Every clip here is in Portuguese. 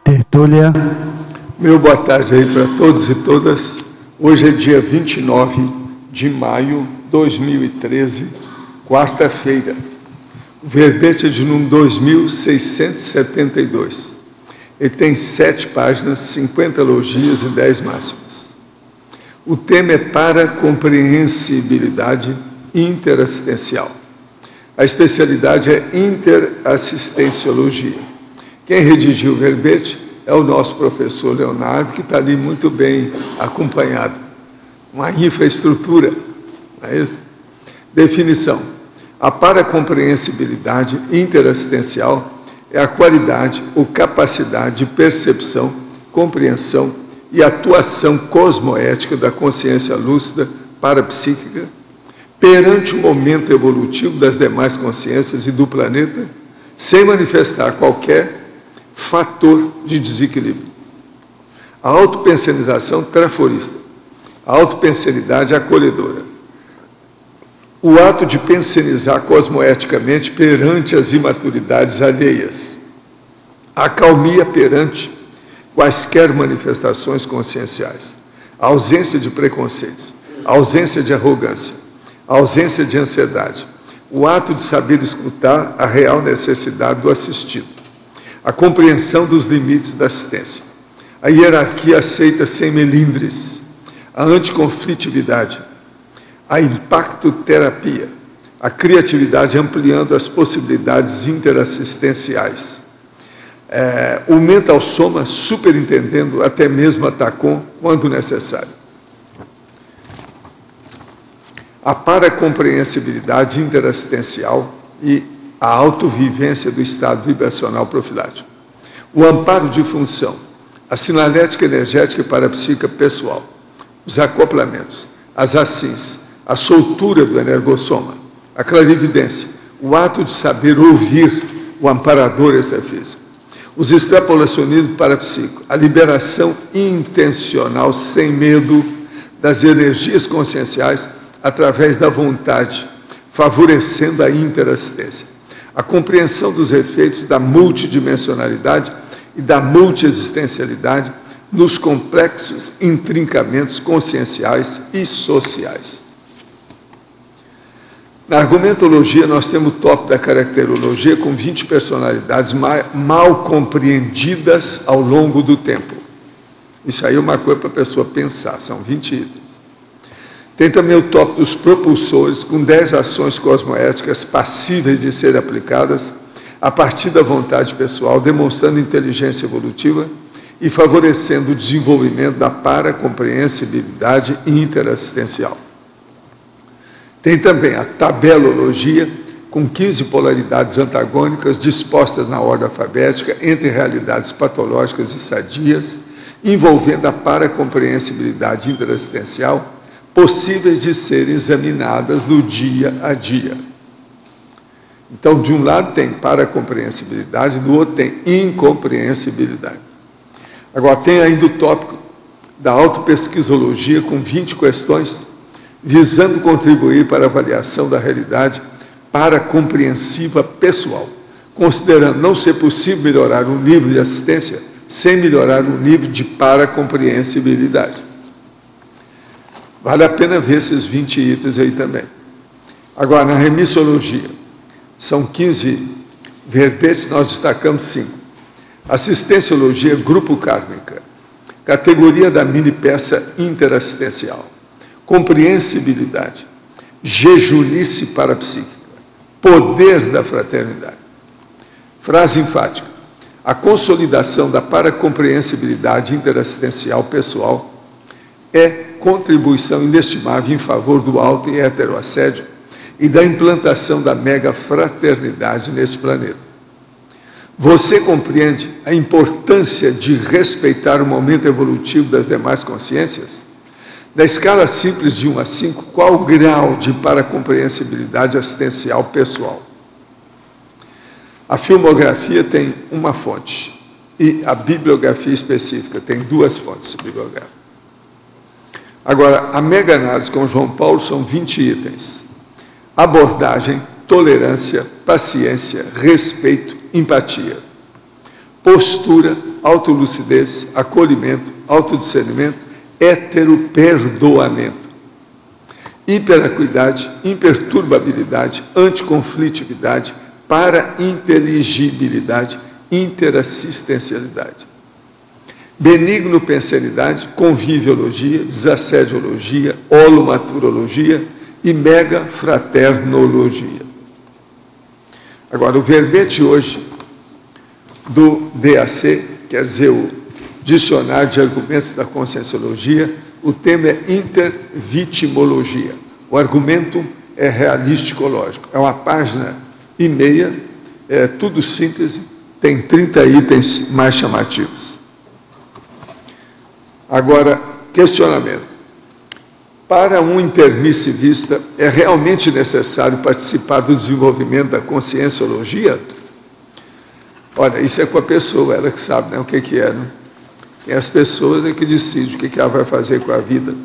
Tertúlia. Meu boa tarde aí para todos e todas. Hoje é dia 29 de maio de 2013, quarta-feira. O verbete é de número 2672. Ele tem 7 páginas, 50 elogios e 10 máximas. O tema é paracompreensibilidade interassistencial. A especialidade é interassistenciologia. Quem redigiu o verbete é o nosso professor Leonardo, que está ali muito bem acompanhado. Uma infraestrutura, não é isso? Definição. A paracompreensibilidade interassistencial é a qualidade ou capacidade de percepção, compreensão e atuação cosmoética da consciência lúcida parapsíquica perante o momento evolutivo das demais consciências e do planeta, sem manifestar qualquer fator de desequilíbrio. A autopensionização traforista, a autopensenidade acolhedora. O ato de pensionizar cosmoeticamente perante as imaturidades alheias. A acalmia perante quaisquer manifestações conscienciais. A ausência de preconceitos, a ausência de arrogância, a ausência de ansiedade. O ato de saber escutar a real necessidade do assistido. A compreensão dos limites da assistência. A hierarquia aceita sem melindres. A anticonflitividade. A impacto-terapia, a criatividade ampliando as possibilidades interassistenciais. O mental soma superentendendo até mesmo a TACOM quando necessário. A paracompreensibilidade interassistencial e a autovivência do estado vibracional profilático. O amparo de função, a sinalética energética e parapsíquica pessoal. Os acoplamentos, as assins, a soltura do energossoma, a clarividência, o ato de saber ouvir o amparador extrafísico, os extrapolacionismos parapsíquicos, a liberação intencional, sem medo, das energias conscienciais através da vontade, favorecendo a interassistência, a compreensão dos efeitos da multidimensionalidade e da multiexistencialidade nos complexos intrincamentos conscienciais e sociais. Na argumentologia, nós temos o tópico da caracterologia com 20 personalidades mal compreendidas ao longo do tempo. Isso aí é uma coisa para a pessoa pensar, são 20 itens. Tem também o tópico dos propulsores, com 10 ações cosmoéticas passíveis de serem aplicadas a partir da vontade pessoal, demonstrando inteligência evolutiva e favorecendo o desenvolvimento da paracompreensibilidade interassistencial. Tem também a tabelologia, com 15 polaridades antagônicas dispostas na ordem alfabética entre realidades patológicas e sadias, envolvendo a paracompreensibilidade interassistencial, possíveis de serem examinadas no dia a dia. Então, de um lado tem paracompreensibilidade, do outro tem incompreensibilidade. Agora, tem ainda o tópico da autopesquisologia, com 20 questões, visando contribuir para a avaliação da realidade paracompreensiva pessoal, considerando não ser possível melhorar o nível de assistência sem melhorar o nível de paracompreensibilidade. Vale a pena ver esses 20 itens aí também. Agora, na remissologia, são 15 verbetes, nós destacamos 5. Assistenciologia, grupo kármica, categoria da mini-peça interassistencial. Compreensibilidade, jejunice parapsíquica, poder da fraternidade. Frase enfática. A consolidação da paracompreensibilidade interassistencial pessoal é contribuição inestimável em favor do auto e heteroassédio e da implantação da mega fraternidade nesse planeta. Você compreende a importância de respeitar o momento evolutivo das demais consciências? Da escala simples de 1 a 5, qual o grau de paracompreensibilidade assistencial pessoal? A filmografia tem uma fonte e a bibliografia específica tem 2 fontes bibliográficas. Agora, a mega-análise com João Paulo são 20 itens. Abordagem, tolerância, paciência, respeito, empatia. Postura, autolucidez, acolhimento, autodiscernimento, heteroperdoamento, hiperacuidade, imperturbabilidade, anticonflitividade, parainteligibilidade, interassistencialidade. Benigno pensanidade, conviviologia, desassediologia, holomaturologia e megafraternologia. Agora, o verbete hoje do DAC, quer dizer, o Dicionário de Argumentos da Conscienciologia, o tema é intervitimologia. O argumento é realístico-lógico. É uma página e meia, é tudo síntese, tem 30 itens mais chamativos. Agora, questionamento. Para um intermissivista, é realmente necessário participar do desenvolvimento da conscienciologia? Olha, isso é com a pessoa, ela que sabe, né, o que é, né? É as pessoas que decidem o que ela vai fazer com a vida.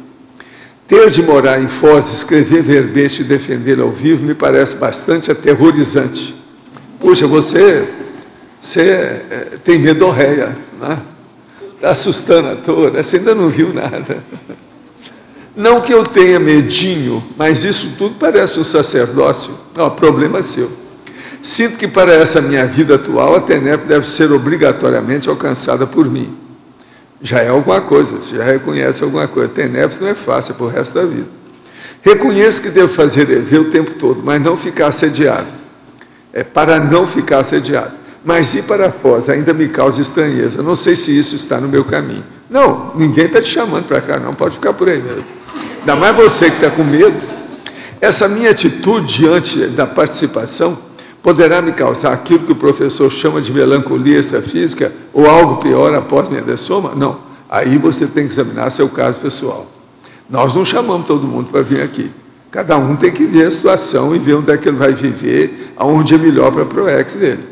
Ter de morar em Foz, escrever verbete e defender ao vivo me parece bastante aterrorizante. Puxa, você tem medorreia, né? Está assustando a toda, você ainda não viu nada. Não que eu tenha medinho, mas isso tudo parece um sacerdócio. Não, o problema é seu. Sinto que para essa minha vida atual, a TENEP deve ser obrigatoriamente alcançada por mim. Já é alguma coisa, você já reconhece alguma coisa. TENEP não é fácil para o resto da vida. Reconheço que devo fazer EV o tempo todo, mas não ficar assediado. É para não ficar assediado. Mas ir para Foz ainda me causa estranheza. Não sei se isso está no meu caminho. Não, ninguém está te chamando para cá, não. Pode ficar por aí mesmo. Ainda mais você que está com medo. Essa minha atitude diante da participação poderá me causar aquilo que o professor chama de melancolia extrafísica ou algo pior após minha dessoma? Não. Aí você tem que examinar seu caso pessoal. Nós não chamamos todo mundo para vir aqui. Cada um tem que ver a situação e ver onde é que ele vai viver, aonde é melhor para a PROEX dele.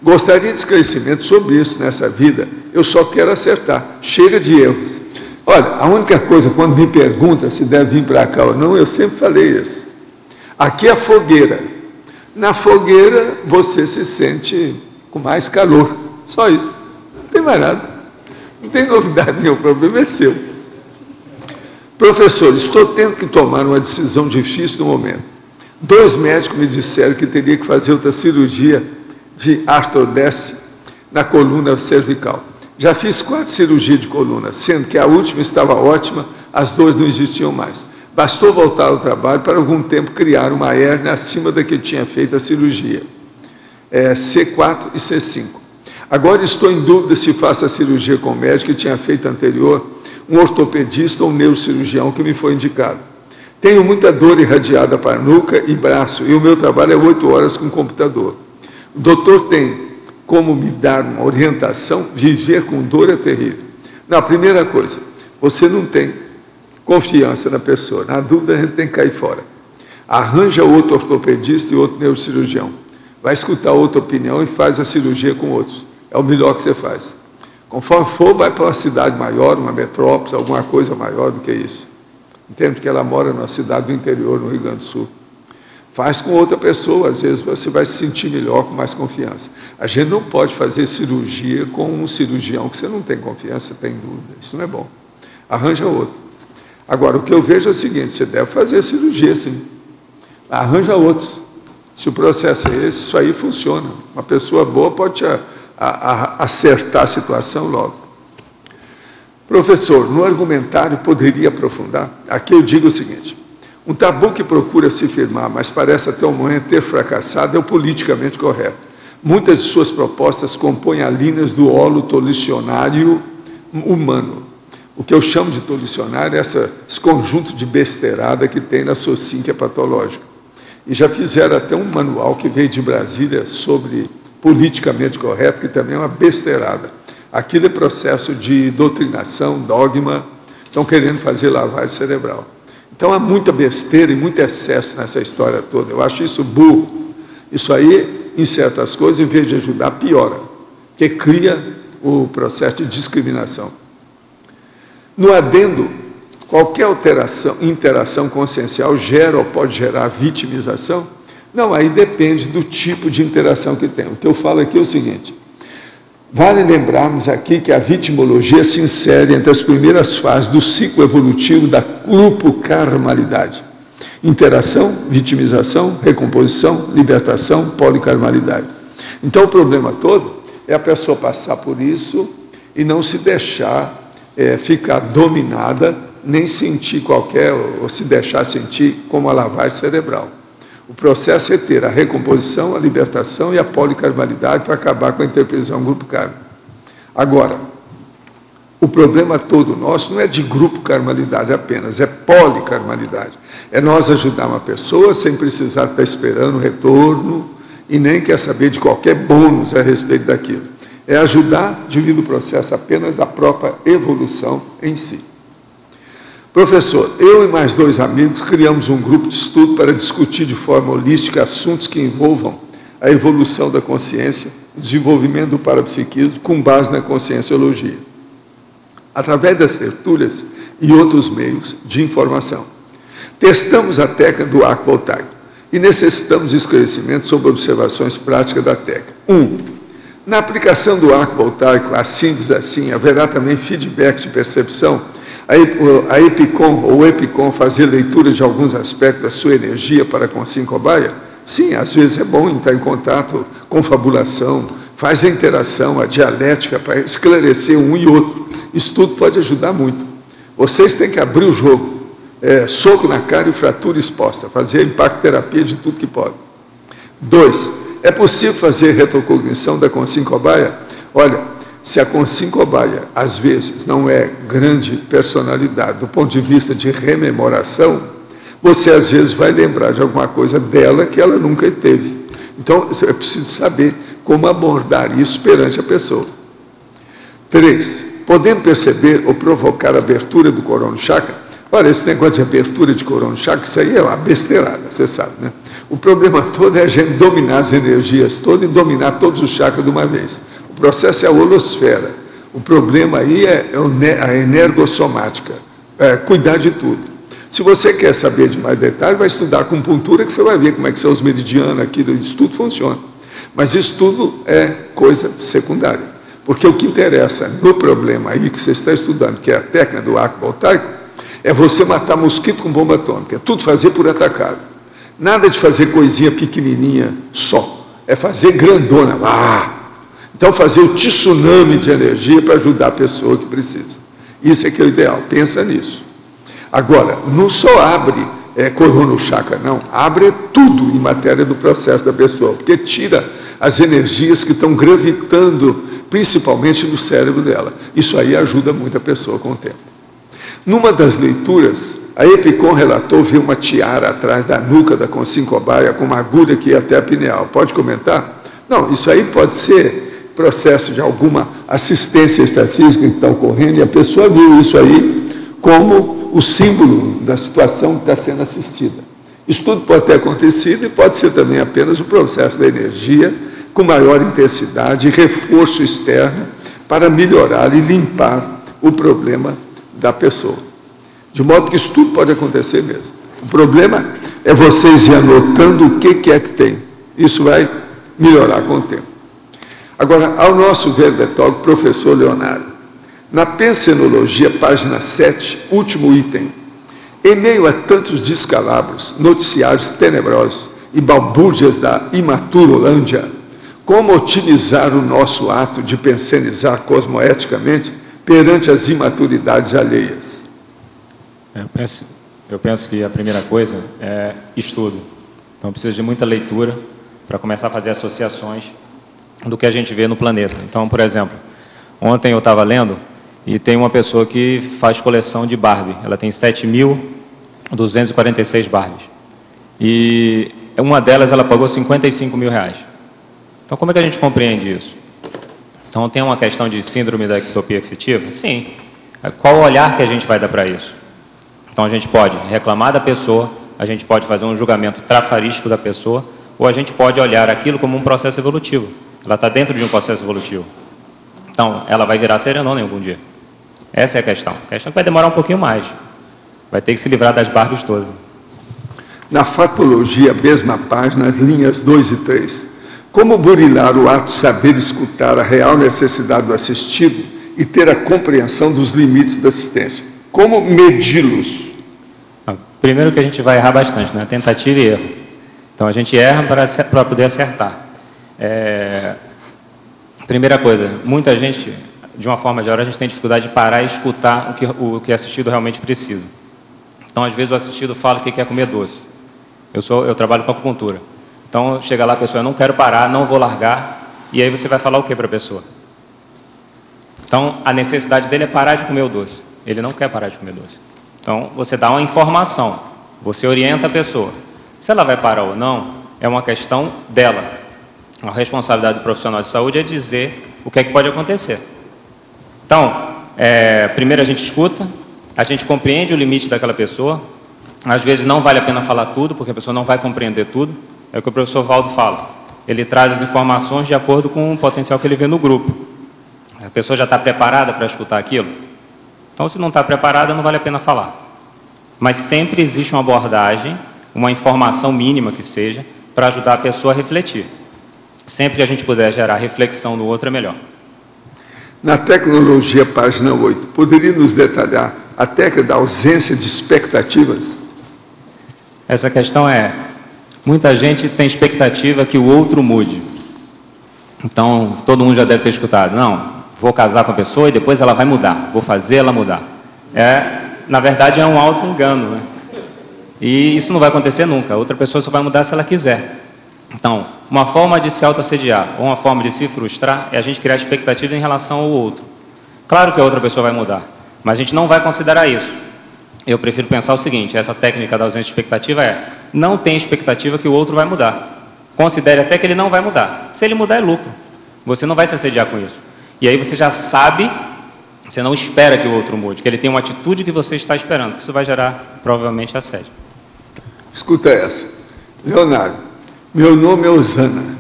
Gostaria de esclarecimento sobre isso nessa vida, eu só quero acertar. Chega de erros. Olha, a única coisa, quando me pergunta se deve vir para cá ou não, eu sempre falei isso. Aqui é a fogueira. Na fogueira, você se sente com mais calor. Só isso. Não tem mais nada. Não tem novidade nenhuma, o problema é seu. Professor, estou tendo que tomar uma decisão difícil no momento. 2 médicos me disseram que teria que fazer outra cirurgia de artrodese na coluna cervical. Já fiz 4 cirurgias de coluna, sendo que a última estava ótima, as 2 não existiam mais. Bastou voltar ao trabalho para algum tempo criar uma hérnia acima da que tinha feito a cirurgia. C4 e C5. Agora estou em dúvida se faço a cirurgia com o médico que tinha feito anterior, um ortopedista ou um neurocirurgião que me foi indicado. Tenho muita dor irradiada para a nuca e braço, e o meu trabalho é 8 horas com computador. O doutor tem como me dar uma orientação? Viver com dor é terrível. Na primeira coisa, você não tem confiança na pessoa. Na dúvida, a gente tem que cair fora. Arranja outro ortopedista e outro neurocirurgião. Vai escutar outra opinião e faz a cirurgia com outros. É o melhor que você faz. Conforme for, vai para uma cidade maior, uma metrópole, alguma coisa maior do que isso. Entende? Que ela mora numa cidade do interior, no Rio Grande do Sul. Faz com outra pessoa, às vezes você vai se sentir melhor, com mais confiança. A gente não pode fazer cirurgia com um cirurgião que você não tem confiança, tem dúvida. Isso não é bom. Arranja outro. Agora, o que eu vejo é o seguinte, você deve fazer cirurgia, sim. Arranja outros. Se o processo é esse, isso aí funciona. Uma pessoa boa pode acertar a situação logo. Professor, no argumentário poderia aprofundar? Aqui eu digo o seguinte, um tabu que procura se firmar, mas parece até o momento ter fracassado, é o politicamente correto. Muitas de suas propostas compõem as linhas do holo tolicionário humano. O que eu chamo de tolicionário é esse conjunto de besteirada que tem na socinha patológica. E já fizeram até um manual que veio de Brasília sobre politicamente correto, que também é uma besteirada. Aquilo é processo de doutrinação, dogma, estão querendo fazer lavagem cerebral. Então há muita besteira e muito excesso nessa história toda. Eu acho isso burro. Isso aí, em certas coisas, em vez de ajudar, piora, que cria o processo de discriminação. No adendo, qualquer interação consciencial gera ou pode gerar vitimização? Não, aí depende do tipo de interação que tem. O que eu falo aqui é o seguinte, Vale lembrarmos aqui que a vitimologia se insere entre as primeiras fases do ciclo evolutivo da grupo-karmalidade. Interação, vitimização, recomposição, libertação, polikarmalidade. Então, o problema todo é a pessoa passar por isso e não se deixar ficar dominada, nem sentir ou se deixar sentir como a lavagem cerebral. O processo é ter a recomposição, a libertação e a polikarmalidade para acabar com a interpretação grupo karma. Agora, o problema todo nosso não é de grupo karmalidade apenas, é polikarmalidade. É nós ajudar uma pessoa sem precisar estar esperando retorno e nem quer saber de qualquer bônus a respeito daquilo. É ajudar devido ao processo apenas da própria evolução em si. Professor, eu e mais 2 amigos criamos um grupo de estudo para discutir de forma holística assuntos que envolvam a evolução da consciência, o desenvolvimento do parapsiquismo com base na conscienciologia, através das tertúlias e outros meios de informação. Testamos a técnica do arco voltaico e necessitamos de esclarecimento sobre observações práticas da técnica. 1. Na aplicação do arco voltaico, assim diz assim, haverá também feedback de percepção. A EPICOM ou EPICOM fazer leitura de alguns aspectos da sua energia para com Sincobaia? Sim, às vezes é bom entrar em contato com fabulação, faz a interação, a dialética para esclarecer um e outro. Isso tudo pode ajudar muito. Vocês têm que abrir o jogo, soco na cara e fratura exposta, fazer impacto-terapia de tudo que pode. 2. É possível fazer retrocognição da Consincobaia? Olha, se a Consincobaia, às vezes, não é grande personalidade do ponto de vista de rememoração, você, às vezes, vai lembrar de alguma coisa dela que ela nunca teve. Então, é preciso saber como abordar isso perante a pessoa. 3. Podemos perceber ou provocar a abertura do corono chakra? Olha, esse negócio de abertura de corono chakra, isso aí é uma besteirada, você sabe, né? O problema todo é a gente dominar as energias todas e dominar todos os chakras de uma vez. O processo é a holosfera. O problema aí é a energossomática, cuidar de tudo. Se você quer saber de mais detalhes, vai estudar acupuntura, que você vai ver como é que são os meridianos, aquilo, isso tudo funciona. Mas isso tudo é coisa secundária. Porque o que interessa no problema aí que você está estudando, que é a técnica do arco voltaico, é você matar mosquito com bomba atômica. É tudo fazer por atacado. Nada de fazer coisinha pequenininha só. É fazer grandona. Então, fazer o tsunami de energia para ajudar a pessoa que precisa. Isso é que é o ideal. Pensa nisso. Agora, não só abre corono chakra, não. Abre tudo em matéria do processo da pessoa, porque tira as energias que estão gravitando, principalmente no cérebro dela. Isso aí ajuda muito a pessoa com o tempo. Numa das leituras, a EPICOM relatou ver uma tiara atrás da nuca da Consincobaia com uma agulha que ia até a pineal. Pode comentar? Não, isso aí pode ser processo de alguma assistência extrafísica que está ocorrendo e a pessoa viu isso aí como o símbolo da situação que está sendo assistida. Isso tudo pode ter acontecido e pode ser também apenas o processo da energia com maior intensidade e reforço externo para melhorar e limpar o problema da pessoa. De modo que isso tudo pode acontecer mesmo. O problema é vocês ir anotando o que é que tem. Isso vai melhorar com o tempo. Agora, ao nosso verbetólogo, professor Leonardo, na Pensenologia, página 7, último item, em meio a tantos descalabros, noticiários tenebrosos e balbúrdias da imaturolândia, como otimizar o nosso ato de pensenizar cosmoeticamente perante as imaturidades alheias? Eu penso que a primeira coisa é estudo. Então, precisa de muita leitura para começar a fazer associações do que a gente vê no planeta. Então, por exemplo, ontem eu estava lendo e tem uma pessoa que faz coleção de Barbie. Ela tem 7.246 Barbies. E uma delas ela pagou 55 mil reais. Então, como é que a gente compreende isso? Então, tem uma questão de síndrome da ectopia afetiva? Sim. Qual o olhar que a gente vai dar para isso? Então, a gente pode reclamar da pessoa, a gente pode fazer um julgamento trafarístico da pessoa, ou a gente pode olhar aquilo como um processo evolutivo. Ela está dentro de um processo evolutivo. Então, ela vai virar serenona em algum dia. Essa é a questão. A questão é que vai demorar um pouquinho mais. Vai ter que se livrar das Barbies todas. Na Fatologia, mesma página, linhas 2 e 3. Como burilar o ato de saber escutar a real necessidade do assistido e ter a compreensão dos limites da assistência? Como medi-los? Primeiro que a gente vai errar bastante, né? Tentativa e erro. Então, a gente erra para poder acertar. Primeira coisa, muita gente, de uma forma geral, a gente tem dificuldade de parar e escutar o que o assistido realmente precisa. Então, às vezes, o assistido fala que quer comer doce. Eu trabalho com acupuntura. Então, chega lá a pessoa, eu não quero parar, não vou largar, e aí você vai falar o que para a pessoa? Então, a necessidade dele é parar de comer o doce. Ele não quer parar de comer doce. Então, você dá uma informação, você orienta a pessoa. Se ela vai parar ou não, é uma questão dela. A responsabilidade do profissional de saúde é dizer o que é que pode acontecer. Então, primeiro a gente escuta, a gente compreende o limite daquela pessoa. Às vezes não vale a pena falar tudo, porque a pessoa não vai compreender tudo. É o que o professor Valdo fala. Ele traz as informações de acordo com o potencial que ele vê no grupo. A pessoa já está preparada para escutar aquilo? Então, se não está preparada, não vale a pena falar. Mas sempre existe uma abordagem, uma informação mínima que seja, para ajudar a pessoa a refletir. Sempre que a gente puder gerar reflexão no outro, é melhor. Na tecnologia, página 8, poderia nos detalhar a técnica da ausência de expectativas? Essa questão muita gente tem expectativa que o outro mude. Então, todo mundo já deve ter escutado, não, vou casar com a pessoa e depois ela vai mudar, vou fazer ela mudar. Na verdade, é um auto-engano, né? E isso não vai acontecer nunca, outra pessoa só vai mudar se ela quiser. Então, uma forma de se auto-assediar ou uma forma de se frustrar é a gente criar expectativa em relação ao outro. Claro que a outra pessoa vai mudar, mas a gente não vai considerar isso. Eu prefiro pensar o seguinte, essa técnica da ausência de expectativa não tem expectativa que o outro vai mudar. Considere até que ele não vai mudar. Se ele mudar, é lucro. Você não vai se assediar com isso. E aí você já sabe, você não espera que o outro mude, que ele tenha uma atitude que você está esperando, que isso vai gerar, provavelmente, assédio. Escuta essa. Leonardo, meu nome é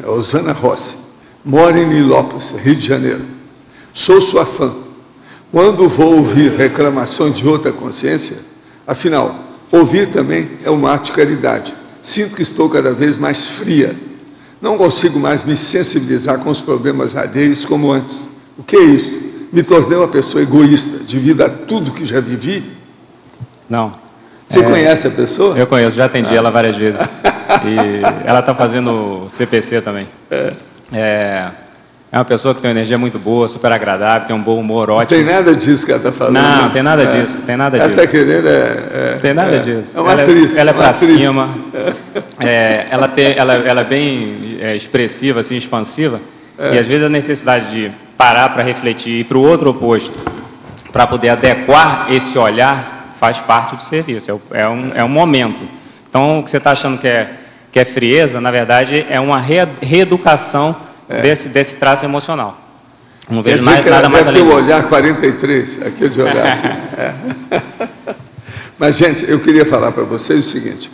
Osana Rossi. Moro em Nilópolis, Rio de Janeiro. Sou sua fã. Quando vou ouvir reclamações de outra consciência, afinal, ouvir também é um ato de caridade. Sinto que estou cada vez mais fria. Não consigo mais me sensibilizar com os problemas alheios como antes. O que é isso? Me tornei uma pessoa egoísta devido a tudo que já vivi? Não. Você conhece a pessoa? Eu conheço, já atendi ela várias vezes. E ela está fazendo CPC também. É uma pessoa que tem uma energia muito boa, super agradável, tem um bom humor ótimo. Não tem nada disso que ela está falando. Não, tem nada disso, tem nada disso. Ela está querendo... Tem nada disso. É uma atriz. Ela é para cima. Ela é bem expressiva, assim, expansiva. E às vezes a necessidade de parar para refletir e ir para o outro oposto, para poder adequar esse olhar, faz parte do serviço. É um momento. Então, o que você está achando que é frieza, na verdade, é uma reeducação desse traço emocional. Não vejo nada mais além disso. O olhar 43, aquele de olhar assim. Mas, gente, eu queria falar para vocês o seguinte.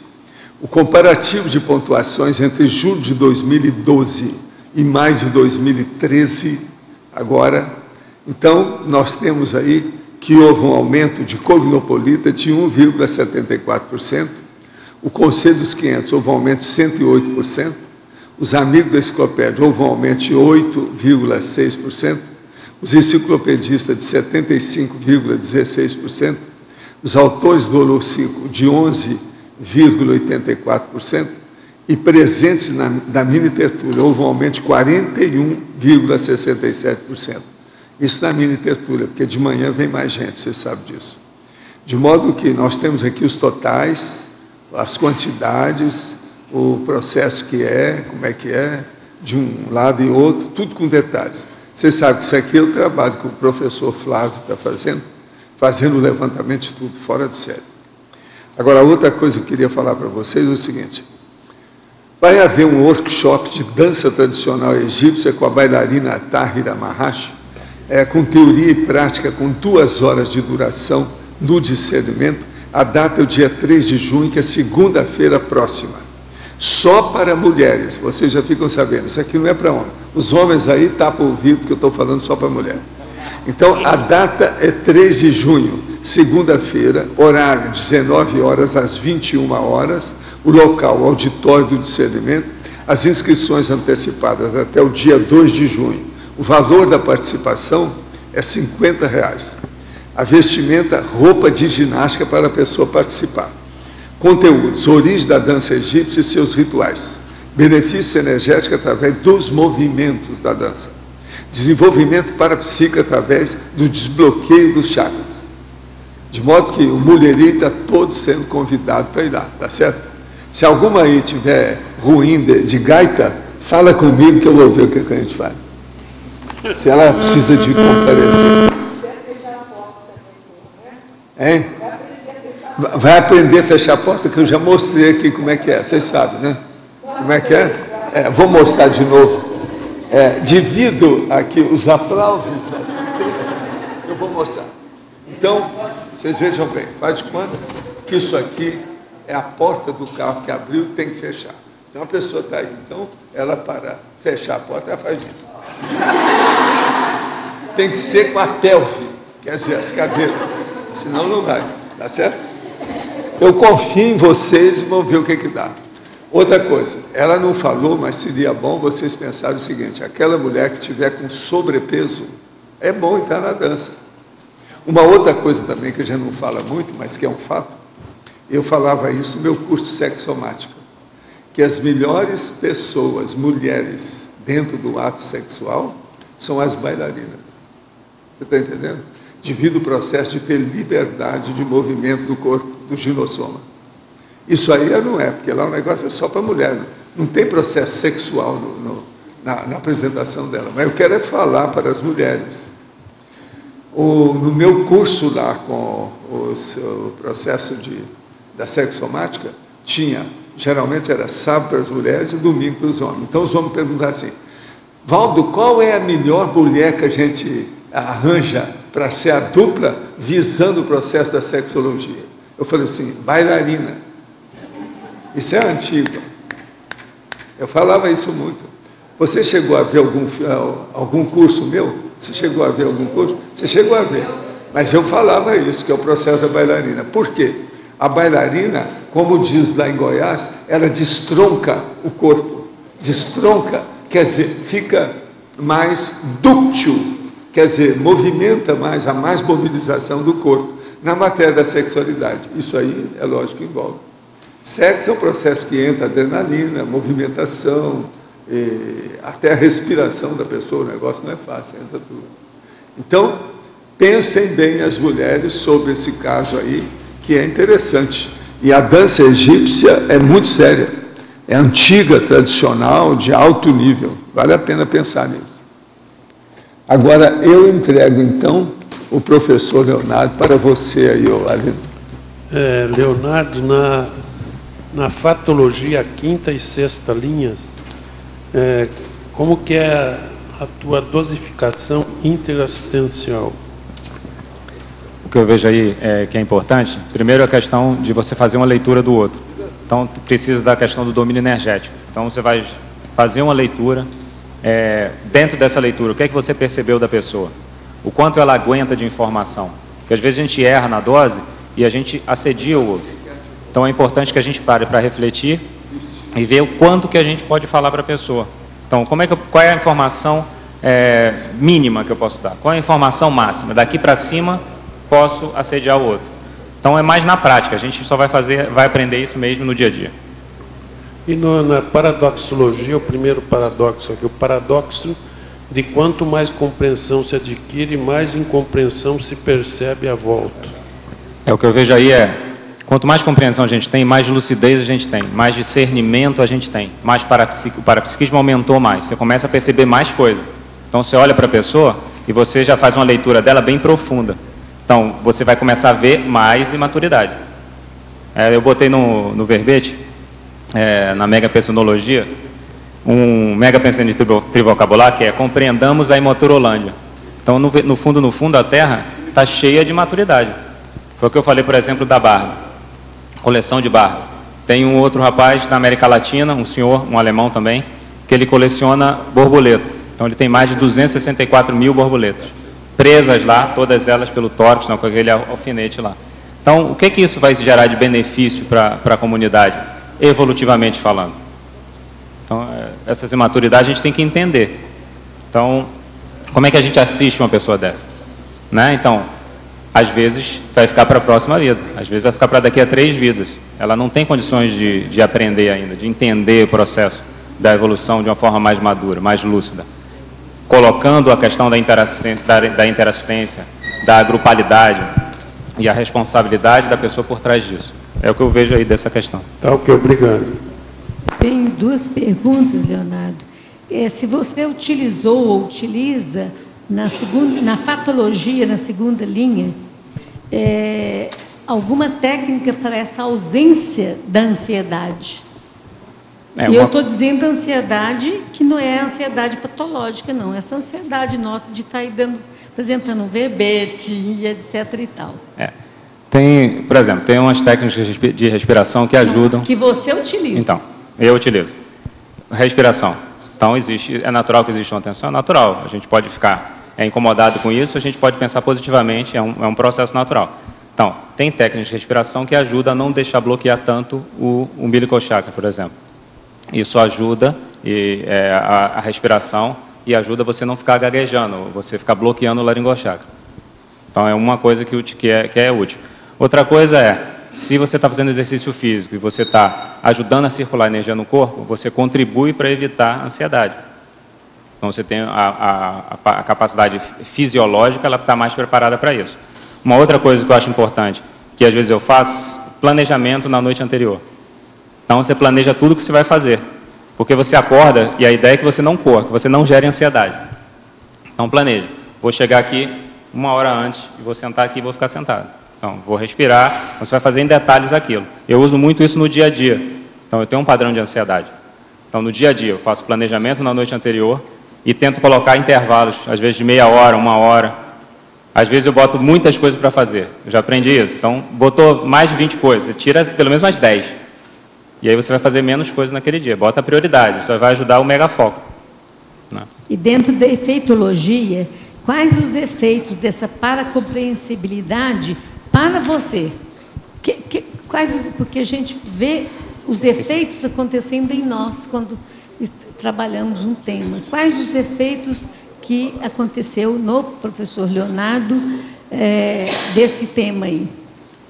O comparativo de pontuações entre julho de 2012 e maio de 2013, agora, então, nós temos aí que houve um aumento de Cognopolita de 1,74%, o Conselho dos 500 houve um aumento de 108%, os Amigos da Enciclopédia houve um aumento de 8,6%, os enciclopedistas de 75,16%, os autores do Olor 5 de 11,84%, e presentes da mini tertúlia houve um aumento de 41,67%. Isso na mini tertúlia, porque de manhã vem mais gente, você sabe disso. De modo que nós temos aqui os totais, as quantidades, o processo que como é que é, de um lado e outro, tudo com detalhes. Você sabe que isso aqui é o trabalho que o professor Flávio está fazendo o levantamento de tudo, fora de série. Agora, outra coisa que eu queria falar para vocês é o seguinte. Vai haver um workshop de dança tradicional egípcia com a bailarina Tahira Mahash, com teoria e prática, com 2 horas de duração do discernimento. A data é o dia 3 de junho, que é segunda-feira próxima. Só para mulheres, vocês já ficam sabendo, isso aqui não é para homem. Os homens aí tapam o ouvido que eu estou falando só para mulher. Então, a data é 3 de junho, segunda-feira, horário 19 horas às 21 horas, o local, o auditório do discernimento. As inscrições antecipadas até o dia 2 de junho. O valor da participação é R$ 50. A vestimenta, roupa de ginástica para a pessoa participar. Conteúdos, origem da dança egípcia e seus rituais. Benefício energético através dos movimentos da dança. Desenvolvimento parapsíquico através do desbloqueio dos chakras. De modo que o mulherio está todo sendo convidado para ir lá, tá certo? Se alguma aí tiver ruim de gaita, fala comigo que eu vou ver o que a gente faz. Se ela precisa de comparecer. Hein? Vai aprender a fechar a porta, que eu já mostrei aqui como é que é. Vocês sabem, né? Como é que é? Vou mostrar de novo. Divido aqui os aplausos. Eu vou mostrar. Então, vocês vejam bem, faz de conta que isso aqui é a porta do carro que abriu e tem que fechar. Então a pessoa está aí. Então, ela para fechar a porta, ela faz isso. Tem que ser com a pelve, quer dizer, as cadeiras. Senão não vai, tá certo? Eu confio em vocês e vamos ver o que dá. Outra coisa, ela não falou, mas seria bom vocês pensarem o seguinte: aquela mulher que tiver com sobrepeso, é bom entrar na dança. Uma outra coisa também que a gente não fala muito, mas que é um fato, eu falava isso no meu curso de sexomática, que as melhores pessoas, mulheres, dentro do ato sexual, são as bailarinas. Você está entendendo? Devido ao processo de ter liberdade de movimento do corpo, do ginossoma. Isso aí não é, porque lá o negócio é só para mulher, não tem processo sexual na apresentação dela. Mas eu quero é falar para as mulheres. No meu curso lá, com o processo da sexomática, geralmente era sábado para as mulheres e domingo para os homens. Então os homens perguntavam assim: Valdo, qual é a melhor mulher que a gente arranja para ser a dupla visando o processo da sexologia? Eu falei assim: bailarina. Isso é antigo. Eu falava isso muito. Você chegou a ver algum curso meu? Você chegou a ver algum curso? Você chegou a ver. Mas eu falava isso, que é o processo da bailarina. Por quê? A bailarina, como diz lá em Goiás, ela destronca o corpo. Destronca, quer dizer, fica mais dúctil, quer dizer, movimenta mais, há mais mobilização do corpo na matéria da sexualidade. Isso aí, é lógico, que envolve. Sexo é um processo que entra adrenalina, movimentação, até a respiração da pessoa, o negócio não é fácil, entra tudo. Então, pensem bem as mulheres sobre esse caso aí, que é interessante. E a dança egípcia é muito séria, é antiga, tradicional, de alto nível, vale a pena pensar nisso. Agora, eu entrego, então, o professor Leonardo para você aí, Alino. Leonardo, na fatologia, quinta e sexta linhas, como que é a tua dosificação interassistencial? O que eu vejo aí que é importante, primeiro a questão de você fazer uma leitura do outro. Então, precisa da questão do domínio energético. Então, você vai fazer uma leitura. Dentro dessa leitura, o que é que você percebeu da pessoa? O quanto ela aguenta de informação? Porque às vezes a gente erra na dose e a gente assedia o outro. Então é importante que a gente pare para refletir e ver o quanto que a gente pode falar para a pessoa. Então, qual é a informação mínima que eu posso dar? Qual é a informação máxima? Daqui para cima, posso assediar o outro. Então é mais na prática, a gente só vai aprender isso mesmo no dia a dia. E na paradoxologia, o primeiro paradoxo aqui, o paradoxo de quanto mais compreensão se adquire, mais incompreensão se percebe à volta. O que eu vejo aí quanto mais compreensão a gente tem, mais lucidez a gente tem, mais discernimento a gente tem, mais o parapsiquismo aumentou mais, você começa a perceber mais coisas. Então você olha para a pessoa e você já faz uma leitura dela bem profunda. Então você vai começar a ver mais imaturidade. Eu botei no verbete, na mega personologia, um mega pensamento trivocabular que é: compreendamos a imaturolândia. Então no fundo a Terra está cheia de maturidade. Foi o que eu falei, por exemplo, da barba, coleção de barba. Tem um outro rapaz da América Latina, um senhor, um alemão também, que ele coleciona borboleta. Então ele tem mais de 264 mil borboletas presas lá, todas elas pelo tórax, com aquele alfinete lá. Então o que isso vai gerar de benefício para a comunidade, evolutivamente falando? Então essas imaturidades a gente tem que entender. Então, como é que a gente assiste uma pessoa dessa? Né? Então, às vezes vai ficar para a próxima vida, às vezes vai ficar para daqui a 3 vidas. Ela não tem condições de aprender ainda, de entender o processo da evolução de uma forma mais madura, mais lúcida. Colocando a questão da interassistência, da grupalidade e a responsabilidade da pessoa por trás disso. É o que eu vejo aí dessa questão. Tá, ok, obrigado. Tenho 2 perguntas, Leonardo. Se você utilizou ou utiliza na fatologia, na segunda linha, alguma técnica para essa ausência da ansiedade? E eu estou dizendo ansiedade que não é ansiedade patológica, não. Essa ansiedade nossa de estar aí apresentando um verbete e etc. e tal. Tem, por exemplo, tem umas técnicas de respiração que ajudam... Que você utiliza. Então, eu utilizo. Respiração. Então, é natural que exista uma tensão? É natural. A gente pode ficar incomodado com isso, a gente pode pensar positivamente, é um processo natural. Então, tem técnicas de respiração que ajudam a não deixar bloquear tanto o umbilical chakra, por exemplo. Isso ajuda a respiração e ajuda você não ficar gaguejando, você ficar bloqueando o laringochakra. Então, é uma coisa que é útil. Outra coisa se você está fazendo exercício físico e você está ajudando a circular a energia no corpo, você contribui para evitar a ansiedade. Então, você tem a capacidade fisiológica, ela está mais preparada para isso. Uma outra coisa que eu acho importante, que às vezes eu faço, planejamento na noite anterior. Então, você planeja tudo que você vai fazer. Porque você acorda e a ideia é que você não corra, que você não gere ansiedade. Então, planeja. Vou chegar aqui 1 hora antes e vou sentar aqui e vou ficar sentado. Então, vou respirar, você vai fazer em detalhes aquilo. Eu uso muito isso no dia a dia. Então, eu tenho um padrão de ansiedade. Então, no dia a dia, eu faço planejamento na noite anterior e tento colocar intervalos, às vezes de meia hora, 1 hora. Às vezes eu boto muitas coisas para fazer. Eu já aprendi isso. Então, botou mais de 20 coisas, tira pelo menos mais 10. E aí você vai fazer menos coisas naquele dia. Bota a prioridade, isso vai ajudar o megafoco. Né? E dentro da efeitologia, quais os efeitos dessa paracompreensibilidade para você? Porque a gente vê os efeitos acontecendo em nós quando trabalhamos um tema. Quais os efeitos que aconteceu no professor Leonardo desse tema aí?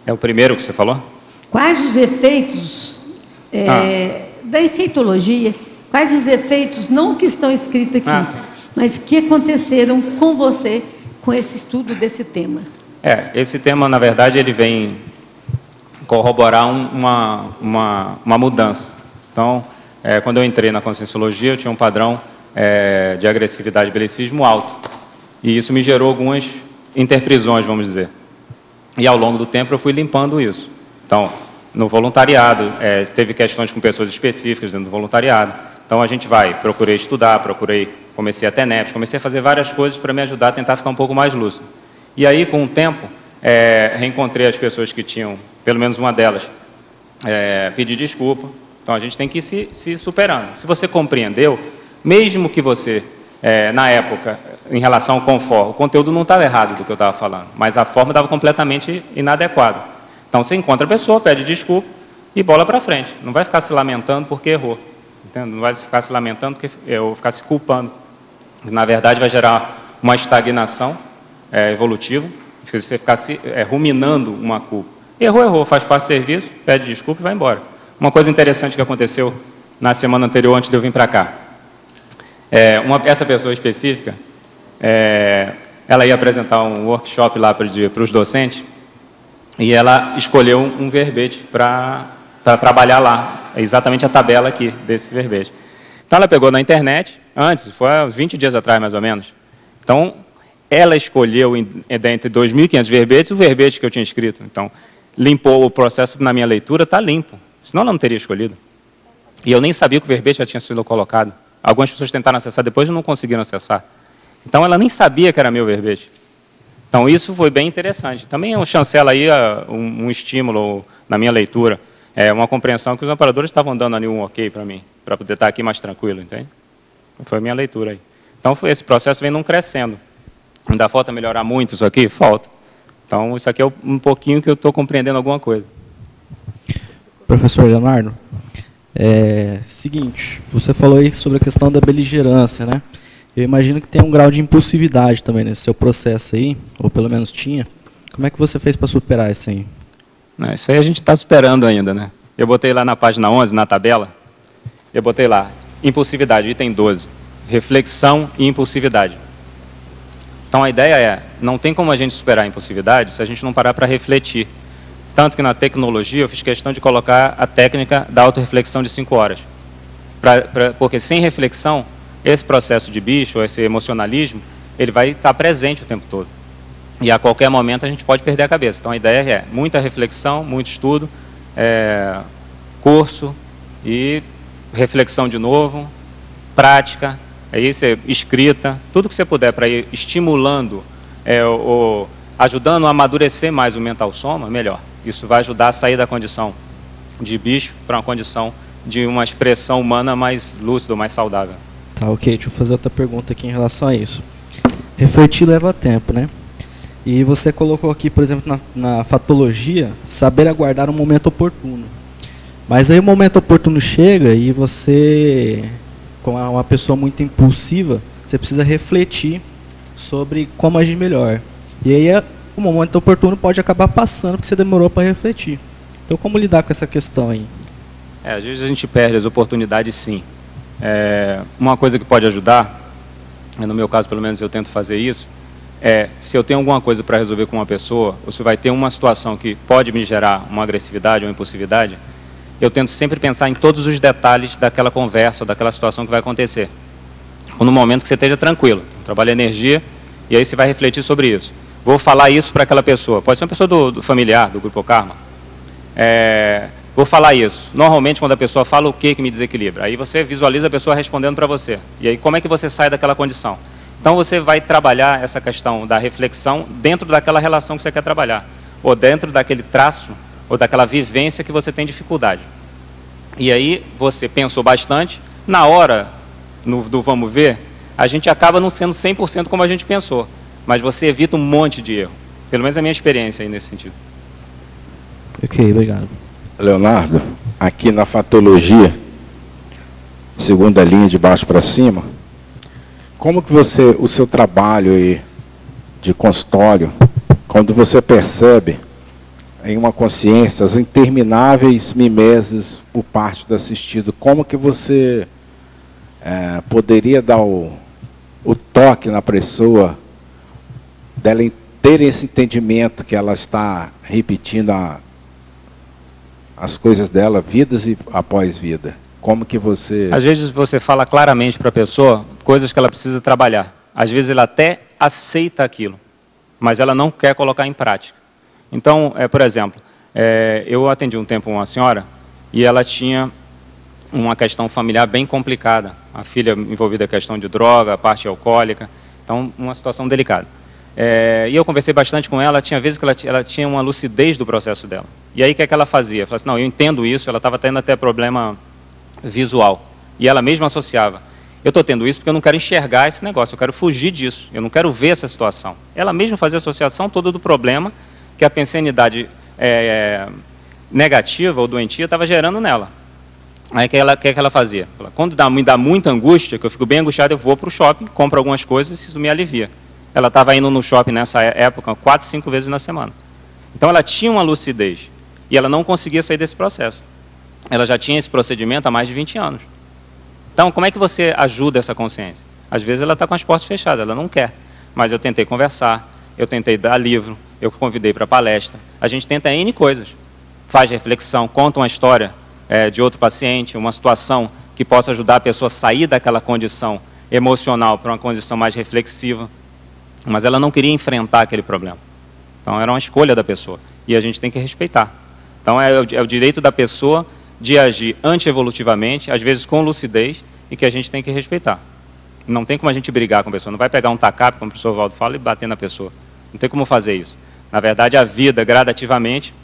É o primeiro que você falou? Quais os efeitos da efeitologia? Quais os efeitos, não que estão escritos aqui, mas que aconteceram com você com esse estudo desse tema? Esse tema, na verdade, ele vem corroborar uma mudança. Então, quando eu entrei na Conscienciologia, eu tinha um padrão de agressividade e belicismo alto. E isso me gerou algumas interprisões, vamos dizer. E ao longo do tempo eu fui limpando isso. Então, no voluntariado, teve questões com pessoas específicas dentro do voluntariado. Então, procurei estudar, comecei a ter NEPs, comecei a fazer várias coisas para me ajudar a tentar ficar um pouco mais lúcido. E aí, com o tempo, reencontrei as pessoas que tinham, pelo menos uma delas, pedir desculpa. Então, a gente tem que ir se superando. Se você compreendeu, mesmo que você, na época, em relação ao conforto, o conteúdo não estava errado do que eu estava falando, mas a forma estava completamente inadequada. Então, você encontra a pessoa, pede desculpa e bola para frente. Não vai ficar se lamentando porque errou. Entende? Não vai ficar se lamentando porque ou ficar se culpando. Na verdade, vai gerar uma estagnação evolutiva, se você ficar ruminando uma culpa. Errou, faz parte do serviço, pede desculpa e vai embora. Uma coisa interessante que aconteceu na semana anterior, antes de eu vir para cá. Essa pessoa específica, ela ia apresentar um workshop lá para os docentes, e ela escolheu um verbete para trabalhar lá, exatamente a tabela aqui desse verbete. Então, ela pegou na internet, foi há uns 20 dias atrás, mais ou menos. Então, ela escolheu, entre 2.500 verbetes, o verbete que eu tinha escrito. Então, limpou o processo na minha leitura, está limpo. Senão, ela não teria escolhido. E eu nem sabia que o verbete já tinha sido colocado. Algumas pessoas tentaram acessar depois e não conseguiram acessar. Então, ela nem sabia que era meu verbete. Então, isso foi bem interessante. Também chancela aí um estímulo na minha leitura. Uma compreensão que os amparadores estavam dando ali um ok para mim, para poder estar aqui mais tranquilo, entende? Foi a minha leitura aí. Então, esse processo vem não crescendo. Ainda falta melhorar muito isso aqui? Falta. Então, isso aqui é um pouquinho que eu estou compreendendo alguma coisa. Professor Leonardo, Seguinte, você falou aí sobre a questão da beligerância, né? Eu imagino que tem um grau de impulsividade também nesse seu processo aí, ou pelo menos tinha. Como é que você fez para superar isso aí? Não, isso aí a gente está superando ainda, né? Eu botei lá na página 11, na tabela, eu botei lá, impulsividade, item 12, reflexão e impulsividade. Então a ideia é, não tem como a gente superar a impulsividade se a gente não parar para refletir. Tanto que na tecnologia eu fiz questão de colocar a técnica da autorreflexão de 5 horas. Porque sem reflexão, esse processo de bicho, esse emocionalismo, ele vai estar presente o tempo todo. E a qualquer momento a gente pode perder a cabeça. Então a ideia é muita reflexão, muito estudo, curso e reflexão de novo, prática, escrita, tudo que você puder para ir estimulando, ajudando a amadurecer mais o mental soma, melhor. Isso vai ajudar a sair da condição de bicho para uma condição de uma expressão humana mais lúcida, mais saudável. Tá, ok. Deixa eu fazer outra pergunta aqui em relação a isso. Refletir leva tempo, né? E você colocou aqui, por exemplo, na fatologia, saber aguardar um momento oportuno. Mas aí o momento oportuno chega e você, como uma pessoa muito impulsiva, você precisa refletir sobre como agir melhor. E aí o momento oportuno pode acabar passando porque você demorou para refletir. Então como lidar com essa questão aí? Às vezes a gente perde as oportunidades, sim. Uma coisa que pode ajudar, no meu caso pelo menos eu tento fazer isso, se eu tenho alguma coisa para resolver com uma pessoa, ou se vai ter uma situação que pode me gerar uma agressividade ou impulsividade, eu tento sempre pensar em todos os detalhes daquela conversa ou daquela situação que vai acontecer. Ou no momento que você esteja tranquilo, trabalha energia, e aí você vai refletir sobre isso. Vou falar isso para aquela pessoa, pode ser uma pessoa do familiar, do grupo Karma. Vou falar isso. Normalmente quando a pessoa fala o que me desequilibra, aí você visualiza a pessoa respondendo para você. E aí como é que você sai daquela condição? Então você vai trabalhar essa questão da reflexão dentro daquela relação que você quer trabalhar, ou dentro daquele traço, ou daquela vivência que você tem dificuldade. E aí você pensou bastante, na hora do vamos ver, a gente acaba não sendo 100% como a gente pensou, mas você evita um monte de erro. Pelo menos a minha experiência aí nesse sentido. Ok, obrigado. Leonardo, aqui na fatologia, segunda linha de baixo para cima, como que o seu trabalho aí de consultório, quando você percebe em uma consciência as intermináveis mimeses por parte do assistido, como que você poderia dar o toque na pessoa, dela ter esse entendimento que ela está repetindo as coisas dela, vidas e após vida? Como que você... Às vezes você fala claramente para a pessoa coisas que ela precisa trabalhar. Às vezes ela até aceita aquilo, mas ela não quer colocar em prática. Então, por exemplo, eu atendi um tempo uma senhora e ela tinha uma questão familiar bem complicada. A filha envolvida em questão de droga, a parte alcoólica, então uma situação delicada. E eu conversei bastante com ela, tinha vezes que ela tinha uma lucidez do processo dela. E aí o que é que ela fazia? Ela falava assim, não, eu entendo isso, ela estava tendo até problema visual. E ela mesma associava, eu estou tendo isso porque eu não quero enxergar esse negócio, eu quero fugir disso, eu não quero ver essa situação. Ela mesma fazia a associação toda do problema que a pensenidade negativa ou doentia estava gerando nela. Aí o que é que ela fazia? Quando me dá muita angústia, que eu fico bem angustiado, eu vou para o shopping, compro algumas coisas e isso me alivia. Ela estava indo no shopping nessa época 4, 5 vezes na semana. Então ela tinha uma lucidez e ela não conseguia sair desse processo. Ela já tinha esse procedimento há mais de 20 anos. Então como é que você ajuda essa consciência? Às vezes ela está com as portas fechadas, ela não quer. Mas eu tentei conversar, eu tentei dar livro, eu convidei para palestra. A gente tenta N coisas. Faz reflexão, conta uma história de outro paciente, uma situação que possa ajudar a pessoa a sair daquela condição emocional para uma condição mais reflexiva. Mas ela não queria enfrentar aquele problema. Então era uma escolha da pessoa. E a gente tem que respeitar. Então é o direito da pessoa de agir antievolutivamente, às vezes com lucidez, e que a gente tem que respeitar. Não tem como a gente brigar com a pessoa. Não vai pegar um tacape, como o professor Valdo fala, e bater na pessoa. Não tem como fazer isso. Na verdade, a vida, gradativamente,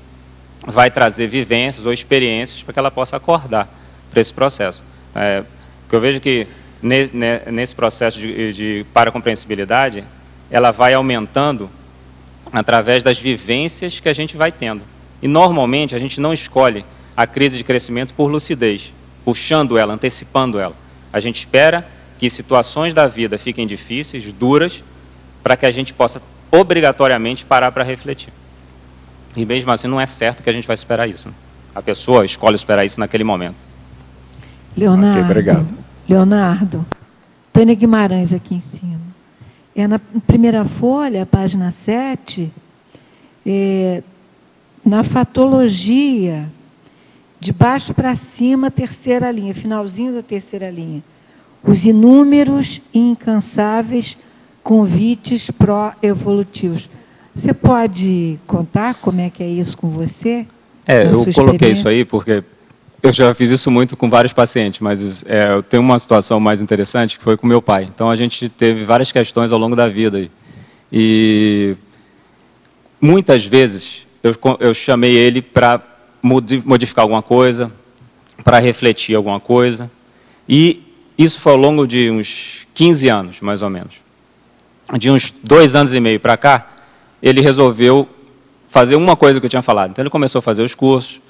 vai trazer vivências ou experiências para que ela possa acordar para esse processo. Porque eu vejo que nesse processo de paracompreensibilidade, ela vai aumentando através das vivências que a gente vai tendo. E, normalmente, a gente não escolhe a crise de crescimento por lucidez. puxando ela, antecipando ela. A gente espera que situações da vida fiquem difíceis, duras, para que a gente possa obrigatoriamente parar para refletir. E mesmo assim não é certo que a gente vai esperar isso, né? A pessoa escolhe esperar isso naquele momento. Leonardo, okay, obrigado. Leonardo, Tânia Guimarães aqui em cima. Na primeira folha, página 7, na fatologia, de baixo para cima, terceira linha, finalzinho da terceira linha. Os inúmeros e incansáveis convites pró-evolutivos. Você pode contar como é que é isso com você? Eu coloquei isso aí porque eu já fiz isso muito com vários pacientes, mas eu tenho uma situação mais interessante que foi com meu pai. Então, a gente teve várias questões ao longo da vida. E muitas vezes eu chamei ele para modificar alguma coisa, para refletir alguma coisa. E isso foi ao longo de uns 15 anos, mais ou menos. De uns 2 anos e meio para cá, ele resolveu fazer uma coisa que eu tinha falado. Então, ele começou a fazer os cursos.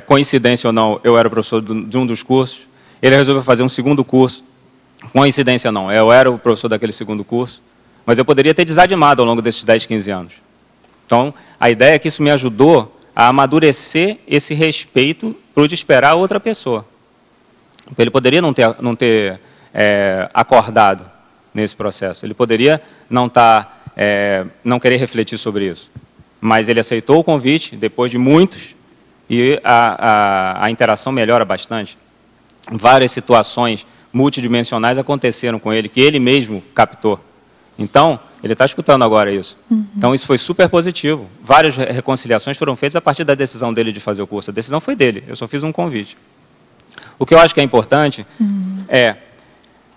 Coincidência ou não, eu era professor de um dos cursos. Ele resolveu fazer um segundo curso. Coincidência ou não, eu era o professor daquele segundo curso. Mas eu poderia ter desanimado ao longo desses 10, 15 anos. Então, a ideia é que isso me ajudou a amadurecer esse respeito para o de esperar outra pessoa. Ele poderia não ter acordado nesse processo. Ele poderia não querer refletir sobre isso. Mas ele aceitou o convite, depois de muitos, e a interação melhora bastante. Várias situações multidimensionais aconteceram com ele, que ele mesmo captou. Então, ele está escutando agora isso. Então, isso foi super positivo. Várias reconciliações foram feitas a partir da decisão dele de fazer o curso. A decisão foi dele, eu só fiz um convite. O que eu acho que é importante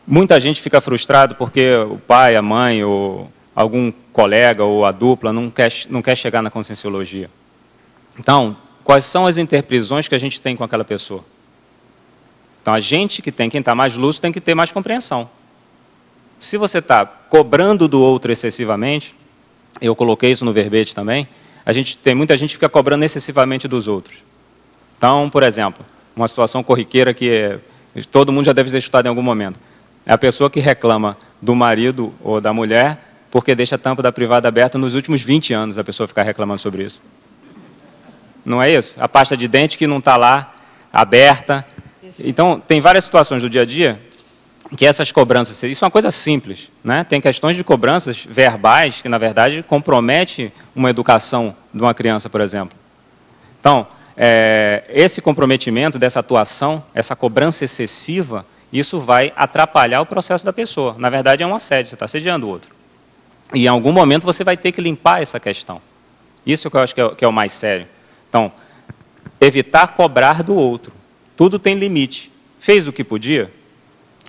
muita gente fica frustrado porque o pai, a mãe, ou algum colega, ou a dupla, não quer chegar na conscienciologia. Então, quais são as interprisões que a gente tem com aquela pessoa? Então, a gente quem está mais lúcido, tem que ter mais compreensão. Se você está cobrando do outro excessivamente, eu coloquei isso no verbete também, muita gente fica cobrando excessivamente dos outros. Então, por exemplo, uma situação corriqueira que todo mundo já deve ter escutado em algum momento. É a pessoa que reclama do marido ou da mulher porque deixa a tampa da privada aberta nos últimos 20 anos, a pessoa ficar reclamando sobre isso. Não é isso? A pasta de dente que não está lá, aberta. Então, tem várias situações do dia a dia que essas cobranças, isso é uma coisa simples, né? Tem questões de cobranças verbais que, na verdade, compromete uma educação de uma criança, por exemplo. Então, esse comprometimento dessa atuação, essa cobrança excessiva, isso vai atrapalhar o processo da pessoa. Na verdade, é um assédio, você está assediando o outro. E, em algum momento, você vai ter que limpar essa questão. Isso que eu acho que é o mais sério. Então, evitar cobrar do outro. Tudo tem limite. Fez o que podia?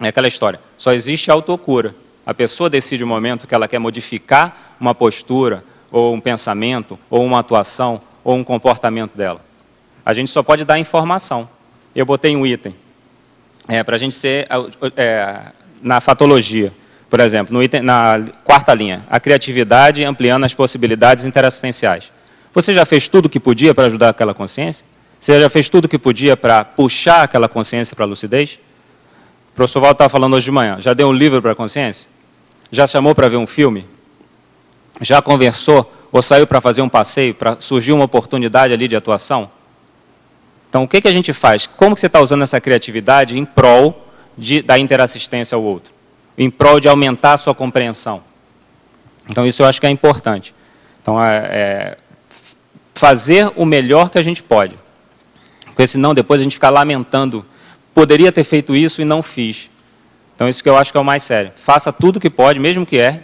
É aquela história. Só existe autocura. A pessoa decide o momento que ela quer modificar uma postura, ou um pensamento, ou uma atuação, ou um comportamento dela. A gente só pode dar informação. Eu botei um item. Para a gente ser na fatologia. Por exemplo, no item, na 4ª linha. A criatividade ampliando as possibilidades interassistenciais. Você já fez tudo o que podia para ajudar aquela consciência? Você já fez tudo o que podia para puxar aquela consciência para a lucidez? O professor Valdo estava falando hoje de manhã. Já deu um livro para a consciência? Já chamou para ver um filme? Já conversou? Ou saiu para fazer um passeio, para surgir uma oportunidade ali de atuação? Então, o que a gente faz? Como que você está usando essa criatividade em prol da interassistência ao outro? Em prol de aumentar a sua compreensão? Então, isso eu acho que é importante. Então, fazer o melhor que a gente pode. Porque senão depois a gente fica lamentando. Poderia ter feito isso e não fiz. Então, isso que eu acho que é o mais sério. Faça tudo o que pode, mesmo que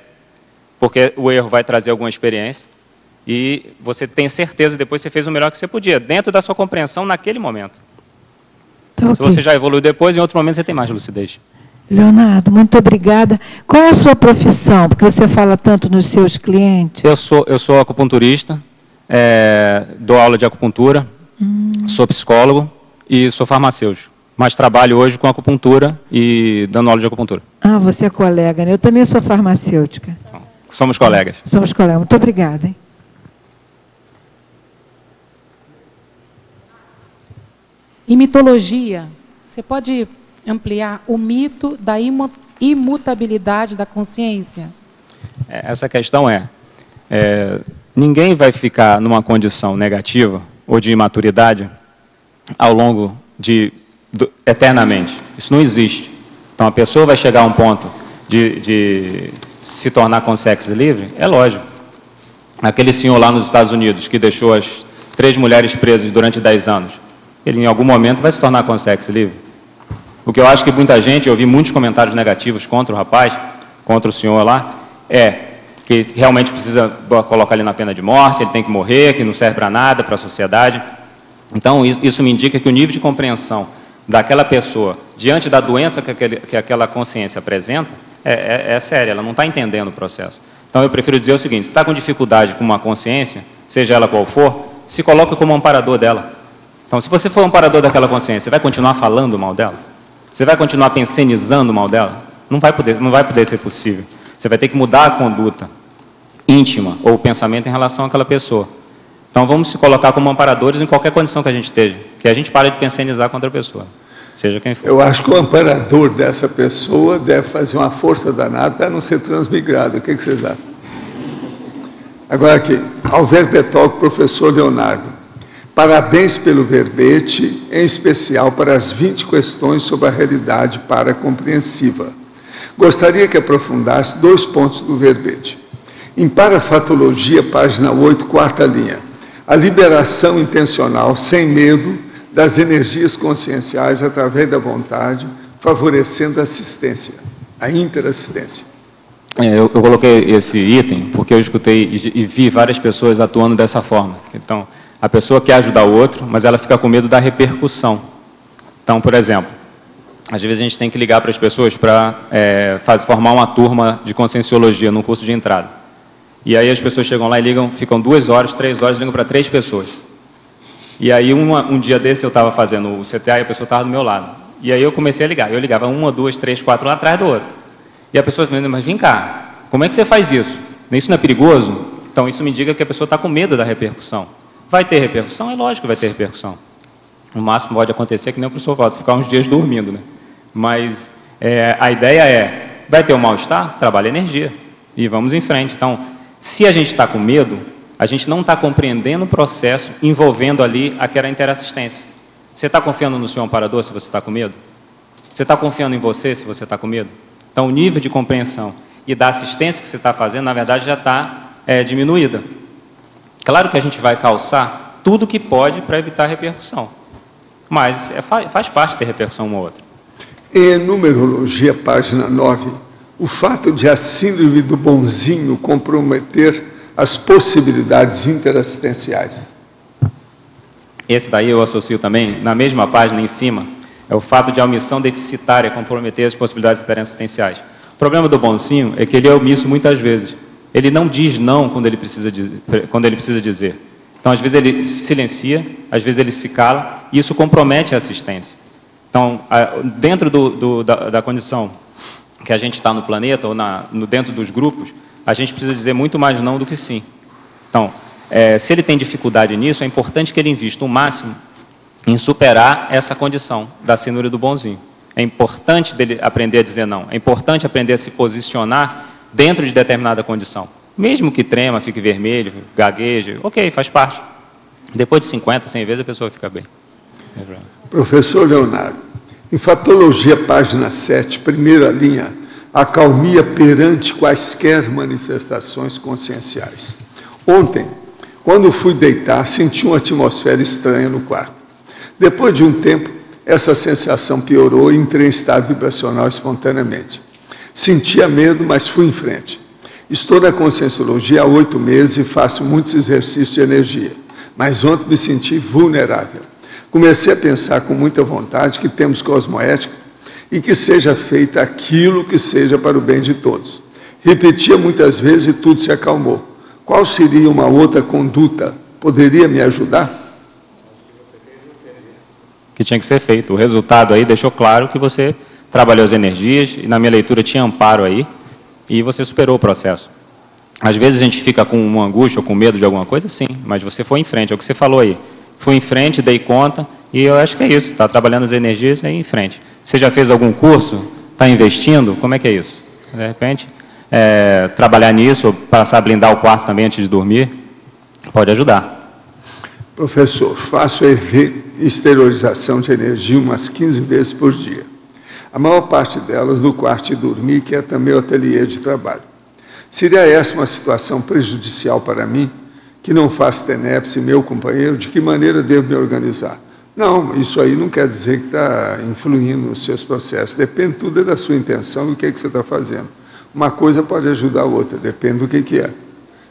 porque o erro vai trazer alguma experiência. E você tem certeza, depois você fez o melhor que você podia, dentro da sua compreensão naquele momento. Então, se você já evoluiu depois, em outro momento você tem mais lucidez. Leonardo, muito obrigada. Qual é a sua profissão? Porque você fala tanto nos seus clientes. Eu sou acupunturista, dou aula de acupuntura, sou psicólogo e sou farmacêutico. Mas trabalho hoje com acupuntura e dando aula de acupuntura. Ah, você é colega, né? Eu também sou farmacêutica. Então, somos colegas. Somos colegas. Muito obrigada. Hein? Em mitologia, Você pode ampliar o mito da imutabilidade da consciência? Essa questão ninguém vai ficar numa condição negativa ou de imaturidade ao longo eternamente. Isso não existe. Então, a pessoa vai chegar a um ponto de se tornar consciência livre? É lógico. Aquele senhor lá nos Estados Unidos que deixou as 3 mulheres presas durante 10 anos, ele em algum momento vai se tornar consciência livre. O que eu acho que muita gente, eu vi muitos comentários negativos contra o rapaz, contra o senhor lá, que realmente precisa colocar ele na pena de morte, ele tem que morrer, que não serve para nada, para a sociedade. Então, isso me indica que o nível de compreensão daquela pessoa, diante da doença que aquela consciência apresenta, é séria, ela não está entendendo o processo. Então, eu prefiro dizer o seguinte: se está com dificuldade com uma consciência, seja ela qual for, se coloque como amparador dela. Então, se você for amparador daquela consciência, você vai continuar falando mal dela? Você vai continuar pensenizando mal dela? Não vai poder ser possível. Você vai ter que mudar a conduta íntima ou o pensamento em relação àquela pessoa. Então, vamos se colocar como amparadores em qualquer condição que a gente esteja, que a gente para de pensenizar contra a pessoa, seja quem for. Eu acho que o amparador dessa pessoa deve fazer uma força danada para não ser transmigrado. O que vocês acham? Agora aqui, Alver Betalco, professor Leonardo. Parabéns pelo verbete, em especial para as 20 questões sobre a realidade paracompreensiva. Gostaria que aprofundasse 2 pontos do verbete. Em Parafatologia, página 8, 4ª linha. A liberação intencional, sem medo, das energias conscienciais através da vontade, favorecendo a assistência, a interassistência. Eu coloquei esse item porque eu escutei e vi várias pessoas atuando dessa forma. Então, a pessoa quer ajudar o outro, mas ela fica com medo da repercussão. Então, por exemplo, às vezes a gente tem que ligar para as pessoas para formar uma turma de conscienciologia no curso de entrada. E aí as pessoas chegam lá e ligam, ficam 2 horas, 3 horas, ligam para 3 pessoas. E aí um dia desse eu estava fazendo o CTA e a pessoa estava do meu lado. E aí eu comecei a ligar. Eu ligava 1, 2, 3, 4, um atrás do outro. E a pessoa falando: mas vem cá, como é que você faz isso? Isso não é perigoso? Então isso me indica que a pessoa está com medo da repercussão. Vai ter repercussão? É lógico que vai ter repercussão. O máximo pode acontecer que nem o professor volta, ficar uns dias dormindo, né? Mas a ideia vai ter um mal-estar? Trabalha energia. E vamos em frente. Então, se a gente está com medo, a gente não está compreendendo o processo envolvendo ali aquela interassistência. Você está confiando no seu amparador se você está com medo? Você está confiando em você se você está com medo? Então, o nível de compreensão e da assistência que você está fazendo, na verdade, já está diminuída. Claro que a gente vai calçar tudo que pode para evitar repercussão, mas faz parte ter repercussão uma ou outra. Em Numerologia, página 9, o fato de a síndrome do bonzinho comprometer as possibilidades interassistenciais. Esse daí eu associo também, na mesma página em cima, é o fato de a omissão deficitária comprometer as possibilidades interassistenciais. O problema do bonzinho é que ele é omisso muitas vezes. Ele não diz não quando ele precisa dizer. Então, às vezes ele silencia, às vezes ele se cala, e isso compromete a assistência. Então, dentro da condição que a gente está no planeta, ou dentro dos grupos, a gente precisa dizer muito mais não do que sim. Então, se ele tem dificuldade nisso, é importante que ele invista o máximo em superar essa condição da síndrome do bonzinho. É importante dele aprender a dizer não. É importante aprender a se posicionar dentro de determinada condição. Mesmo que trema, fique vermelho, gagueje, ok, faz parte. Depois de 50, 100 vezes, a pessoa fica bem. Professor Leonardo, em Fatologia, página 7, 1ª linha, acalmia perante quaisquer manifestações conscienciais. Ontem, quando fui deitar, senti uma atmosfera estranha no quarto. Depois de um tempo, essa sensação piorou e entrei em estado vibracional espontaneamente. Sentia medo, mas fui em frente. Estou na Conscienciologia há 8 meses e faço muitos exercícios de energia, mas ontem me senti vulnerável. Comecei a pensar com muita vontade que temos cosmoética e que seja feito aquilo que seja para o bem de todos. Repetia muitas vezes e tudo se acalmou. Qual seria uma outra conduta? Poderia me ajudar? Que tinha que ser feito. O resultado aí deixou claro que você trabalhou as energias, e na minha leitura tinha amparo aí, e você superou o processo. Às vezes a gente fica com uma angústia ou com medo de alguma coisa, sim, mas você foi em frente, é o que você falou aí. Fui em frente, dei conta, E eu acho que é isso, está trabalhando as energias e aí em frente. Você já fez algum curso? Está investindo? Como é que é isso? De repente, trabalhar nisso, passar a blindar o quarto também antes de dormir, pode ajudar. Professor, faço EV, exteriorização de energia, umas 15 vezes por dia. A maior parte delas no quarto de dormir, que é também o ateliê de trabalho. Seria essa uma situação prejudicial para mim, que não faço TENEPS e meu companheiro? De que maneira devo me organizar? Não, isso aí não quer dizer que está influindo nos seus processos. Depende tudo da sua intenção e do que você está fazendo. Uma coisa pode ajudar a outra, depende do que é.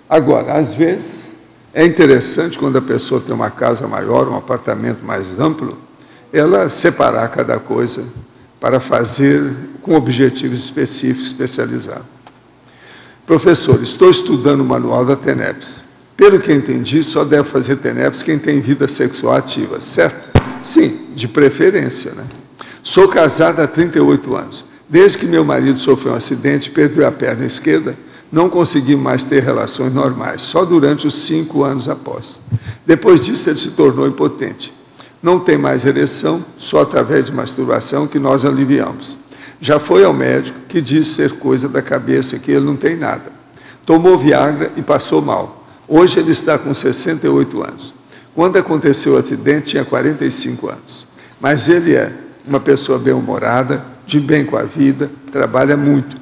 Agora, às vezes, é interessante quando a pessoa tem uma casa maior, um apartamento mais amplo, ela separar cada coisa para fazer com objetivos específicos, especializados. Professor, estou estudando o manual da TENEPS. Pelo que entendi, só deve fazer TENEPS quem tem vida sexual ativa, certo? Sim, de preferência, né? Sou casada há 38 anos. Desde que meu marido sofreu um acidente e perdeu a perna esquerda, não consegui mais ter relações normais, só durante os 5 anos após. Depois disso, ele se tornou impotente. Não tem mais ereção, só através de masturbação que nós aliviamos. Já foi ao médico, que disse ser coisa da cabeça, que ele não tem nada. Tomou Viagra e passou mal. Hoje ele está com 68 anos. Quando aconteceu o acidente, tinha 45 anos. Mas ele é uma pessoa bem-humorada, de bem com a vida, trabalha muito.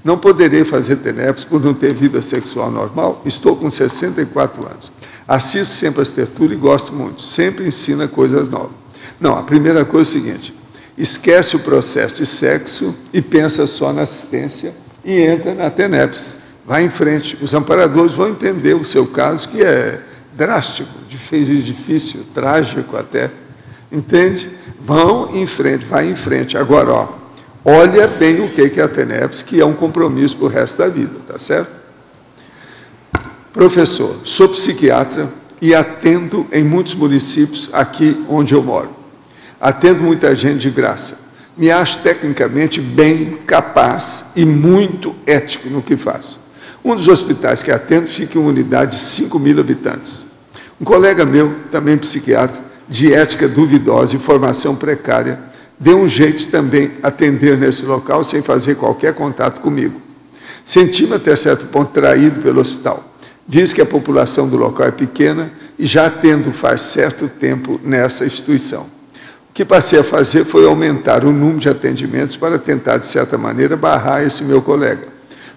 Não poderei fazer TENEPS por não ter vida sexual normal? Estou com 64 anos. Assisto sempre as tertúlias e gosto muito. Sempre ensina coisas novas. Não, a primeira coisa é o seguinte: esquece o processo de sexo e pensa só na assistência e entra na TENEPS. Vai em frente. Os amparadores vão entender o seu caso, que é drástico, difícil, trágico até. Entende? Vão em frente, vai em frente. Agora, ó, olha bem o que é a TENEPS, que é um compromisso para o resto da vida, tá certo? Professor, sou psiquiatra e atendo em muitos municípios aqui onde eu moro. Atendo muita gente de graça. Me acho tecnicamente bem, capaz e muito ético no que faço. Um dos hospitais que atendo fica em uma unidade de 5.000 habitantes. Um colega meu, também psiquiatra, de ética duvidosa e formação precária, deu um jeito de também atender nesse local sem fazer qualquer contato comigo. Senti-me até certo ponto traído pelo hospital. Diz que a população do local é pequena e já atendo faz certo tempo nessa instituição. O que passei a fazer foi aumentar o número de atendimentos para tentar, de certa maneira, barrar esse meu colega.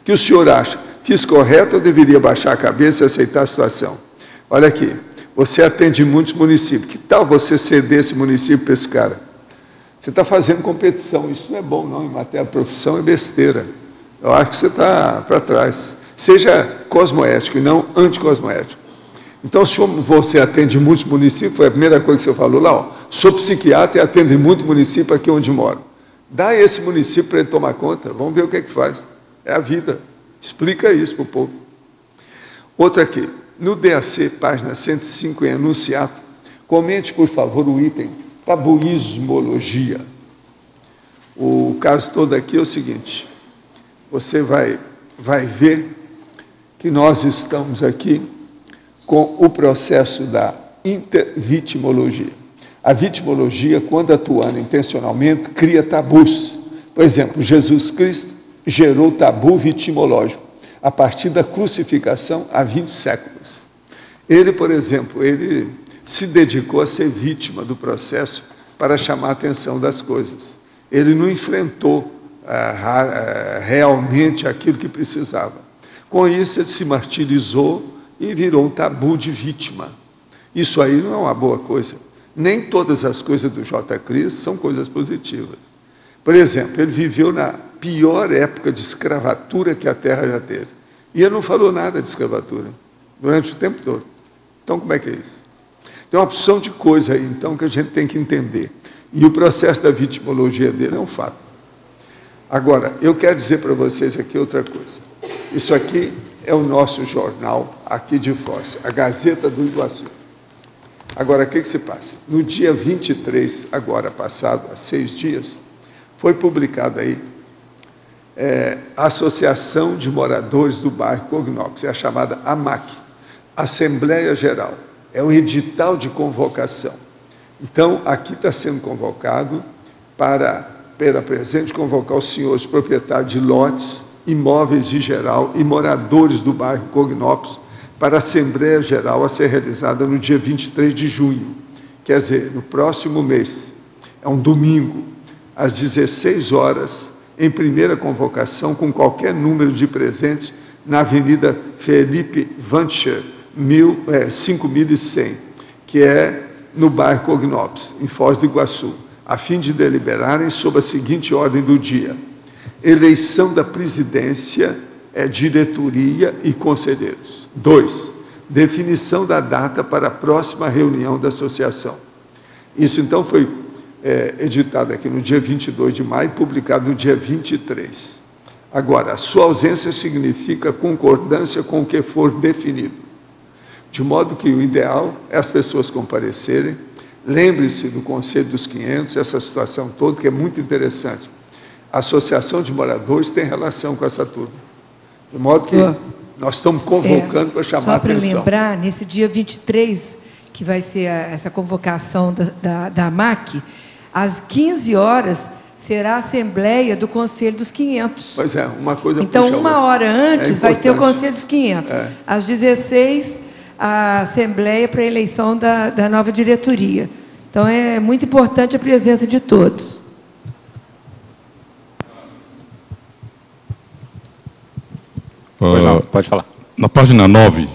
O que o senhor acha? Fiz correto ou deveria baixar a cabeça e aceitar a situação? Olha aqui, você atende muitos municípios. Que tal você ceder esse município para esse cara? Você está fazendo competição. Isso não é bom, não. Em matéria de profissão é besteira. Eu acho que você está para trás. Seja cosmoético e não anticosmoético. Então, se você atende muitos municípios, foi a primeira coisa que você falou lá, ó, sou psiquiatra e atendo em muitos municípios aqui onde moro. Dá esse município para ele tomar conta, vamos ver o que é que faz. É a vida. Explica isso para o povo. Outra aqui, no DAC, página 105, em enunciado, comente, por favor, o item tabuismologia. O caso todo aqui é o seguinte, você vai ver que nós estamos aqui com o processo da intervitimologia. A vitimologia, quando atuando intencionalmente, cria tabus. Por exemplo, Jesus Cristo gerou tabu vitimológico a partir da crucificação há 20 séculos. Ele, por exemplo, ele se dedicou a ser vítima do processo para chamar a atenção das coisas. Ele não enfrentou realmente aquilo que precisava. Com isso, ele se martirizou e virou um tabu de vítima. Isso aí não é uma boa coisa. Nem todas as coisas do J. Cristo são coisas positivas. Por exemplo, ele viveu na pior época de escravatura que a Terra já teve. E ele não falou nada de escravatura durante o tempo todo. Então, como é que é isso? Tem uma opção de coisa aí, então, que a gente tem que entender. E o processo da vitimologia dele é um fato. Agora, eu quero dizer para vocês aqui outra coisa. Isso aqui é o nosso jornal aqui de Foz, a Gazeta do Iguaçu. Agora, o que se passa? No dia 23, agora passado, há 6 dias, foi publicada aí a Associação de Moradores do Bairro Cognox, é a chamada AMAC, Assembleia Geral. É um edital de convocação. Então, aqui está sendo convocado para, pela presente, convocar os senhores proprietários de lotes, imóveis em geral e moradores do bairro Cognópolis para a Assembleia Geral a ser realizada no dia 23 de junho, quer dizer, no próximo mês. É um domingo, às 16 horas, em primeira convocação, com qualquer número de presentes, na Avenida Felipe Vancher, 5100, que é no bairro Cognópolis, em Foz do Iguaçu, a fim de deliberarem sob a seguinte ordem do dia: eleição da presidência, diretoria e conselheiros. 2. Definição da data para a próxima reunião da associação. Isso, então, foi editado aqui no dia 22 de maio e publicado no dia 23. Agora, a sua ausência significa concordância com o que for definido. De modo que o ideal é as pessoas comparecerem. Lembre-se do Conselho dos 500, essa situação toda, que é muito interessante. A Associação de Moradores tem relação com essa turma. De modo que nós estamos convocando para chamar a atenção. Só para lembrar, nesse dia 23, que vai ser essa convocação da AMAC, às 15 horas será a Assembleia do Conselho dos 500. Pois é, uma coisa então, uma hora antes vai ter o Conselho dos 500. Às 16, a Assembleia para a eleição da nova diretoria. Então, é muito importante a presença de todos. Pode falar. Na página 9,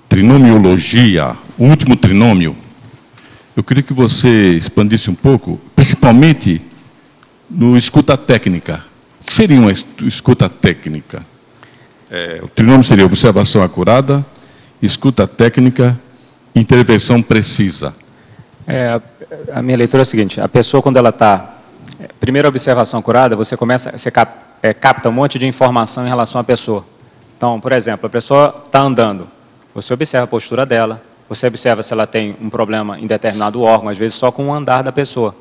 trinomiologia, o último trinômio, eu queria que você expandisse um pouco, principalmente no escuta técnica. O que seria uma escuta técnica? O trinômio seria observação acurada, escuta técnica, intervenção precisa. A minha leitura é a seguinte: a pessoa, quando ela está... Primeira observação acurada, você capta um monte de informação em relação à pessoa. Então, por exemplo, a pessoa está andando, você observa a postura dela, você observa se ela tem um problema em determinado órgão, às vezes só com o andar da pessoa.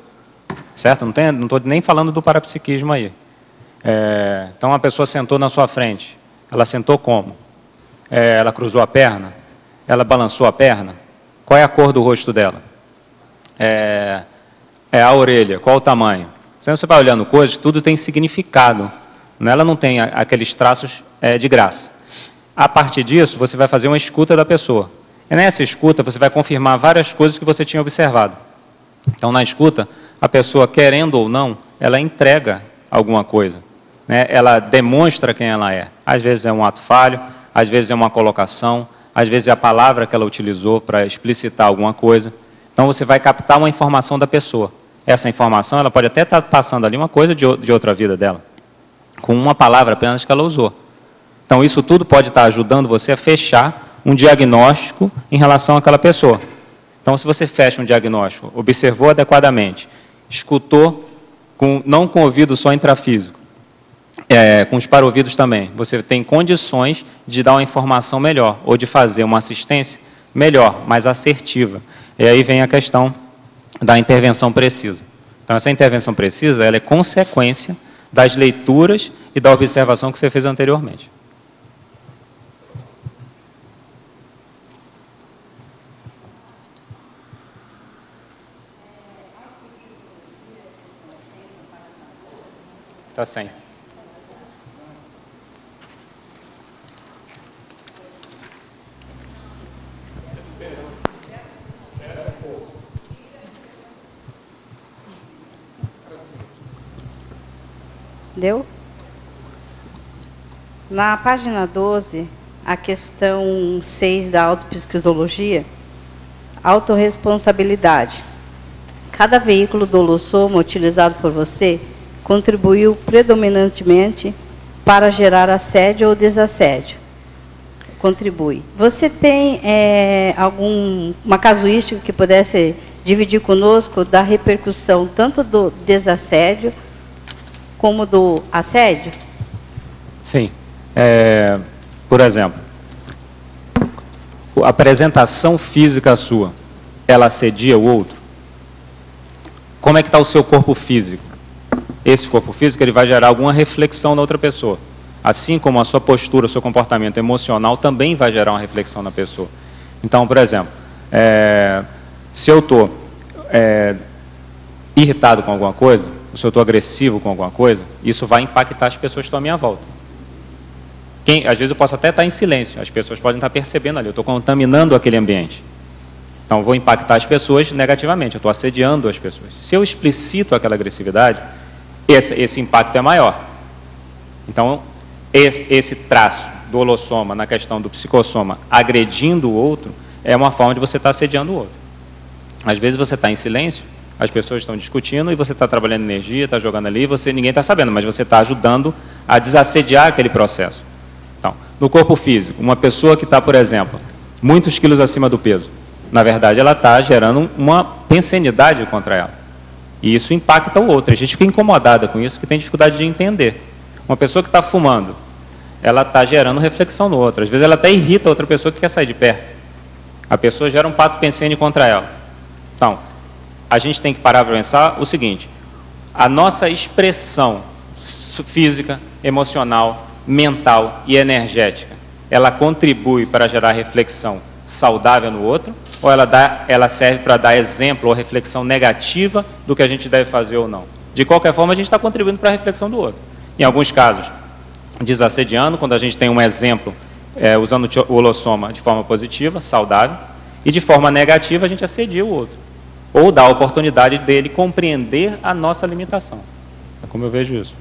Certo? Não estou nem falando do parapsiquismo aí. Então, a pessoa sentou na sua frente. Ela sentou como? Ela cruzou a perna? Ela balançou a perna? Qual é a cor do rosto dela? A orelha, qual o tamanho? Então, você vai olhando coisas, tudo tem significado. Ela não tem aqueles traços de graça. A partir disso, você vai fazer uma escuta da pessoa. E nessa escuta, você vai confirmar várias coisas que você tinha observado. Então, na escuta, a pessoa, querendo ou não, ela entrega alguma coisa. Ela demonstra quem ela é. Às vezes é um ato falho, às vezes é uma colocação, às vezes é a palavra que ela utilizou para explicitar alguma coisa. Então, você vai captar uma informação da pessoa. Essa informação, ela pode até estar passando ali uma coisa de outra vida dela, com uma palavra apenas que ela usou. Então, isso tudo pode estar ajudando você a fechar um diagnóstico em relação àquela pessoa. Então, se você fecha um diagnóstico, observou adequadamente, escutou, não com ouvido só intrafísico, com os para-ouvidos também, você tem condições de dar uma informação melhor, ou de fazer uma assistência melhor, mais assertiva. E aí vem a questão da intervenção precisa. Então, essa intervenção precisa, ela é consequência das leituras e da observação que você fez anteriormente. Está sem. Deu? Na página 12, a questão 6 da autopsiquisologia, autorresponsabilidade. Cada veículo dolo-soma utilizado por você contribuiu predominantemente para gerar assédio ou desassédio. Contribui. Você tem alguma casuística que pudesse dividir conosco da repercussão tanto do desassédio como do assédio? Sim. Por exemplo, a apresentação física sua, ela assedia o outro? Como é que está o seu corpo físico? Esse corpo físico, ele vai gerar alguma reflexão na outra pessoa. Assim como a sua postura, o seu comportamento emocional também vai gerar uma reflexão na pessoa. Então, por exemplo, se eu estou irritado com alguma coisa, ou se eu estou agressivo com alguma coisa, isso vai impactar as pessoas que estão à minha volta. Às vezes eu posso até estar em silêncio, as pessoas podem estar percebendo ali, eu estou contaminando aquele ambiente. Então, eu vou impactar as pessoas negativamente, eu estou assediando as pessoas. Se eu explicito aquela agressividade, esse impacto é maior. Então, esse traço do holossoma na questão do psicossoma agredindo o outro é uma forma de você estar assediando o outro. Às vezes você está em silêncio, as pessoas estão discutindo e você está trabalhando energia, está jogando ali, ninguém está sabendo, mas você está ajudando a desassediar aquele processo. Então, no corpo físico, uma pessoa que está, por exemplo, muitos quilos acima do peso, na verdade, ela está gerando uma pensenidade contra ela. E isso impacta o outro. A gente fica incomodada com isso, que tem dificuldade de entender. Uma pessoa que está fumando, ela está gerando reflexão no outro. Às vezes ela até irrita a outra pessoa que quer sair de perto. A pessoa gera um pato pensene contra ela. Então, a gente tem que parar para pensar o seguinte: a nossa expressão física, emocional, mental e energética, ela contribui para gerar reflexão saudável no outro, ou ela serve para dar exemplo ou reflexão negativa do que a gente deve fazer ou não? De qualquer forma, a gente está contribuindo para a reflexão do outro. Em alguns casos, desassediando, quando a gente tem um exemplo usando o holossoma de forma positiva, saudável, e de forma negativa a gente assedia o outro, ou dá a oportunidade dele compreender a nossa limitação. É como eu vejo isso.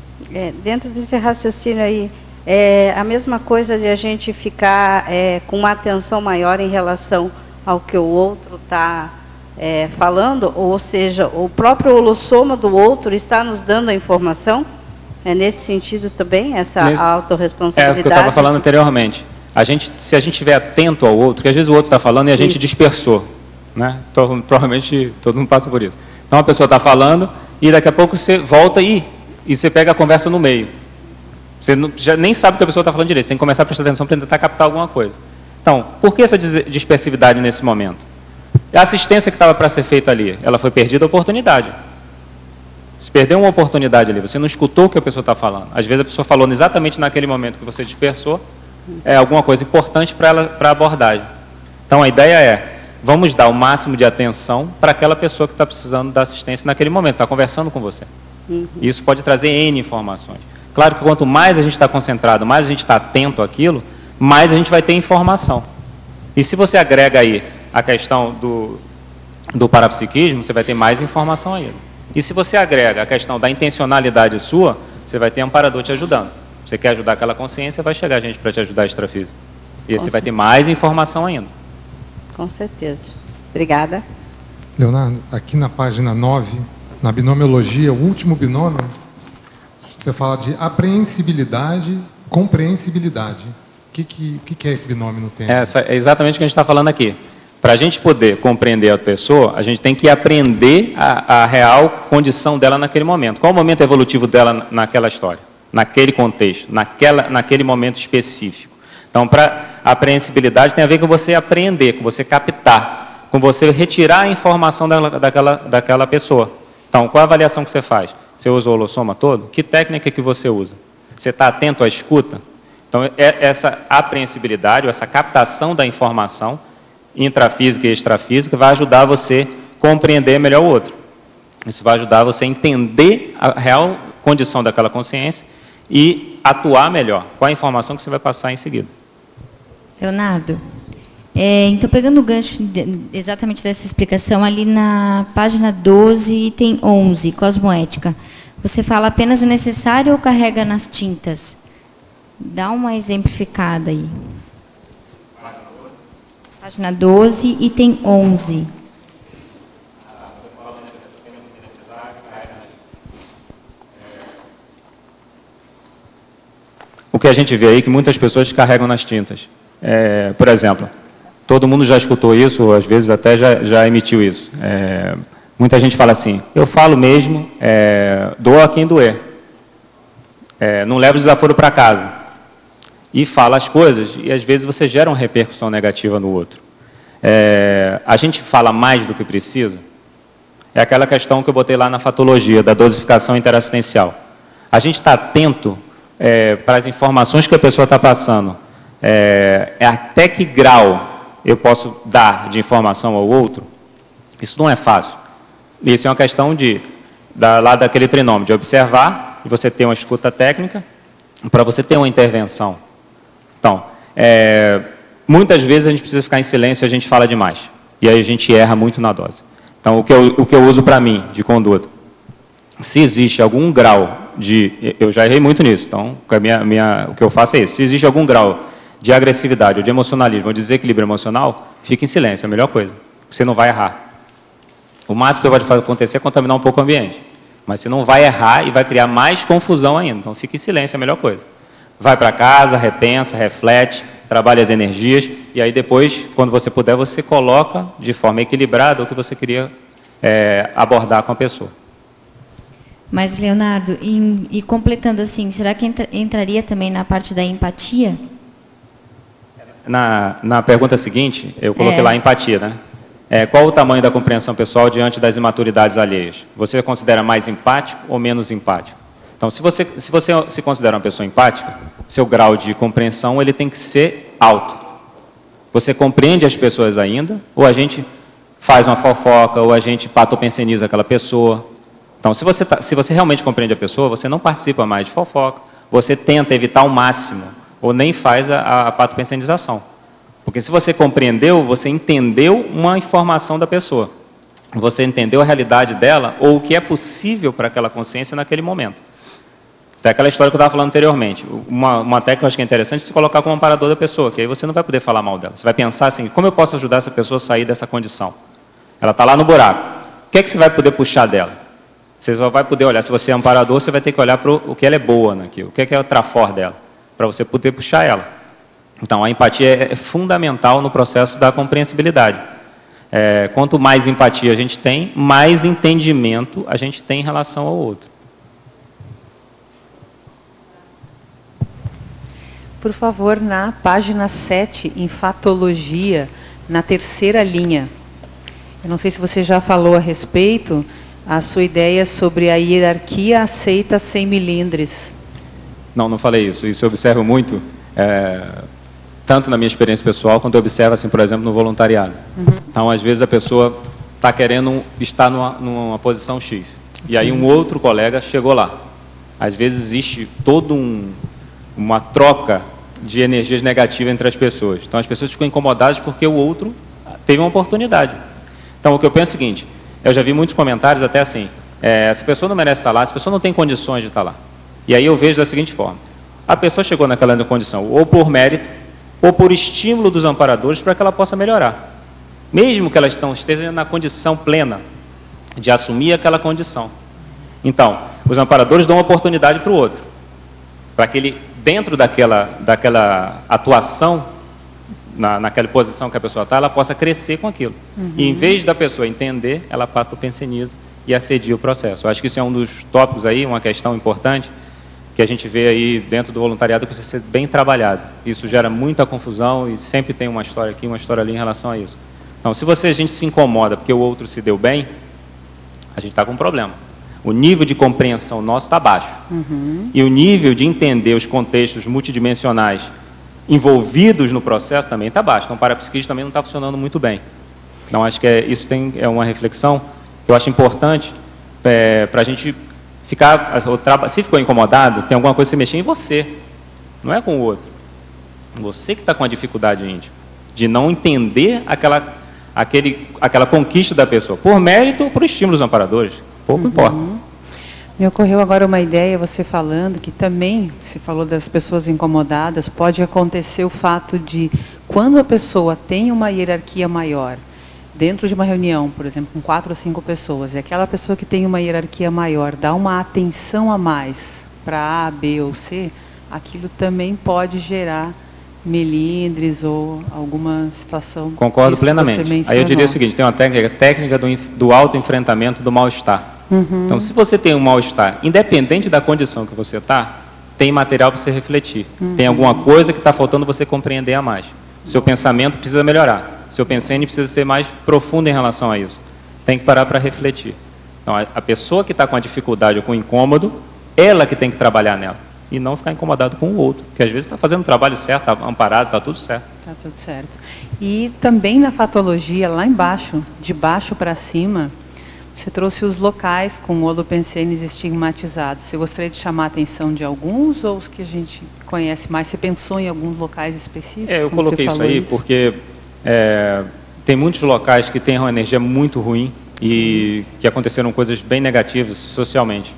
Dentro desse raciocínio aí, a mesma coisa de a gente ficar com uma atenção maior em relação ao que o outro está falando, ou seja, o próprio holossoma do outro está nos dando a informação? É nesse sentido também, essa autorresponsabilidade? É o que eu estava falando anteriormente. Se a gente estiver atento ao outro, que às vezes o outro está falando e a gente dispersou, né? Então, provavelmente todo mundo passa por isso. Então a pessoa está falando e daqui a pouco você volta e você pega a conversa no meio. Você já nem sabe o que a pessoa está falando direito, você tem que começar a prestar atenção para tentar captar alguma coisa. Então, por que essa dispersividade nesse momento? A assistência que estava para ser feita ali, ela foi perdida a oportunidade. Você perdeu uma oportunidade ali, você não escutou o que a pessoa está falando. Às vezes a pessoa falou exatamente naquele momento que você dispersou, alguma coisa importante para a abordagem. Então a ideia é, vamos dar o máximo de atenção para aquela pessoa que está precisando da assistência naquele momento, está conversando com você. Isso pode trazer N informações. Claro que quanto mais a gente está concentrado, mais a gente está atento àquilo, mais a gente vai ter informação. E se você agrega aí a questão do parapsiquismo, você vai ter mais informação ainda. E se você agrega a questão da intencionalidade sua, você vai ter um amparador te ajudando. Você quer ajudar aquela consciência, vai chegar gente para te ajudar extrafísico. E aí você vai ter mais informação ainda. Com certeza. Obrigada. Leonardo, aqui na página 9, na binomiologia, o último binômio, você fala de apreensibilidade, compreensibilidade. O que é esse binômio no tema? É exatamente o que a gente está falando aqui. Para a gente poder compreender a pessoa, a gente tem que aprender a real condição dela naquele momento. Qual o momento evolutivo dela naquela história, naquele contexto, naquele momento específico. Então, a apreensibilidade tem a ver com você aprender, com você captar, com você retirar a informação daquela pessoa. Então, qual a avaliação que você faz? Você usa o holossoma todo? Que técnica que você usa? Você está atento à escuta? Então, essa apreensibilidade, ou essa captação da informação, intrafísica e extrafísica, vai ajudar você a compreender melhor o outro. Isso vai ajudar você a entender a real condição daquela consciência e atuar melhor com a informação que você vai passar em seguida. Leonardo, então pegando o gancho exatamente dessa explicação, ali na página 12, item 11, cosmoética, você fala apenas o necessário ou carrega nas tintas? Dá uma exemplificada aí. Página 12, item 11. O que a gente vê aí é que muitas pessoas carregam nas tintas. Por exemplo, todo mundo já escutou isso, ou às vezes até já emitiu isso. Muita gente fala assim, eu falo mesmo, doa a quem doer. Não leva o desaforo para casa. E fala as coisas, e às vezes você gera uma repercussão negativa no outro. A gente fala mais do que precisa. É aquela questão que eu botei lá na fatologia, da dosificação interassistencial. A gente está atento para as informações que a pessoa está passando. Até que grau eu posso dar de informação ao outro? Isso não é fácil. Isso é uma questão lá daquele trinômio, de observar, e você ter uma escuta técnica, para você ter uma intervenção. Então, muitas vezes a gente precisa ficar em silêncio e a gente fala demais. E aí a gente erra muito na dose. Então, o que eu uso para mim, de conduta, se existe algum grau de... Eu já errei muito nisso, então o que eu faço é isso. Se existe algum grau de agressividade, ou de emocionalismo, ou de desequilíbrio emocional, fique em silêncio, é a melhor coisa. Você não vai errar. O máximo que pode acontecer é contaminar um pouco o ambiente. Mas você não vai errar e vai criar mais confusão ainda. Então, fique em silêncio, é a melhor coisa. Vai para casa, repensa, reflete, trabalha as energias, e aí depois, quando você puder, você coloca de forma equilibrada o que você queria abordar com a pessoa. Mas, Leonardo, e completando assim, será que entraria também na parte da empatia? Na pergunta seguinte, eu coloquei lá a empatia, né? Qual o tamanho da compreensão pessoal diante das imaturidades alheias? Você considera mais empático ou menos empático? Então, se você se considera uma pessoa empática, seu grau de compreensão ele tem que ser alto. Você compreende as pessoas ainda, ou a gente faz uma fofoca, ou a gente patopenseniza aquela pessoa. Então, se você realmente compreende a pessoa, você não participa mais de fofoca, você tenta evitar ao máximo, ou nem faz a patopensenização. Porque se você compreendeu, você entendeu uma informação da pessoa. Você entendeu a realidade dela, ou o que é possível para aquela consciência naquele momento. Então, é aquela história que eu estava falando anteriormente. Uma técnica que eu acho que é interessante é se colocar como amparador da pessoa, que aí você não vai poder falar mal dela. Você vai pensar assim, como eu posso ajudar essa pessoa a sair dessa condição? Ela está lá no buraco. O que é que você vai poder puxar dela? Você só vai poder olhar, se você é amparador, você vai ter que olhar para o que ela é boa naquilo, o que é o trafor dela, para você poder puxar ela. Então, a empatia é fundamental no processo da compreensibilidade. Quanto mais empatia a gente tem, mais entendimento a gente tem em relação ao outro. Por favor, na página 7, em fatologia, na terceira linha. Eu não sei se você já falou a respeito, a sua ideia sobre a hierarquia aceita sem milindres. Não falei isso. Isso eu observo muito, tanto na minha experiência pessoal, quanto eu observo, assim, por exemplo, no voluntariado. Então, às vezes, a pessoa está querendo estar numa posição X. E aí um outro colega chegou lá. Às vezes existe toda uma troca de energias negativas entre as pessoas. Então, as pessoas ficam incomodadas porque o outro teve uma oportunidade. Então, o que eu penso é o seguinte, eu já vi muitos comentários até assim, essa pessoa não merece estar lá, essa pessoa não tem condições de estar lá. E aí eu vejo da seguinte forma, a pessoa chegou naquela condição ou por mérito, ou por estímulo dos amparadores para que ela possa melhorar. Mesmo que ela esteja na condição plena de assumir aquela condição. Então, os amparadores dão uma oportunidade para o outro, para que ele, dentro daquela atuação, naquela posição que a pessoa está, ela possa crescer com aquilo. E em vez da pessoa entender, ela patopenseniza e assedia o processo. Eu acho que isso é um dos tópicos aí, uma questão importante, que a gente vê aí dentro do voluntariado, que precisa ser bem trabalhado. Isso gera muita confusão e sempre tem uma história aqui, uma história ali em relação a isso. Então, se a gente se incomoda porque o outro se deu bem, a gente está com um problema. O nível de compreensão nosso está baixo. E o nível de entender os contextos multidimensionais envolvidos no processo também está baixo. Então, o parapsiquismo também não está funcionando muito bem. Então, acho que isso é uma reflexão que eu acho importante para a gente ficar... Se ficou incomodado, tem alguma coisa que você mexer em você, não é com o outro. Você que está com a dificuldade íntima de não entender aquela conquista da pessoa, por mérito ou por estímulo dos amparadores. Pouco importa. Me ocorreu agora uma ideia, você falando, que também, você falou das pessoas incomodadas, pode acontecer o fato de, quando a pessoa tem uma hierarquia maior, dentro de uma reunião, por exemplo, com 4 ou 5 pessoas, e aquela pessoa que tem uma hierarquia maior dá uma atenção a mais para A, B ou C, aquilo também pode gerar melindres ou alguma situação. Concordo plenamente. Aí eu diria o seguinte, tem uma técnica do autoenfrentamento do mal-estar. Então, se você tem um mal-estar, independente da condição que você está, tem material para você refletir. Tem alguma coisa que está faltando você compreender a mais. Seu pensamento precisa melhorar. Seu pensamento precisa ser mais profundo em relação a isso. Tem que parar para refletir. Então, a pessoa que está com a dificuldade ou com o incômodo, ela que tem que trabalhar nela. E não ficar incomodado com o outro. Porque às vezes está fazendo o trabalho certo, está amparado, está tudo certo. Está tudo certo. E também na fatologia, lá embaixo, de baixo para cima, Você trouxe os locais com holopensenes estigmatizados. Você gostaria de chamar a atenção de alguns ou os que a gente conhece mais? Você pensou em alguns locais específicos? Eu coloquei isso aí porque tem muitos locais que têm uma energia muito ruim e que aconteceram coisas bem negativas socialmente.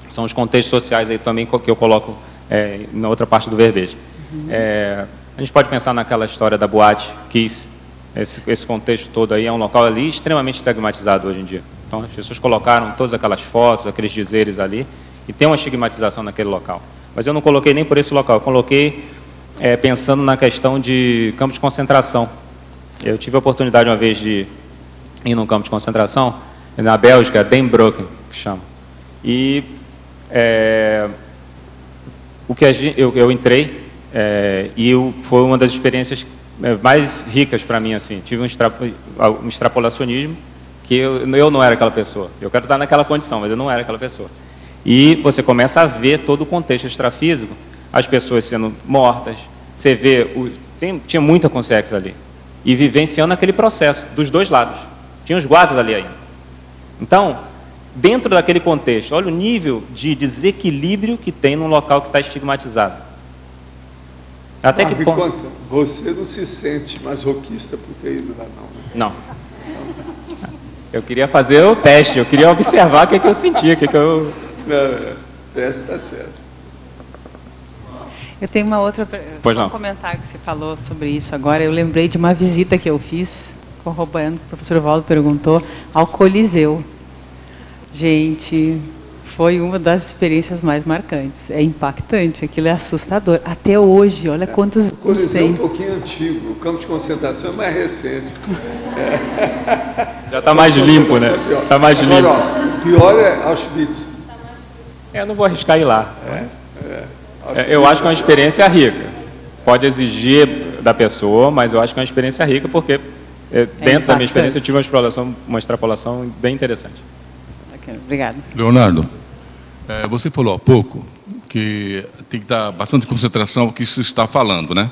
São os contextos sociais aí também que eu coloco na outra parte do verbete. A gente pode pensar naquela história da boate Kiss. Esse contexto todo aí é um local ali extremamente estigmatizado hoje em dia. Então, as pessoas colocaram todas aquelas fotos, aqueles dizeres ali, e tem uma estigmatização naquele local. Mas eu não coloquei nem por esse local, eu coloquei pensando na questão de campo de concentração. Eu tive a oportunidade uma vez de ir num campo de concentração, na Bélgica, Den Broeken, que chama. E eu entrei, e foi uma das experiências mais ricas para mim, assim. Tive um extrapolacionismo, que eu não era aquela pessoa. Eu quero estar naquela condição, mas eu não era aquela pessoa. E você começa a ver todo o contexto extrafísico, as pessoas sendo mortas, você vê, tinha muita consciência ali, e vivenciando aquele processo, dos dois lados. Tinha os guardas ali ainda. Então, dentro daquele contexto, olha o nível de desequilíbrio que tem num local que está estigmatizado. Até que ponto... Me conta, você não se sente masoquista por ter ido lá, não? Né? Não. Eu queria fazer o teste, eu queria observar o que eu sentia, Não, o teste está certo. Eu tenho uma outra... um comentário que você falou sobre isso agora. Eu lembrei de uma visita que eu fiz, corroborando o que o professor Valdo perguntou, ao Coliseu. Gente... Foi uma das experiências mais marcantes. É impactante, aquilo é assustador. Até hoje, olha quantos... O Coliseu é um pouquinho antigo, o campo de concentração é mais recente. Já está mais limpo, né? Está mais limpo. Agora, o pior é Auschwitz. Eu não vou arriscar ir lá. Eu acho que é uma experiência rica. Pode exigir da pessoa, mas eu acho que é uma experiência rica, porque dentro da minha experiência eu tive uma extrapolação bem interessante. Obrigada. Leonardo, você falou há pouco que tem que dar bastante concentração ao que você está falando, né?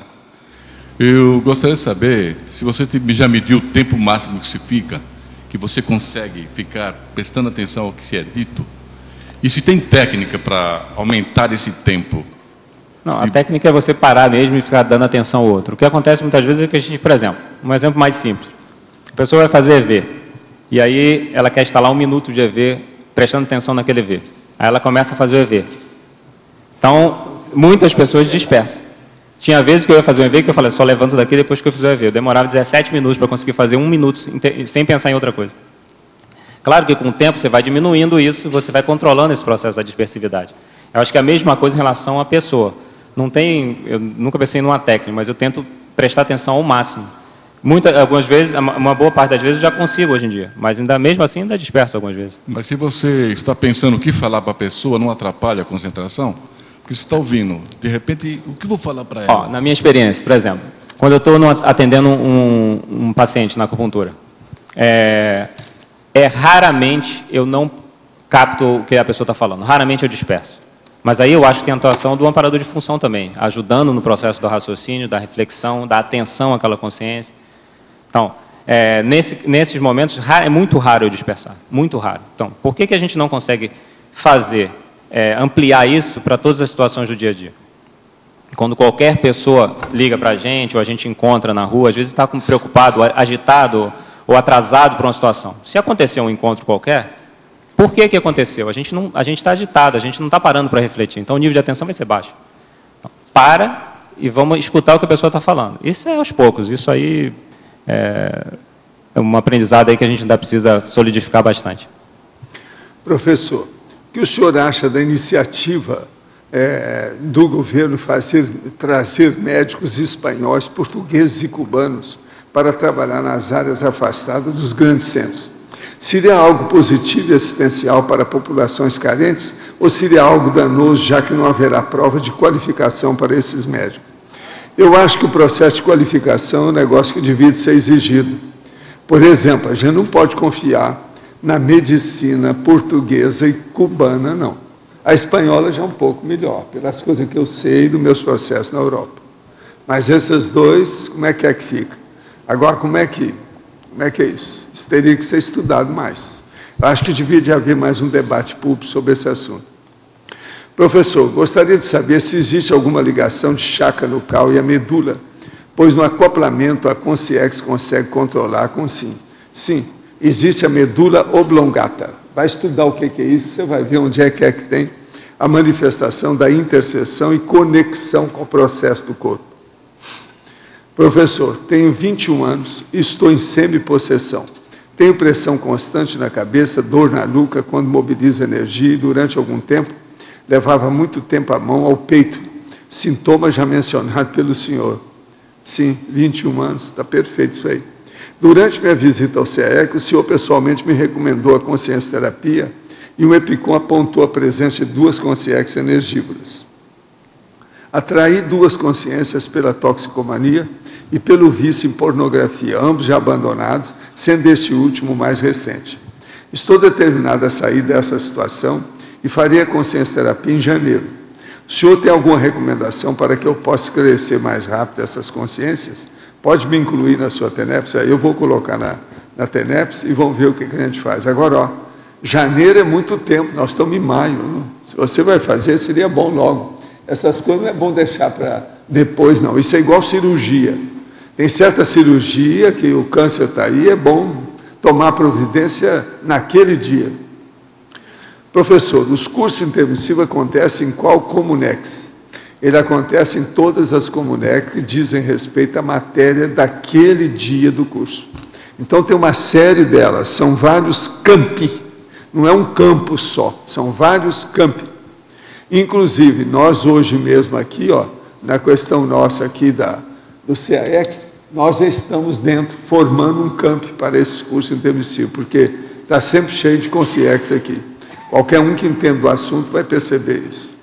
Eu gostaria de saber se você já mediu o tempo máximo que se fica, que você consegue ficar prestando atenção ao que se é dito, e se tem técnica para aumentar esse tempo. Não, a técnica é você parar mesmo e ficar dando atenção ao outro. O que acontece muitas vezes é que a gente, por exemplo, um exemplo mais simples, a pessoa vai fazer EV, e aí ela quer instalar 1 minuto de EV, prestando atenção naquele EV. Aí ela começa a fazer o EV. Então, muitas pessoas dispersam. Tinha vezes que eu ia fazer um EV que eu falei, só levanto daqui depois que eu fizer o EV. Eu demorava 17 minutos para conseguir fazer 1 minuto sem pensar em outra coisa. Claro que com o tempo você vai diminuindo isso, você vai controlando esse processo da dispersividade. Eu acho que é a mesma coisa em relação à pessoa. Eu nunca pensei numa técnica, mas eu tento prestar atenção ao máximo. Algumas vezes, uma boa parte das vezes eu já consigo hoje em dia, mas mesmo assim ainda disperso algumas vezes. Mas se você está pensando o que falar para a pessoa, não atrapalha a concentração? Porque você está ouvindo, de repente, o que eu vou falar para ela? Na minha experiência, por exemplo, quando eu estou atendendo um paciente na acupuntura, raramente eu não capto o que a pessoa está falando, raramente eu disperso. Mas aí eu acho que tem a atuação do amparador de função também, ajudando no processo do raciocínio, da reflexão, da atenção àquela consciência. Então, nesses momentos, é muito raro eu dispersar, muito raro. Então, por que a gente não consegue ampliar isso para todas as situações do dia a dia? Quando qualquer pessoa liga para a gente, ou a gente encontra na rua, às vezes está preocupado, agitado ou atrasado por uma situação. Se acontecer um encontro qualquer, por que aconteceu? A gente está agitado, a gente não está parando para refletir, então o nível de atenção vai ser baixo. Então, para e vamos escutar o que a pessoa está falando. Isso é aos poucos, isso aí é um aprendizado aí que a gente ainda precisa solidificar bastante. Professor, o que o senhor acha da iniciativa do governo trazer médicos espanhóis, portugueses e cubanos para trabalhar nas áreas afastadas dos grandes centros? Seria algo positivo e assistencial para populações carentes ou seria algo danoso, já que não haverá prova de qualificação para esses médicos? Eu acho que o processo de qualificação é um negócio que devia ser exigido. Por exemplo, a gente não pode confiar na medicina portuguesa e cubana, não. A espanhola já é um pouco melhor, pelas coisas que eu sei dos meus processos na Europa. Mas esses dois, como é que fica? Agora, como é que é isso? Isso teria que ser estudado mais. Acho que devia haver mais um debate público sobre esse assunto. Professor, gostaria de saber se existe alguma ligação de chakra nucal e a medula, pois no acoplamento a Consciex consegue controlar com sim. Sim, existe a medula oblongata. Vai estudar o que é isso, você vai ver onde é que tem a manifestação da interseção e conexão com o processo do corpo. Professor, tenho 21 anos e estou em semi-possessão. Tenho pressão constante na cabeça, dor na nuca quando mobilizo energia e durante algum tempo levava muito tempo a mão ao peito. Sintoma já mencionado pelo senhor. Sim, 21 anos, está perfeito isso aí. Durante minha visita ao CAEC, o senhor pessoalmente me recomendou a consciencioterapia e o EPICOM apontou a presença de 2 consciências energívoras. Atraí 2 consciências pela toxicomania e pelo vício em pornografia, ambos já abandonados, sendo este último mais recente. Estou determinado a sair dessa situação e farei a consciencioterapia em janeiro. O senhor tem alguma recomendação para que eu possa esclarecer mais rápido essas consciências? Pode me incluir na sua TENEPS? Aí eu vou colocar na TENEPS e vamos ver o que a gente faz. Agora, ó, janeiro é muito tempo, nós estamos em maio. Não? Se você vai fazer, seria bom logo. Essas coisas não é bom deixar para depois, não. Isso é igual cirurgia. Tem certa cirurgia que o câncer está aí, é bom tomar providência naquele dia. Professor, os cursos intermissivos acontecem em qual Comunex? Ele acontece em todas as Comunex que dizem respeito à matéria daquele dia do curso. Então tem uma série delas, são vários campi, não é um campo só, são vários campi. Inclusive, nós hoje mesmo aqui, ó, na questão nossa aqui do CAEC, nós já estamos dentro, formando um campo para esses cursos intermissivos, porque está sempre cheio de consciex aqui. Qualquer um que entenda o assunto vai perceber isso.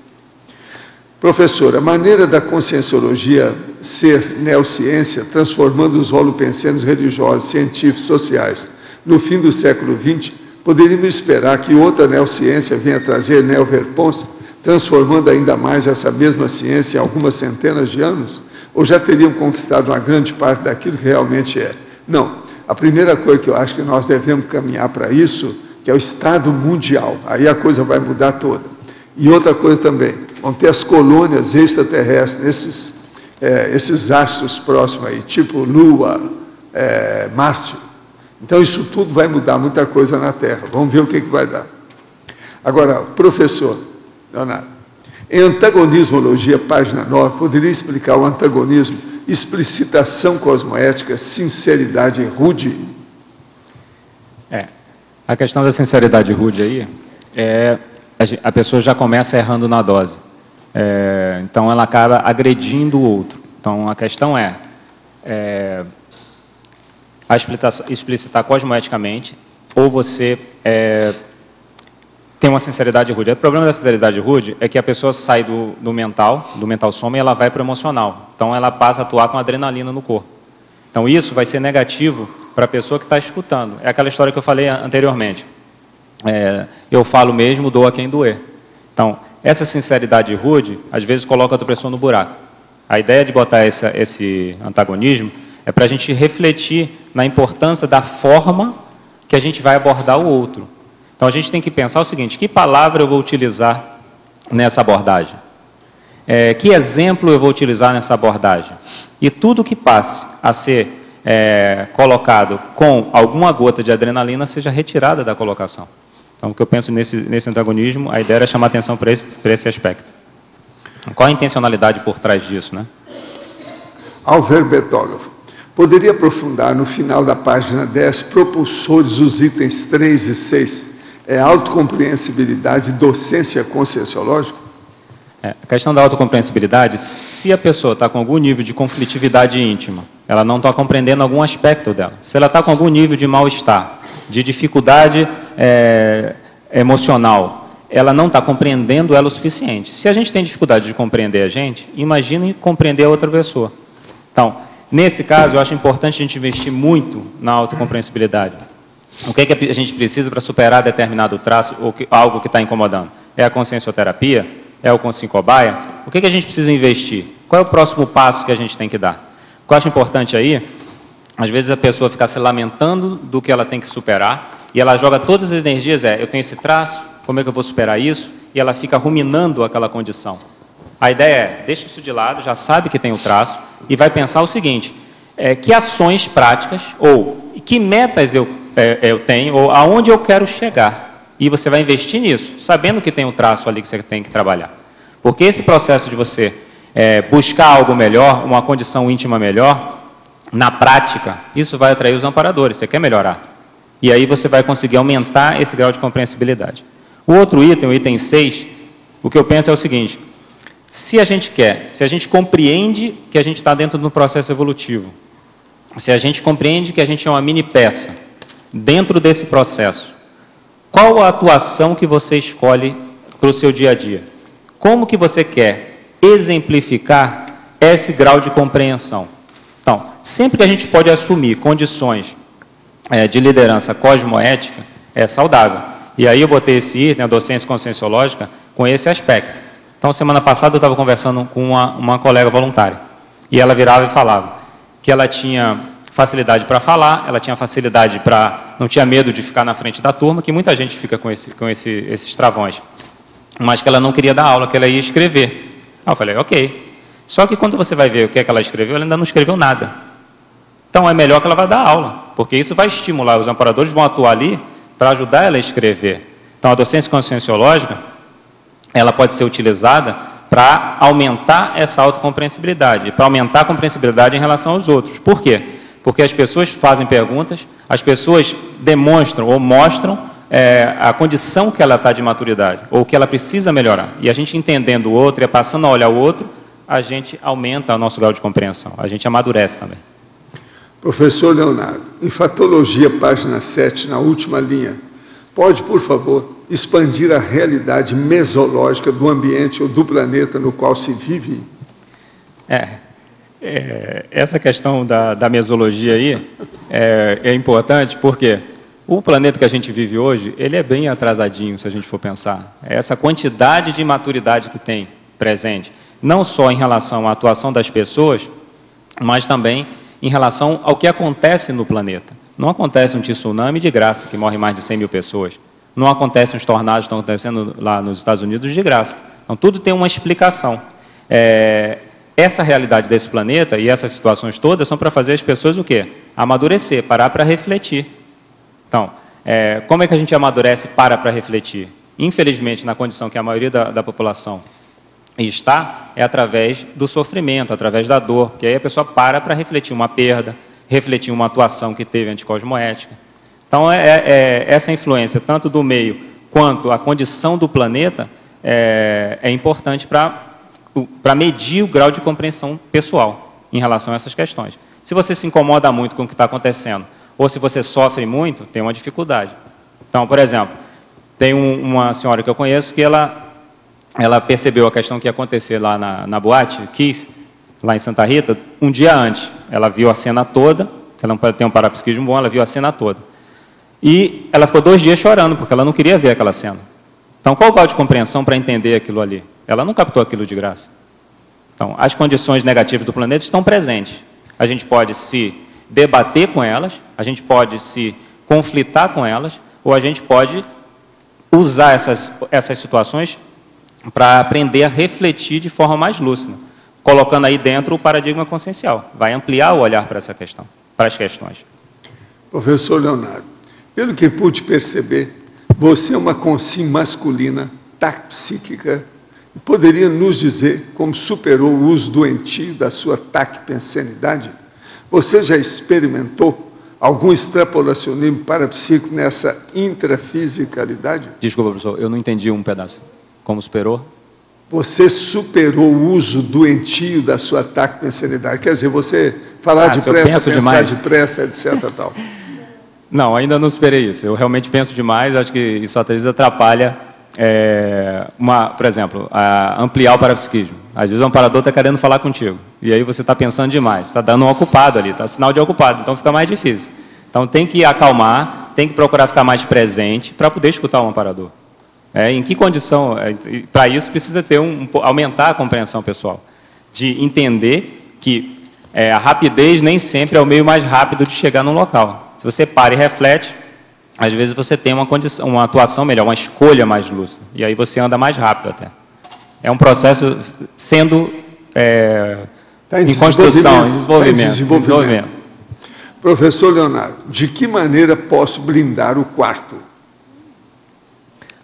Professor, a maneira da conscienciologia ser neociência, transformando os holopensenos religiosos, científicos, sociais, no fim do século XX, poderíamos esperar que outra neociência venha trazer neoverpons, transformando ainda mais essa mesma ciência em algumas centenas de anos? Ou já teriam conquistado uma grande parte daquilo que realmente é? Não. A primeira coisa que eu acho que nós devemos caminhar para isso, que é o Estado mundial. Aí a coisa vai mudar toda. E outra coisa também, vão ter as colônias extraterrestres, esses astros próximos aí, tipo Lua, Marte. Então isso tudo vai mudar muita coisa na Terra. Vamos ver o que vai dar. Agora, professor Leonardo, em Antagonismologia, página 9, poderia explicar o antagonismo, explicitação cosmoética, sinceridade rude? A questão da sinceridade rude aí, a pessoa já começa errando na dose. Então ela acaba agredindo o outro. Então a questão a explicitar cosmoeticamente, ou você tem uma sinceridade rude. O problema da sinceridade rude é que a pessoa sai do mental soma e ela vai para o emocional. Então ela passa a atuar com adrenalina no corpo. Então isso vai ser negativo para a pessoa que está escutando. É aquela história que eu falei anteriormente. Eu falo mesmo, doa quem doer. Então, essa sinceridade rude, às vezes, coloca outra pessoa no buraco. A ideia de botar esse antagonismo é para a gente refletir na importância da forma que a gente vai abordar o outro. Então, a gente tem que pensar o seguinte: que palavra eu vou utilizar nessa abordagem? Que exemplo eu vou utilizar nessa abordagem? E tudo que passe a ser colocado com alguma gota de adrenalina seja retirada da colocação. Então, o que eu penso nesse antagonismo, a ideia era chamar atenção para esse aspecto. Qual a intencionalidade por trás disso, né? Alver Betógrafo, poderia aprofundar no final da página 10, propulsores, os itens 3 e 6, autocompreensibilidade e docência conscienciológica? A questão da autocompreensibilidade, se a pessoa está com algum nível de conflitividade íntima, ela não está compreendendo algum aspecto dela. Se ela está com algum nível de mal-estar, de dificuldade emocional, ela não está compreendendo ela o suficiente. Se a gente tem dificuldade de compreender a gente, imagine compreender a outra pessoa. Então, nesse caso, eu acho importante a gente investir muito na autocompreensibilidade. O que a gente precisa para superar determinado traço ou algo que está incomodando? É a consciencioterapia? É o consciencobaia? O que a gente precisa investir? Qual é o próximo passo que a gente tem que dar? O que eu acho importante aí, às vezes a pessoa fica se lamentando do que ela tem que superar, e ela joga todas as energias, eu tenho esse traço, como é que eu vou superar isso? E ela fica ruminando aquela condição. A ideia é, deixa isso de lado, já sabe que tem o traço, e vai pensar o seguinte, que ações práticas, ou que metas eu tenho, ou aonde eu quero chegar. E você vai investir nisso, sabendo que tem um traço ali que você tem que trabalhar. Porque esse processo de você buscar algo melhor, uma condição íntima melhor, na prática, isso vai atrair os amparadores, você quer melhorar. E aí você vai conseguir aumentar esse grau de compreensibilidade. O outro item, o item 6, o que eu penso é o seguinte, se a gente compreende que a gente está dentro de um processo evolutivo, se a gente compreende que a gente é uma mini peça dentro desse processo, qual a atuação que você escolhe para o seu dia a dia? Como que você quer exemplificar esse grau de compreensão? Então, sempre que a gente pode assumir condições de liderança cosmoética, é saudável. E aí eu botei esse item, a docência conscienciológica, com esse aspecto. Então, semana passada eu estava conversando com uma colega voluntária, e ela virava e falava que ela tinha facilidade para falar, ela tinha facilidade para... não tinha medo de ficar na frente da turma, que muita gente fica com esses travões, mas que ela não queria dar aula, que ela ia escrever. Aí eu falei, ok. Só que quando você vai ver o que é que ela escreveu, ela ainda não escreveu nada. Então é melhor que ela vá dar aula, porque isso vai estimular, os amparadores vão atuar ali para ajudar ela a escrever. Então a docência conscienciológica, ela pode ser utilizada para aumentar essa autocompreensibilidade, para aumentar a compreensibilidade em relação aos outros. Por quê? Porque as pessoas fazem perguntas, as pessoas demonstram ou mostram a condição que ela está de maturidade, ou que ela precisa melhorar. E a gente entendendo o outro e passando a olhar o outro, a gente aumenta o nosso grau de compreensão, a gente amadurece também. Professor Leonardo, em Fatologia, página 7, na última linha, pode, por favor, expandir a realidade mesológica do ambiente ou do planeta no qual se vive? Essa questão da mesologia aí é importante porque o planeta que a gente vive hoje, ele é bem atrasadinho, se a gente for pensar. Essa quantidade de maturidade que tem presente, não só em relação à atuação das pessoas, mas também em relação ao que acontece no planeta. Não acontece um tsunami de graça, que morre mais de 100 mil pessoas. Não acontecem os tornados que estão acontecendo lá nos Estados Unidos de graça. Então, tudo tem uma explicação. Essa realidade desse planeta e essas situações todas são para fazer as pessoas o quê? Amadurecer, parar para refletir. Então, como é que a gente amadurece e para refletir? Infelizmente, na condição que a maioria da população está, é através do sofrimento, através da dor, que aí a pessoa para refletir uma perda, refletir uma atuação que teve anticosmoética. Então, essa influência, tanto do meio quanto a condição do planeta, é importante para medir o grau de compreensão pessoal em relação a essas questões. Se você se incomoda muito com o que está acontecendo, ou se você sofre muito, tem uma dificuldade. Então, por exemplo, tem uma senhora que eu conheço que ela percebeu a questão que ia acontecer lá na boate, Kiss, lá em Santa Rita, um dia antes. Ela viu a cena toda, ela não tem um parapsiquismo bom, ela viu a cena toda. E ela ficou 2 dias chorando, porque ela não queria ver aquela cena. Então, qual o grau de compreensão para entender aquilo ali? Ela não captou aquilo de graça. Então, as condições negativas do planeta estão presentes. A gente pode se debater com elas, a gente pode se conflitar com elas, ou a gente pode usar essas situações para aprender a refletir de forma mais lúcida, colocando aí dentro o paradigma consciencial. Vai ampliar o olhar para essa questão, para as questões. Professor Leonardo, pelo que pude perceber, você é uma consciência masculina, tac-psíquica. Poderia nos dizer como superou o uso doentio da sua tac-pensenidade? Você já experimentou algum extrapolacionismo parapsíquico nessa intrafisicalidade? Desculpa, professor, eu não entendi um pedaço. Como superou? Você superou o uso doentio da sua tac-pensenidade. Quer dizer, você falar depressa, pensar demais, depressa, etc. Tal. Não, ainda não superei isso. Eu realmente penso demais, acho que isso às vezes atrapalha, por exemplo, ampliar o parapsiquismo. Às vezes o amparador está querendo falar contigo, e aí você está pensando demais, está dando um ocupado ali, está sinal de ocupado, então fica mais difícil. Então tem que acalmar, tem que procurar ficar mais presente para poder escutar o amparador. Em que condição? Para isso precisa ter aumentar a compreensão pessoal, de entender que a rapidez nem sempre é o meio mais rápido de chegar num local. Se você para e reflete, às vezes você tem uma atuação melhor, uma escolha mais lúcida, e aí você anda mais rápido até. É um processo sendo em construção, em desenvolvimento. Professor Leonardo, de que maneira posso blindar o quarto?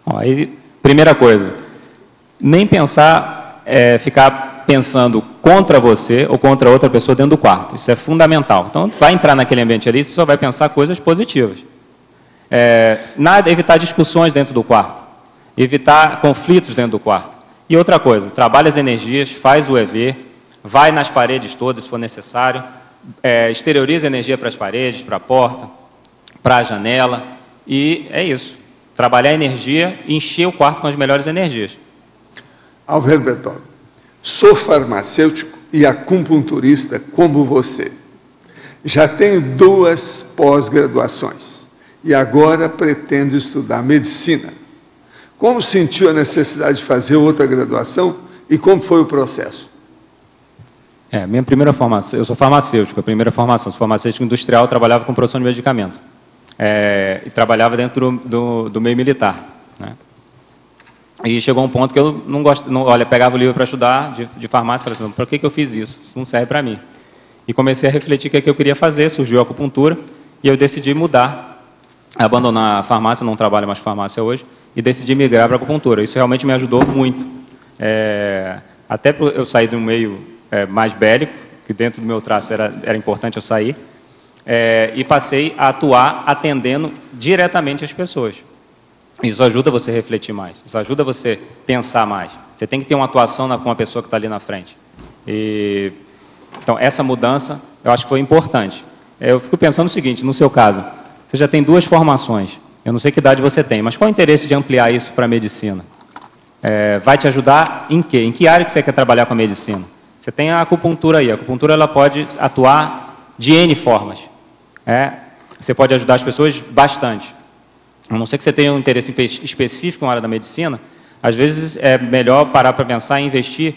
Aí, primeira coisa, nem pensar, ficar pensando contra você ou contra outra pessoa dentro do quarto. Isso é fundamental. Então, vai entrar naquele ambiente ali, você só vai pensar coisas positivas. Evitar discussões dentro do quarto. Evitar conflitos dentro do quarto. E outra coisa, trabalha as energias, faz o EV, vai nas paredes todas, se for necessário, exterioriza energia para as paredes, para a porta, para a janela, e é isso. Trabalhar a energia e encher o quarto com as melhores energias. Alver Bertolo, sou farmacêutico e acupunturista como você. Já tenho 2 pós-graduações e agora pretendo estudar medicina. Como sentiu a necessidade de fazer outra graduação e como foi o processo? Minha primeira formação, eu sou farmacêutico, a primeira formação, sou farmacêutico industrial, trabalhava com produção de medicamento. E trabalhava dentro do meio militar, né? E chegou um ponto que eu não gosto, pegava o livro para estudar de farmácia e falei assim, por que eu fiz isso? Isso não serve para mim. E comecei a refletir o que eu queria fazer, surgiu a acupuntura, e eu decidi mudar, abandonar a farmácia, não trabalho mais farmácia hoje, e decidi migrar para a acupuntura. Isso realmente me ajudou muito. Até eu sair de um meio mais bélico, que dentro do meu traço era importante eu sair, e passei a atuar atendendo diretamente as pessoas. Isso ajuda você a refletir mais, isso ajuda você a pensar mais. Você tem que ter uma atuação com a pessoa que está ali na frente. Então, essa mudança, eu acho que foi importante. Eu fico pensando o seguinte, no seu caso, você já tem 2 formações, eu não sei que idade você tem, mas qual é o interesse de ampliar isso para a medicina? Vai te ajudar em quê? Em que área que você quer trabalhar com a medicina? Você tem a acupuntura aí, a acupuntura ela pode atuar de N formas. Você pode ajudar as pessoas bastante. A não ser que você tenha um interesse específico na área da medicina, às vezes é melhor parar para pensar em investir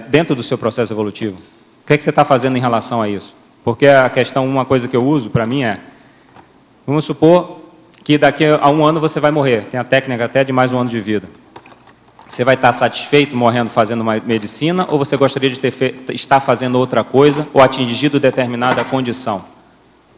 dentro do seu processo evolutivo. O que é que você está fazendo em relação a isso? Porque a questão, uma coisa que eu uso para mim vamos supor que daqui a 1 ano você vai morrer, tem a técnica até de mais 1 ano de vida. Você vai estar satisfeito morrendo fazendo uma medicina ou você gostaria de estar fazendo outra coisa ou atingido determinada condição?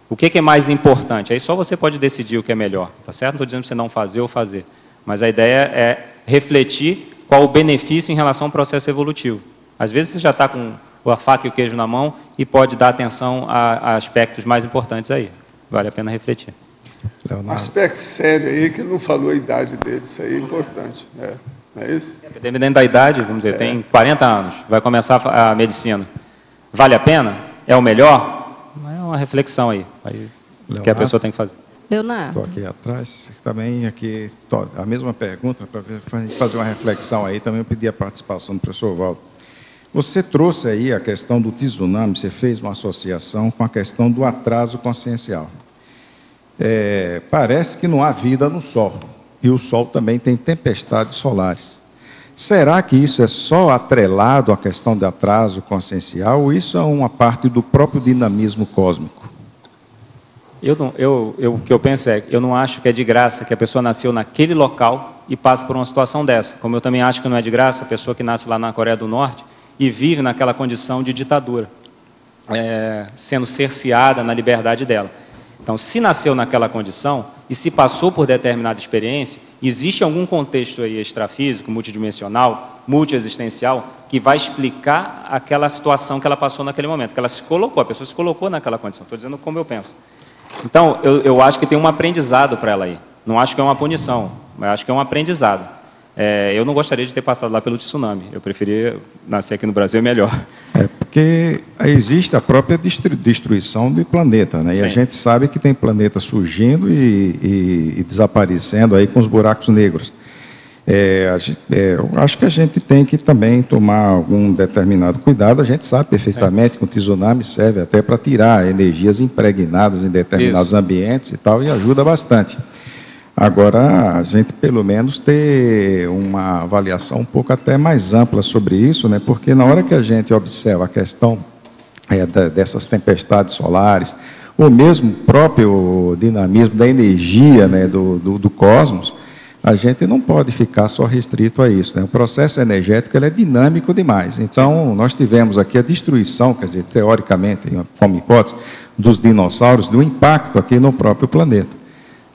O que é mais importante? Aí só você pode decidir o que é melhor, tá certo? Não estou dizendo para você não fazer ou fazer, mas a ideia é refletir qual o benefício em relação ao processo evolutivo. Às vezes você já está com a faca e o queijo na mão e pode dar atenção a aspectos mais importantes aí. Vale a pena refletir. Um aspecto sério aí que não falou a idade dele, isso aí é importante. Não é isso? Dependendo da idade, vamos dizer, tem 40 anos, vai começar a medicina. Vale a pena? É o melhor? É uma reflexão aí que a pessoa tem que fazer. Leonardo. Estou aqui atrás, também aqui, a mesma pergunta, para fazer uma reflexão aí, também eu pedi a participação do professor Valdo. Você trouxe aí a questão do tsunami, você fez uma associação com a questão do atraso consciencial. Parece que não há vida no Sol, e o Sol também tem tempestades solares. Será que isso é só atrelado à questão de atraso consciencial, ou isso é uma parte do próprio dinamismo cósmico? O que eu penso eu não acho que é de graça que a pessoa nasceu naquele local e passa por uma situação dessa. Como eu também acho que não é de graça a pessoa que nasce lá na Coreia do Norte e vive naquela condição de ditadura, sendo cerceada na liberdade dela. Então, se nasceu naquela condição e se passou por determinada experiência, existe algum contexto aí extrafísico, multidimensional, multiexistencial, que vai explicar aquela situação que ela passou naquele momento, que ela se colocou, a pessoa se colocou naquela condição. Estou dizendo como eu penso. Então, eu acho que tem um aprendizado para ela aí. Não acho que é uma punição, mas acho que é um aprendizado. Eu não gostaria de ter passado lá pelo tsunami. Eu preferia nascer aqui no Brasil, é melhor. Porque existe a própria destruição do planeta, né? E a gente sabe que tem planeta surgindo e desaparecendo aí com os buracos negros. Eu acho que a gente tem que também tomar algum determinado cuidado. A gente sabe perfeitamente que o tsunami serve até para tirar energias impregnadas em determinados ambientes e tal, e ajuda bastante. Agora, a gente pelo menos ter uma avaliação um pouco até mais ampla sobre isso, né? Porque na hora que a gente observa a questão dessas tempestades solares, ou mesmo o próprio dinamismo da energia, né, do cosmos, a gente não pode ficar só restrito a isso, né? O processo energético ele é dinâmico demais. Então, nós tivemos aqui a destruição, quer dizer, teoricamente, como hipótese, dos dinossauros, do impacto aqui no próprio planeta,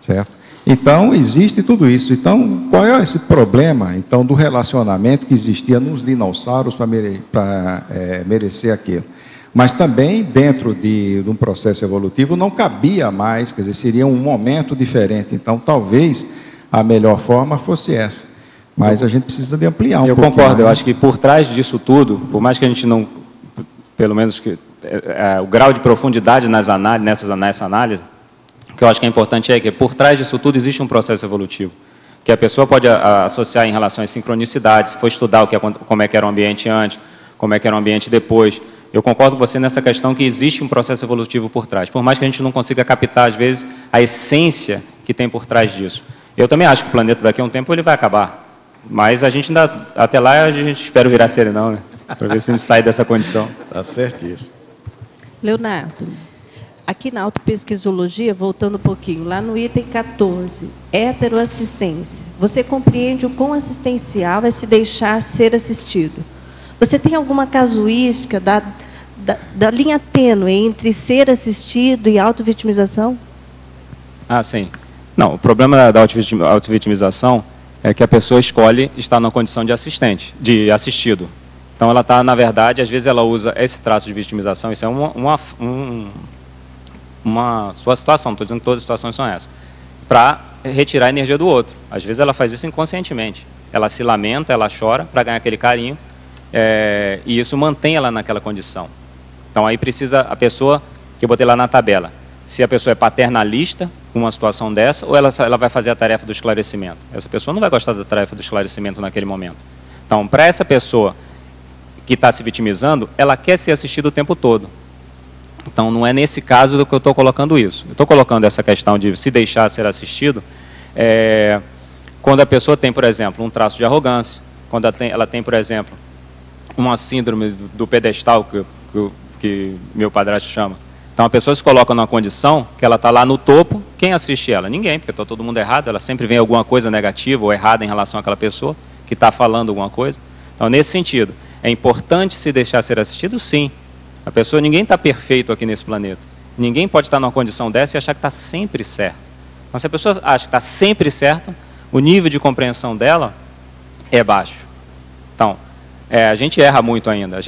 certo? Então, existe tudo isso. Então, qual é esse problema, então, do relacionamento que existia nos dinossauros para merecer aquilo? Mas também, dentro de um processo evolutivo, não cabia mais, quer dizer, seria um momento diferente. Então, talvez a melhor forma fosse essa. Mas a gente precisa de ampliar um pouco. Eu concordo, eu acho que por trás disso tudo, por mais que a gente não, pelo menos que o grau de profundidade nessa análise, o que eu acho que é importante é que por trás disso tudo existe um processo evolutivo, que a pessoa pode associar em relação às sincronicidades, se for estudar como é que era o ambiente antes, como é que era o ambiente depois. Eu concordo com você nessa questão que existe um processo evolutivo por trás, por mais que a gente não consiga captar, às vezes, a essência que tem por trás disso. Eu também acho que o planeta daqui a um tempo ele vai acabar, mas a gente ainda, até lá a gente espera virar serenão, né? Para ver se a gente sai dessa condição. Tá certo isso. Leonardo, aqui na autopesquisologia, voltando um pouquinho, lá no item 14, heteroassistência, você compreende o quão assistencial é se deixar ser assistido. Você tem alguma casuística da linha tênue entre ser assistido e autovitimização? Ah, sim. Não, o problema da autovitimização é que a pessoa escolhe estar numa condição de assistido. Então, ela está, na verdade, às vezes ela usa esse traço de vitimização, isso é uma sua situação, não estou dizendo que todas as situações são essas, para retirar a energia do outro. Às vezes ela faz isso inconscientemente. Ela se lamenta, ela chora para ganhar aquele carinho, e isso mantém ela naquela condição. Então, aí precisa a pessoa, que eu botei lá na tabela, se a pessoa é paternalista com uma situação dessa, ou ela vai fazer a tarefa do esclarecimento. Essa pessoa não vai gostar da tarefa do esclarecimento naquele momento. Então, para essa pessoa que está se vitimizando, ela quer ser assistida o tempo todo. Então, não é nesse caso do que eu estou colocando isso. Eu estou colocando essa questão de se deixar ser assistido, quando a pessoa tem, por exemplo, um traço de arrogância, quando ela tem, por exemplo, uma síndrome do pedestal, que meu padrasto chama. Então, a pessoa se coloca numa condição que ela está lá no topo, quem assiste ela? Ninguém, porque está todo mundo errado, ela sempre vê alguma coisa negativa ou errada em relação àquela pessoa que está falando alguma coisa. Então, nesse sentido, é importante se deixar ser assistido? Sim. A pessoa, ninguém está perfeito aqui nesse planeta. Ninguém pode estar numa condição dessa e achar que está sempre certo. Então, se a pessoa acha que está sempre certo, o nível de compreensão dela é baixo. Então, a gente erra muito ainda.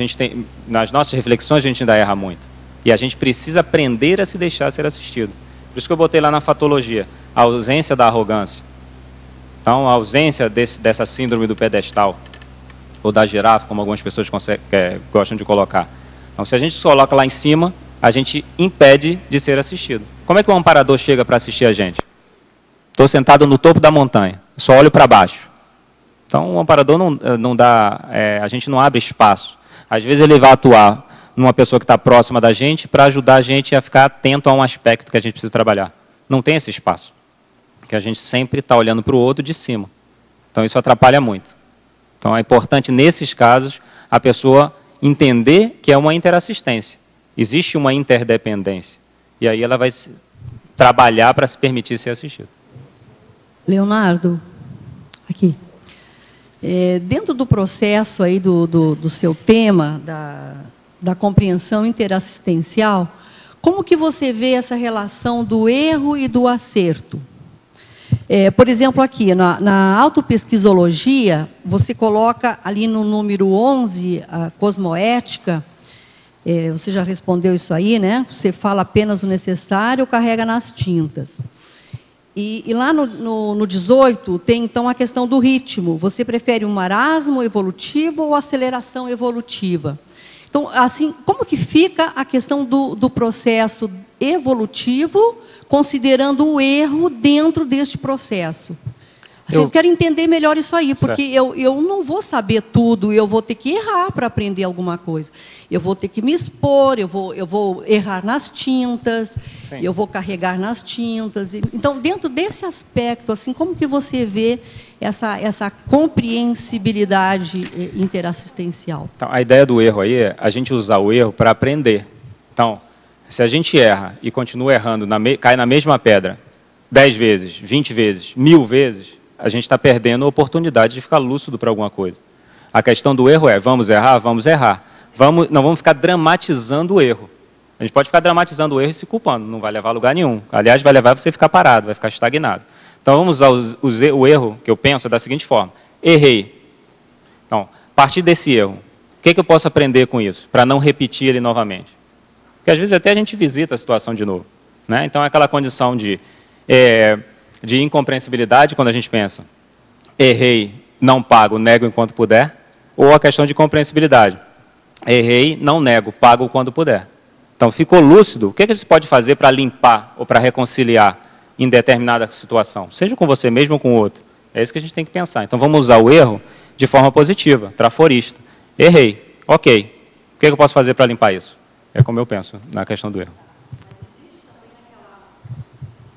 Nas nossas reflexões, a gente ainda erra muito. E a gente precisa aprender a se deixar ser assistido. Por isso que eu botei lá na fatologia, a ausência da arrogância. Então, a ausência dessa síndrome do pedestal, ou da girafa, como algumas pessoas gostam de colocar. Então, se a gente se coloca lá em cima, a gente impede de ser assistido. Como é que o amparador chega para assistir a gente? Estou sentado no topo da montanha, só olho para baixo. Então, o amparador não dá, a gente não abre espaço. Às vezes ele vai atuar numa pessoa que está próxima da gente para ajudar a gente a ficar atento a um aspecto que a gente precisa trabalhar. Não tem esse espaço, porque a gente sempre está olhando para o outro de cima. Então, isso atrapalha muito. Então, é importante, nesses casos, a pessoa entender que é uma interassistência. Existe uma interdependência. E aí ela vai trabalhar para se permitir ser assistida. Leonardo, aqui. Dentro do processo aí do seu tema, da compreensão interassistencial, como que você vê essa relação do erro e do acerto? Por exemplo, aqui, na autopesquisologia, você coloca ali no número 11, a cosmoética, você já respondeu isso aí, né? Você fala apenas o necessário, carrega nas tintas. E lá no 18, tem, então, a questão do ritmo. Você prefere um marasmo evolutivo ou aceleração evolutiva? Então, assim, como que fica a questão do processo evolutivo, considerando o erro dentro deste processo? Assim, eu quero entender melhor isso aí, porque eu não vou saber tudo, eu vou ter que errar para aprender alguma coisa. Eu vou ter que me expor, eu vou errar nas tintas, sim, eu vou carregar nas tintas. Então, dentro desse aspecto, assim, como que você vê essa compreensibilidade interassistencial? Então, a ideia do erro aí é a gente usar o erro para aprender. Então, Se a gente erra e continua errando, cai na mesma pedra 10 vezes, 20 vezes, 1000 vezes, a gente está perdendo a oportunidade de ficar lúcido para alguma coisa. A questão do erro é, vamos errar? Vamos errar. Não vamos ficar dramatizando o erro. A gente pode ficar dramatizando o erro e se culpando, não vai levar a lugar nenhum. Aliás, vai levar você a ficar parado, vai ficar estagnado. Então, vamos usar o erro, que eu penso, da seguinte forma. Errei. Então, a partir desse erro, o que eu posso aprender com isso, para não repetir ele novamente? Porque, às vezes, até a gente visita a situação de novo. Né? Então, é aquela condição de incompreensibilidade, quando a gente pensa, errei, não pago, nego enquanto puder, ou a questão de compreensibilidade. Errei, não nego, pago quando puder. Então, ficou lúcido, o que você pode fazer para limpar ou para reconciliar em determinada situação? Seja com você mesmo ou com o outro. É isso que a gente tem que pensar. Então, vamos usar o erro de forma positiva, traforista. Errei, ok. O que eu posso fazer para limpar isso? É como eu penso na questão do erro.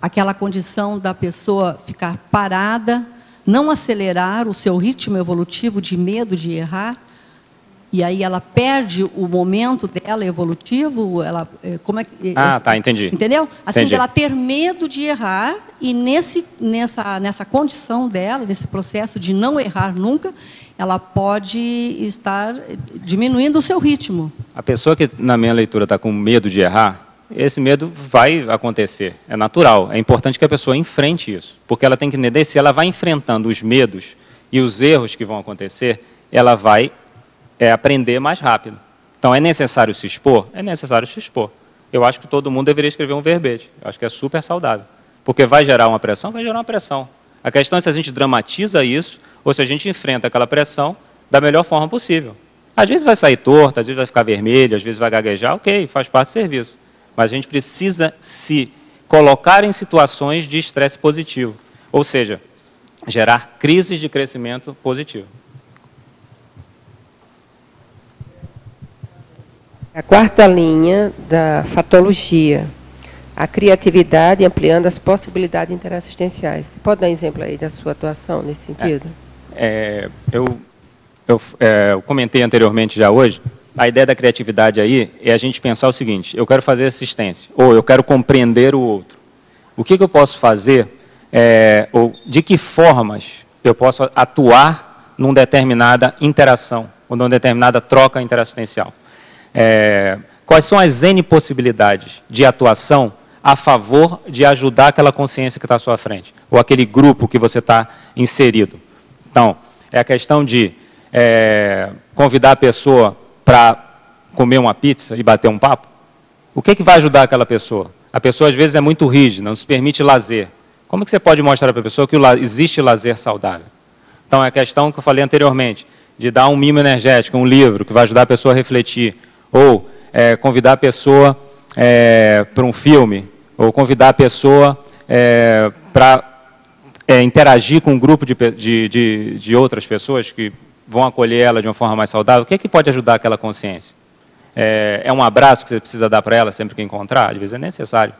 Aquela condição da pessoa ficar parada, não acelerar o seu ritmo evolutivo de medo de errar, e aí ela perde o momento dela evolutivo, como é que... tá, entendi. Entendeu? Assim, entendi. Dela ter medo de errar, e nessa condição dela, nesse processo de não errar nunca, ela pode estar diminuindo o seu ritmo. A pessoa que, na minha leitura, está com medo de errar, esse medo vai acontecer, é natural. É importante que a pessoa enfrente isso, porque ela tem que entender, se ela vai enfrentando os medos e os erros que vão acontecer, ela vai aprender mais rápido. Então, é necessário se expor? É necessário se expor. Eu acho que todo mundo deveria escrever um verbete. Eu acho que é super saudável. Porque vai gerar uma pressão? Vai gerar uma pressão. A questão é se a gente dramatiza isso ou se a gente enfrenta aquela pressão da melhor forma possível. Às vezes vai sair torto, às vezes vai ficar vermelho, às vezes vai gaguejar, ok, faz parte do serviço. Mas a gente precisa se colocar em situações de estresse positivo. Ou seja, gerar crises de crescimento positivo. A quarta linha da fatologia, a criatividade ampliando as possibilidades interassistenciais. Você pode dar um exemplo aí da sua atuação nesse sentido? Eu comentei anteriormente já hoje, a ideia da criatividade aí é a gente pensar o seguinte, eu quero fazer assistência, ou eu quero compreender o outro. O que eu posso fazer, ou de que formas eu posso atuar numa determinada interação, ou numa determinada troca interassistencial. Quais são as N possibilidades de atuação a favor de ajudar aquela consciência que está à sua frente, ou aquele grupo que você está inserido. Então, é a questão de convidar a pessoa para comer uma pizza e bater um papo. O que vai ajudar aquela pessoa? A pessoa, às vezes, é muito rígida, não se permite lazer. Como que você pode mostrar para a pessoa que existe lazer saudável? Então, é a questão que eu falei anteriormente, de dar um mimo energético, um livro, que vai ajudar a pessoa a refletir, ou convidar a pessoa para um filme, ou convidar a pessoa para interagir com um grupo de outras pessoas que vão acolher ela de uma forma mais saudável. O que pode ajudar aquela consciência? É um abraço que você precisa dar para ela sempre que encontrar? Às vezes é necessário.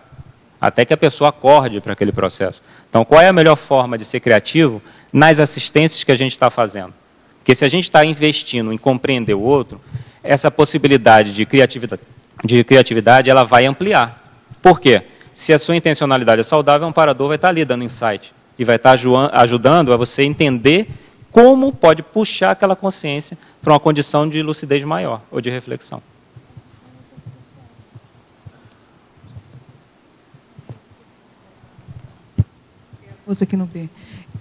Até que a pessoa acorde para aquele processo. Então, qual é a melhor forma de ser criativo nas assistências que a gente está fazendo? Porque se a gente está investindo em compreender o outro, essa possibilidade de criatividade ela vai ampliar. Por quê? Se a sua intencionalidade é saudável, o amparador vai estar ali dando insight e vai estar ajudando a você entender como pode puxar aquela consciência para uma condição de lucidez maior ou de reflexão. Você aqui no B.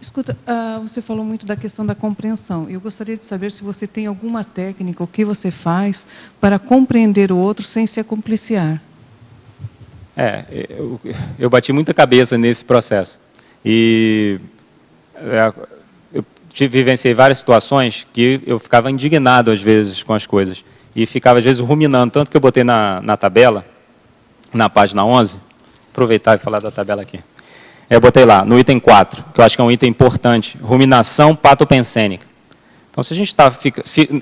Escuta, você falou muito da questão da compreensão. Eu gostaria de saber se você tem alguma técnica, o que você faz para compreender o outro sem se acompliciar. Eu bati muita cabeça nesse processo. E eu vivenciei várias situações que eu ficava indignado, às vezes, com as coisas. E ficava, às vezes, ruminando. Tanto que eu botei na tabela, na página 11, aproveitar e falar da tabela aqui. Eu botei lá, no item 4, que eu acho que é um item importante, ruminação patopensênica. Então, se a gente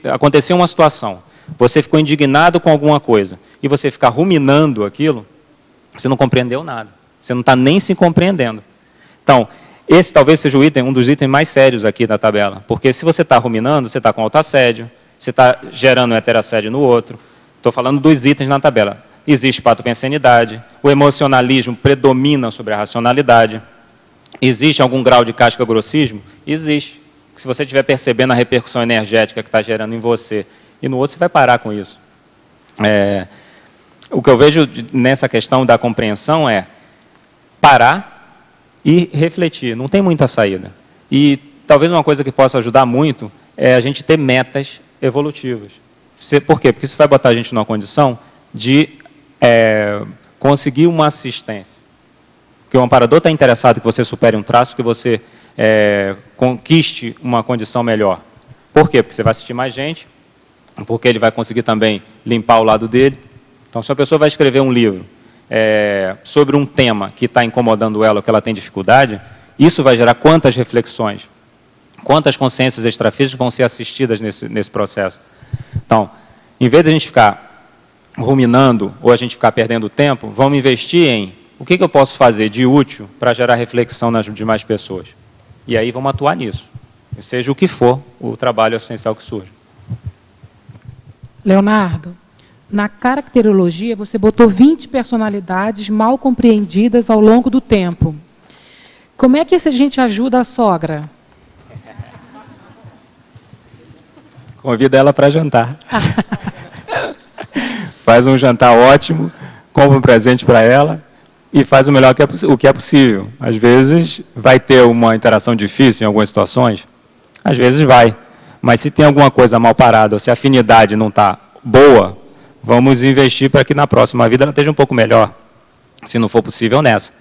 aconteceu uma situação, você ficou indignado com alguma coisa, e você ficar ruminando aquilo, você não compreendeu nada. Você não está nem se compreendendo. Então, esse talvez seja um dos itens mais sérios aqui da tabela, porque se você está ruminando, você está com autoassédio, você está gerando um heterassédio no outro. Estou falando dos itens na tabela. existe patopensenidade, o emocionalismo predomina sobre a racionalidade, existe algum grau de casca-grossismo? Existe. Se você estiver percebendo a repercussão energética que está gerando em você e no outro, você vai parar com isso. O que eu vejo nessa questão da compreensão é parar e refletir. Não tem muita saída. E talvez uma coisa que possa ajudar muito é a gente ter metas evolutivas. Por quê? Porque isso vai botar a gente numa condição de conseguir uma assistência. Porque o amparador está interessado que você supere um traço, que você conquiste uma condição melhor. Por quê? Porque você vai assistir mais gente, porque ele vai conseguir também limpar o lado dele. Então, se a pessoa vai escrever um livro sobre um tema que está incomodando ela, ou que ela tem dificuldade, isso vai gerar quantas reflexões, quantas consciências extrafísicas vão ser assistidas nesse processo. Então, em vez de a gente ficar ruminando, ou a gente ficar perdendo tempo, vamos investir em o que eu posso fazer de útil para gerar reflexão nas demais pessoas. E aí vamos atuar nisso, seja o que for o trabalho assistencial que surge. Leonardo, na caracterologia você botou 20 personalidades mal compreendidas ao longo do tempo. Como é que a gente ajuda a sogra? Convida ela para jantar. Faz um jantar ótimo, compra um presente para ela e faz o melhor o que é possível. Às vezes vai ter uma interação difícil em algumas situações, às vezes vai. Mas se tem alguma coisa mal parada, ou se a afinidade não está boa, vamos investir para que na próxima vida ela esteja um pouco melhor, se não for possível nessa.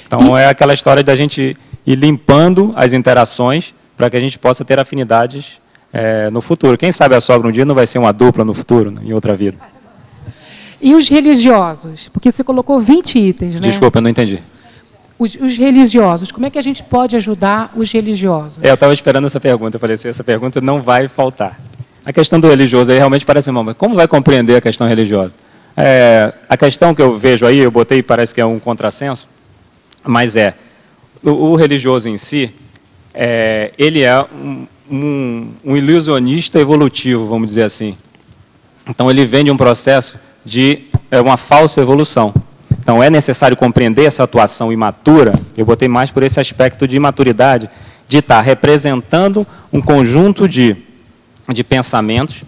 Então é aquela história da gente ir limpando as interações para que a gente possa ter afinidades no futuro. Quem sabe a sogra um dia não vai ser uma dupla no futuro, em outra vida. E os religiosos? Porque você colocou 20 itens, né? Desculpa, eu não entendi. Os religiosos, como é que a gente pode ajudar os religiosos? Eu estava esperando essa pergunta, eu falei assim, essa pergunta não vai faltar. A questão do religioso aí realmente parece, mas como vai compreender a questão religiosa? A questão que eu vejo aí, eu botei, parece que é um contrassenso, mas o religioso em si, ele é um ilusionista evolutivo, vamos dizer assim. Então ele vem de um processo de uma falsa evolução. Então é necessário compreender essa atuação imatura, eu botei mais por esse aspecto de imaturidade, de estar representando um conjunto de pensamentos,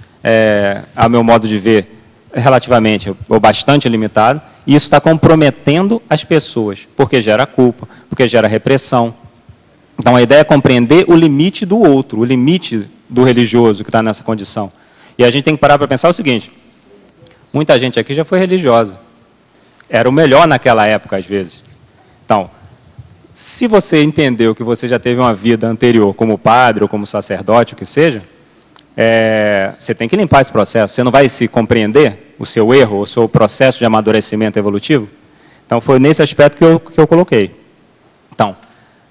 a meu modo de ver, relativamente ou bastante limitado, e isso está comprometendo as pessoas, porque gera culpa, porque gera repressão. Então a ideia é compreender o limite do outro, o limite do religioso que está nessa condição. E a gente tem que parar para pensar o seguinte, muita gente aqui já foi religiosa, era o melhor naquela época às vezes. Então, se você entendeu que você já teve uma vida anterior como padre ou como sacerdote, o que seja, você tem que limpar esse processo. Você não vai se compreender o seu erro, o seu processo de amadurecimento evolutivo? Então, foi nesse aspecto que eu coloquei. Então,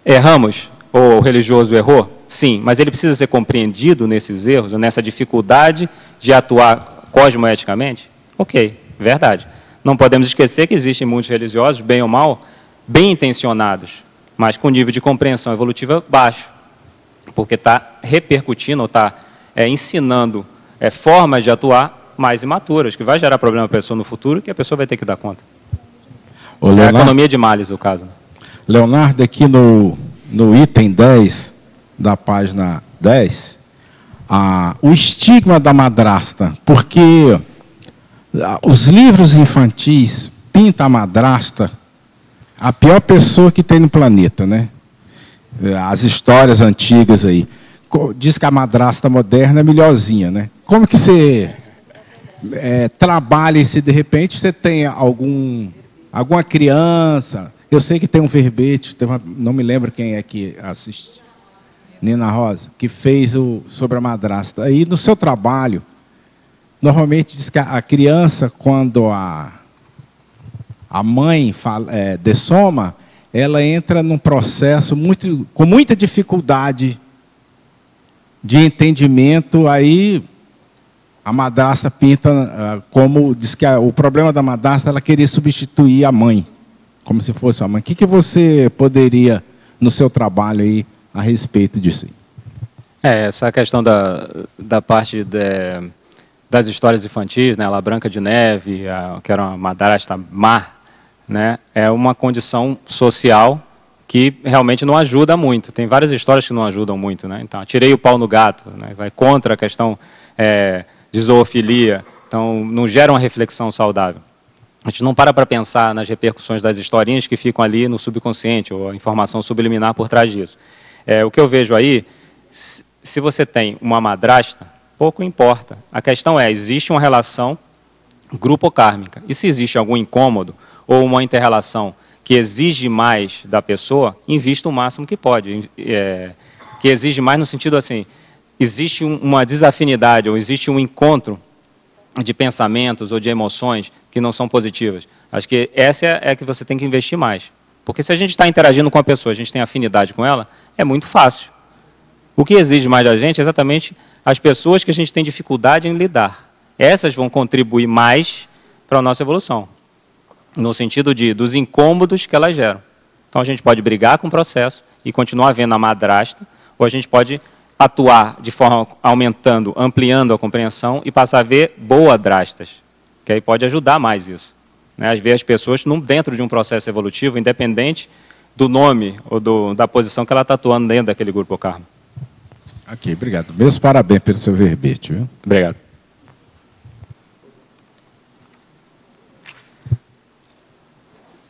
erramos, ou o religioso errou? Sim, mas ele precisa ser compreendido nesses erros, nessa dificuldade de atuar cosmoeticamente? Ok, verdade. Não podemos esquecer que existem muitos religiosos, bem ou mal, bem intencionados, mas com nível de compreensão evolutiva baixo, porque está repercutindo, ou está ensinando formas de atuar mais imaturas, que vai gerar problema para a pessoa no futuro, que a pessoa vai ter que dar conta. É a economia de males, o caso. Leonardo, aqui no item 10, da página 10, o estigma da madrasta, porque os livros infantis pintam a madrasta a pior pessoa que tem no planeta, né? As histórias antigas aí. Diz que a madrasta moderna é melhorzinha, né? Como que você trabalha se de repente você tem alguma criança? Eu sei que tem um verbete, não me lembro quem é que assiste, Nina Rosa, que fez sobre a madrasta. Aí no seu trabalho, normalmente diz que a criança, quando a mãe dessoma, ela entra num processo com muita dificuldade de entendimento, aí a madrasta pinta como, diz que o problema da madrasta, ela queria substituir a mãe, como se fosse a mãe. O que você poderia, no seu trabalho aí, a respeito disso? Essa questão da parte das histórias infantis, né, a Branca de Neve, que era uma madrasta má, né, é uma condição social que realmente não ajuda muito. Tem várias histórias que não ajudam muito, né? Então, tirei o pau no gato, né, vai contra a questão de zoofilia, então não gera uma reflexão saudável. A gente não para pensar nas repercussões das historinhas que ficam ali no subconsciente, ou a informação subliminar por trás disso. O que eu vejo aí, se você tem uma madrasta, pouco importa. A questão é, existe uma relação grupo-kármica. E se existe algum incômodo ou uma inter-relação que exige mais da pessoa, invista o máximo que pode. Que exige mais no sentido assim, existe uma desafinidade ou existe um encontro de pensamentos ou de emoções que não são positivas. Acho que essa é que você tem que investir mais. Porque se a gente está interagindo com a pessoa, a gente tem afinidade com ela, é muito fácil. O que exige mais da gente é exatamente as pessoas que a gente tem dificuldade em lidar. Essas vão contribuir mais para a nossa evolução, no sentido dos incômodos que elas geram. Então a gente pode brigar com o processo e continuar vendo a madrasta, ou a gente pode atuar de forma aumentando, ampliando a compreensão e passar a ver boadrastas, que aí pode ajudar mais isso. Né? Às vezes as pessoas, dentro de um processo evolutivo, independente do nome ou da posição que ela está atuando dentro daquele grupo karma. Ok, obrigado. Meus parabéns pelo seu verbete, viu? Obrigado.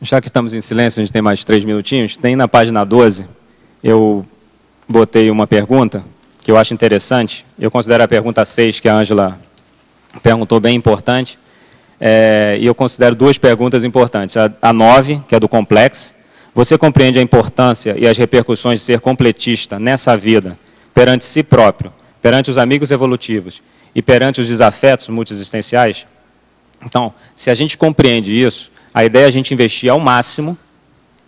Já que estamos em silêncio, a gente tem mais 3 minutinhos, tem na página 12, eu botei uma pergunta que eu acho interessante, eu considero a pergunta 6, que a Ângela perguntou, bem importante, e eu considero 2 perguntas importantes. A 9, que é do complexo, você compreende a importância e as repercussões de ser completista nessa vida, perante si próprio, perante os amigos evolutivos e perante os desafetos multiexistenciais? Então, se a gente compreende isso, a ideia é a gente investir ao máximo,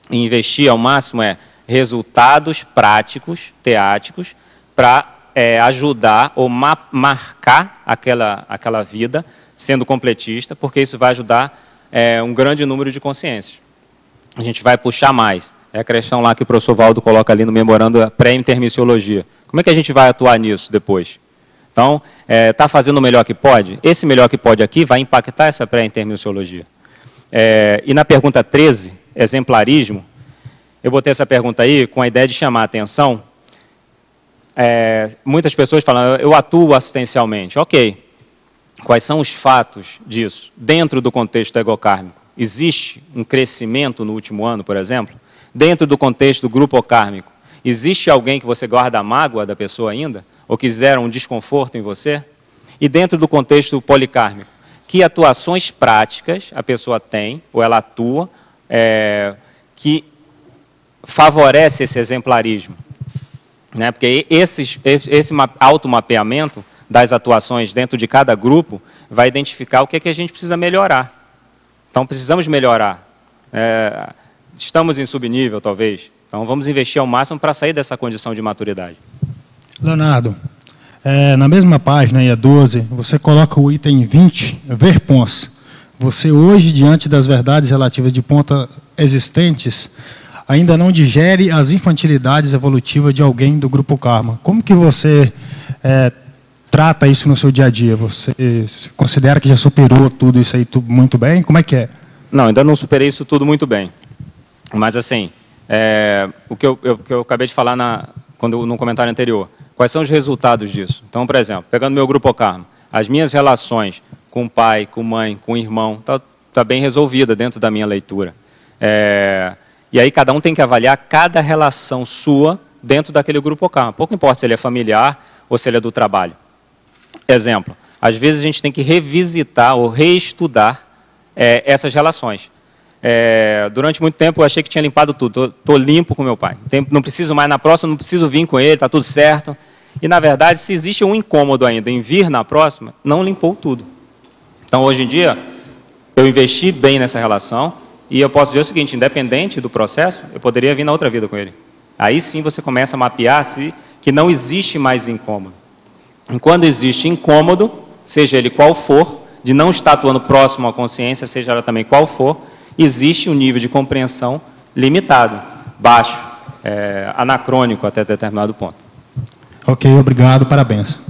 e investir ao máximo é resultados práticos, teáticos, para ajudar ou marcar aquela vida sendo completista, porque isso vai ajudar um grande número de consciências. A gente vai puxar mais. É a questão lá que o professor Valdo coloca ali no memorando da pré-intermissiologia. Como é que a gente vai atuar nisso depois? Então, está fazendo o melhor que pode? Esse melhor que pode aqui vai impactar essa pré-intermissiologia. E na pergunta 13, exemplarismo, eu botei essa pergunta aí com a ideia de chamar a atenção. Muitas pessoas falam, eu atuo assistencialmente. Ok. Quais são os fatos disso? Dentro do contexto egocármico, existe um crescimento no último ano, por exemplo? Dentro do contexto do grupo kármico, existe alguém que você guarda a mágoa da pessoa ainda? Ou que fizeram um desconforto em você? E dentro do contexto policármico, que atuações práticas a pessoa tem, ou ela atua, que favorece esse exemplarismo? Né? Porque esse automapeamento das atuações dentro de cada grupo vai identificar o que é que a gente precisa melhorar. Então, precisamos melhorar. Estamos em subnível, talvez. Então, vamos investir ao máximo para sair dessa condição de maturidade. Leonardo, na mesma página, aí, a 12, você coloca o item 20, ver pons. Você hoje, diante das verdades relativas de ponta existentes, ainda não digere as infantilidades evolutivas de alguém do grupo karma. Como que você trata isso no seu dia a dia? Você considera que já superou tudo isso aí muito bem? Como é que é? Não, ainda não superei isso tudo muito bem. Mas, assim, o que eu acabei de falar no comentário anterior, quais são os resultados disso? Então, por exemplo, pegando meu grupo karma, as minhas relações com o pai, com mãe, com o irmão, tá bem resolvida dentro da minha leitura. E aí cada um tem que avaliar cada relação sua dentro daquele grupo karma. Pouco importa se ele é familiar ou se ele é do trabalho. Exemplo, às vezes a gente tem que revisitar ou reestudar essas relações. Durante muito tempo eu achei que tinha limpado tudo. Estou limpo com meu pai. Não preciso mais na próxima, não preciso vir com ele, está tudo certo. E, na verdade, se existe um incômodo ainda em vir na próxima, não limpou tudo. Então, hoje em dia, eu investi bem nessa relação e eu posso dizer o seguinte, independente do processo, eu poderia vir na outra vida com ele. Aí sim você começa a mapear que não existe mais incômodo. E quando existe incômodo, seja ele qual for, de não estar atuando próximo à consciência, seja ela também qual for, existe um nível de compreensão limitado, baixo, anacrônico até determinado ponto. Ok, obrigado, parabéns.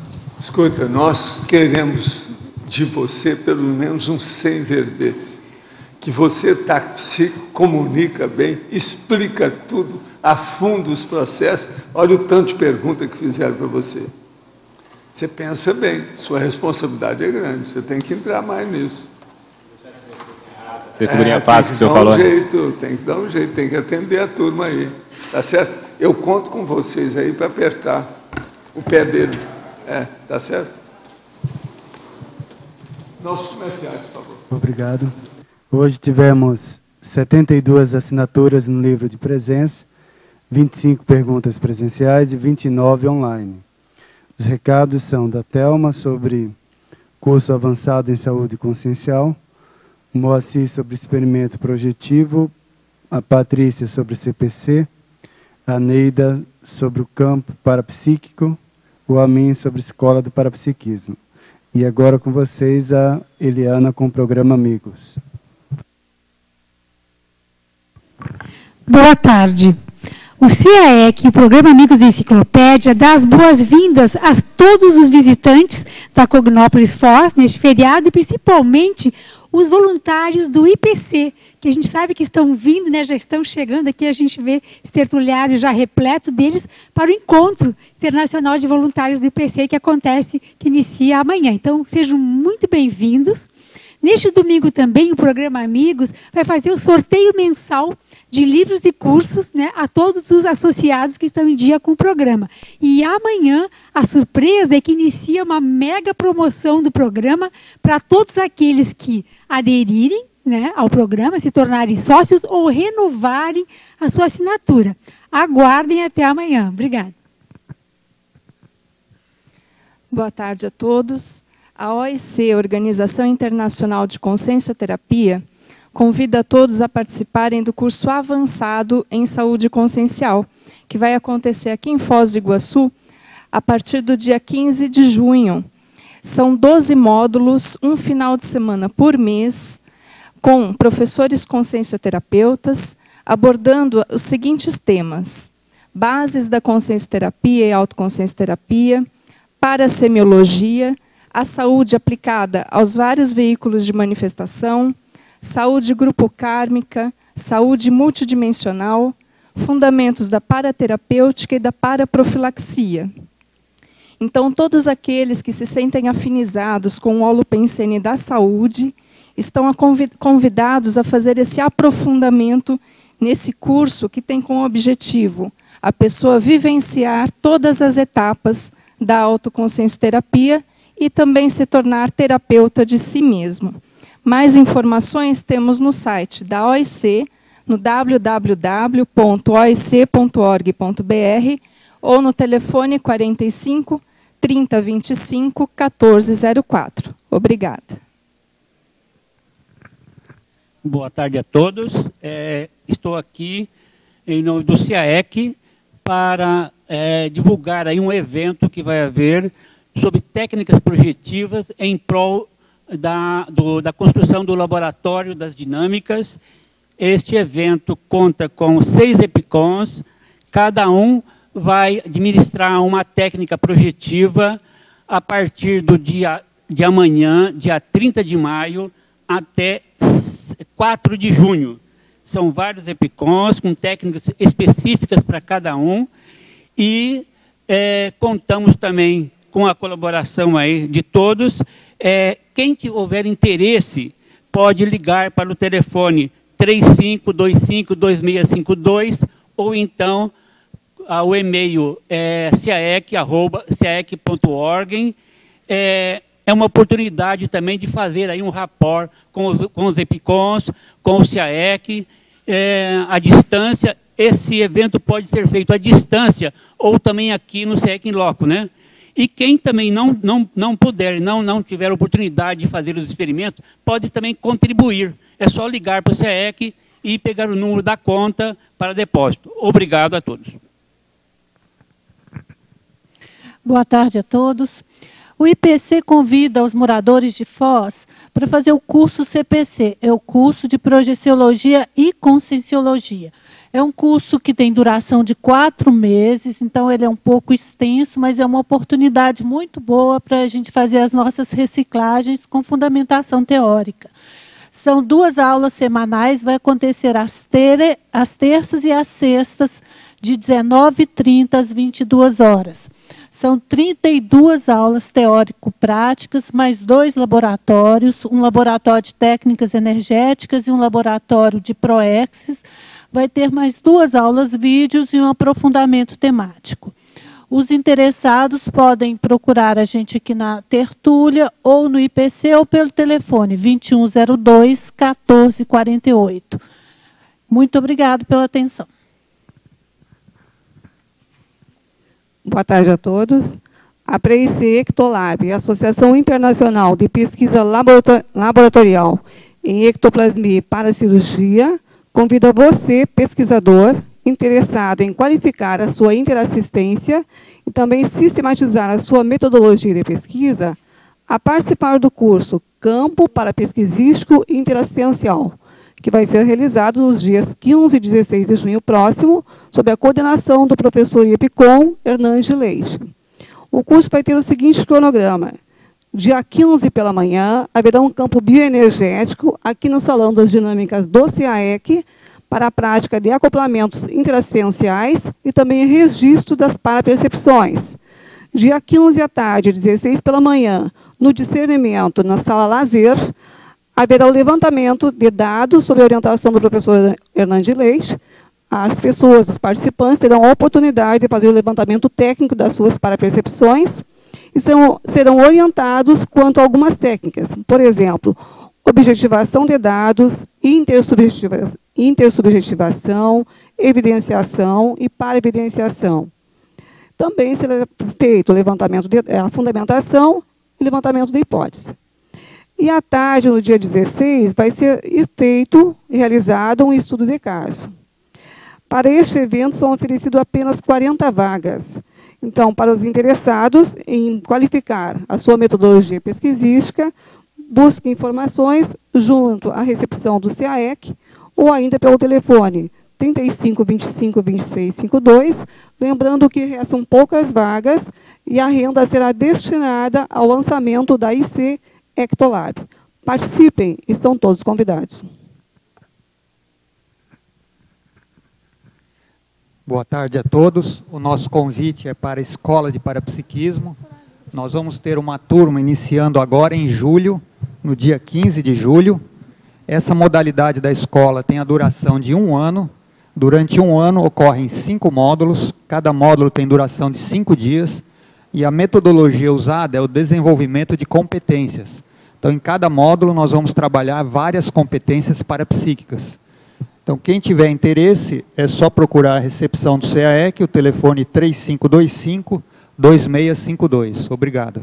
Escuta, nós queremos de você pelo menos uns 100 verbetes. Que você se comunica bem, explica tudo, afunda os processos. Olha o tanto de pergunta que fizeram para você. Você pensa bem, sua responsabilidade é grande, você tem que entrar mais nisso. Você figurinha fácil que o senhor falou. Tem que dar um jeito, tem que atender a turma aí. Tá certo? Eu conto com vocês aí para apertar o pé dele. Tá certo? Nossos comerciais, por favor. Obrigado. Hoje tivemos 72 assinaturas no livro de presença, 25 perguntas presenciais e 29 online. Os recados são da Thelma sobre curso avançado em saúde consciencial, o Moacir sobre experimento projetivo, a Patrícia sobre CPC, a Neida sobre o campo parapsíquico, o Amin sobre escola do parapsiquismo. E agora com vocês a Eliana com o programa Amigos. Boa tarde. O CAEC, o Programa Amigos Enciclopédia, dá as boas-vindas a todos os visitantes da Cognópolis Foz neste feriado e principalmente os voluntários do IPC, que a gente sabe que estão vindo, né, já estão chegando aqui, a gente vê esse tertuliário já repleto deles para o Encontro Internacional de Voluntários do IPC, que inicia amanhã. Então, sejam muito bem-vindos. Neste domingo também, o Programa Amigos vai fazer o sorteio mensal de livros e cursos, né, a todos os associados que estão em dia com o programa. E amanhã, a surpresa é que inicia uma mega promoção do programa para todos aqueles que aderirem, né, ao programa, se tornarem sócios ou renovarem a sua assinatura. Aguardem até amanhã. Obrigada. Boa tarde a todos. A OIC, Organização Internacional de Consciencioterapia, convida a todos a participarem do curso avançado em saúde consciencial, que vai acontecer aqui em Foz do Iguaçu a partir do dia 15 de junho. São 12 módulos, um final de semana por mês, com professores consciencioterapeutas, abordando os seguintes temas: bases da consciencioterapia e autoconsciencioterapia, parasemiologia, a saúde aplicada aos vários veículos de manifestação, saúde grupo kármica, saúde multidimensional, fundamentos da paraterapêutica e da paraprofilaxia. Então, todos aqueles que se sentem afinizados com o Holopensene da saúde estão convidados a fazer esse aprofundamento nesse curso que tem como objetivo a pessoa vivenciar todas as etapas da autoconsciencioterapia e também se tornar terapeuta de si mesmo. Mais informações temos no site da OIC, no www.oic.org.br ou no telefone 45 30 25 1404. Obrigada. Boa tarde a todos. Estou aqui em nome do CAEC para divulgar aí um evento que vai haver sobre técnicas projetivas em prol da construção do Laboratório das Dinâmicas. Este evento conta com 6 EPICONs, cada um vai administrar uma técnica projetiva a partir do dia de amanhã, dia 30 de maio, até 4 de junho. São vários EPICONs com técnicas específicas para cada um e contamos também com a colaboração aí de todos. Quem houver interesse pode ligar para o telefone 3525-2652 ou então o e-mail caec@caec.org. É uma oportunidade também de fazer aí um rapport com os EPICONs, com o CAEC, à distância. Esse evento pode ser feito à distância ou também aqui no CAEC em loco, né? E quem também não puder, não tiver oportunidade de fazer os experimentos, pode também contribuir. É só ligar para o CAEC e pegar o número da conta para depósito. Obrigado a todos. Boa tarde a todos. O IPC convida os moradores de Foz para fazer o curso CPC, é o curso de Projeciologia e Conscienciologia. É um curso que tem duração de 4 meses, então ele é um pouco extenso, mas é uma oportunidade muito boa para a gente fazer as nossas reciclagens com fundamentação teórica. São 2 aulas semanais, vai acontecer às terças e às sextas, de 19h30 às 22 horas. São 32 aulas teórico-práticas, mais 2 laboratórios, um laboratório de técnicas energéticas e um laboratório de ProExis. Vai ter mais 2 aulas vídeos e um aprofundamento temático. Os interessados podem procurar a gente aqui na Tertúlia, ou no IPC, ou pelo telefone 2102-1448. Muito obrigado pela atenção. Boa tarde a todos. A PREIC Ectolab, Associação Internacional de Pesquisa Laboratorial em Ectoplasmia para Cirurgia, convida você, pesquisador, interessado em qualificar a sua interassistência e também sistematizar a sua metodologia de pesquisa, a participar do curso Campo Parapesquisístico Interassistencial, que vai ser realizado nos dias 15 e 16 de junho próximo, sob a coordenação do professor Epicom Hernandes Leite. O curso vai ter o seguinte cronograma. Dia 15 pela manhã, haverá um campo bioenergético aqui no Salão das Dinâmicas do CAEC, para a prática de acoplamentos interassistenciais e também registro das parapercepções. Dia 15 à tarde, 16 pela manhã, no discernimento na sala lazer, haverá o levantamento de dados sob a orientação do professor Hernandes Leite. As pessoas, os participantes, terão a oportunidade de fazer o levantamento técnico das suas parapercepções e serão orientados quanto a algumas técnicas. Por exemplo, objetivação de dados, intersubjetivação, evidenciação e para-evidenciação. Também será feito o levantamento a fundamentação e levantamento de hipótese. E à tarde, no dia 16, vai ser realizado um estudo de caso. Para este evento, são oferecidas apenas 40 vagas. Então, para os interessados em qualificar a sua metodologia pesquisística, busque informações junto à recepção do CAEC ou ainda pelo telefone 35 25 26 52, lembrando que restam poucas vagas e a renda será destinada ao lançamento da IC Ectolab. Participem, estão todos convidados. Boa tarde a todos. O nosso convite é para a Escola de Parapsiquismo. Nós vamos ter uma turma iniciando agora em julho, no dia 15 de julho. Essa modalidade da escola tem a duração de 1 ano. Durante 1 ano ocorrem 5 módulos, cada módulo tem duração de 5 dias, e a metodologia usada é o desenvolvimento de competências. Então, em cada módulo, nós vamos trabalhar várias competências parapsíquicas. Então, quem tiver interesse, é só procurar a recepção do CAEC, o telefone 3525-2652. Obrigado.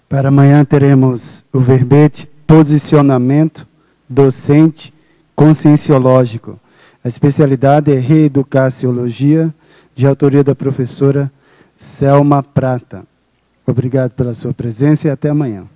Para amanhã teremos o verbete Posicionamento Docente Conscienciológico. A especialidade é Reeducaciologia, de autoria da professora Selma Prata. Obrigado pela sua presença e até amanhã.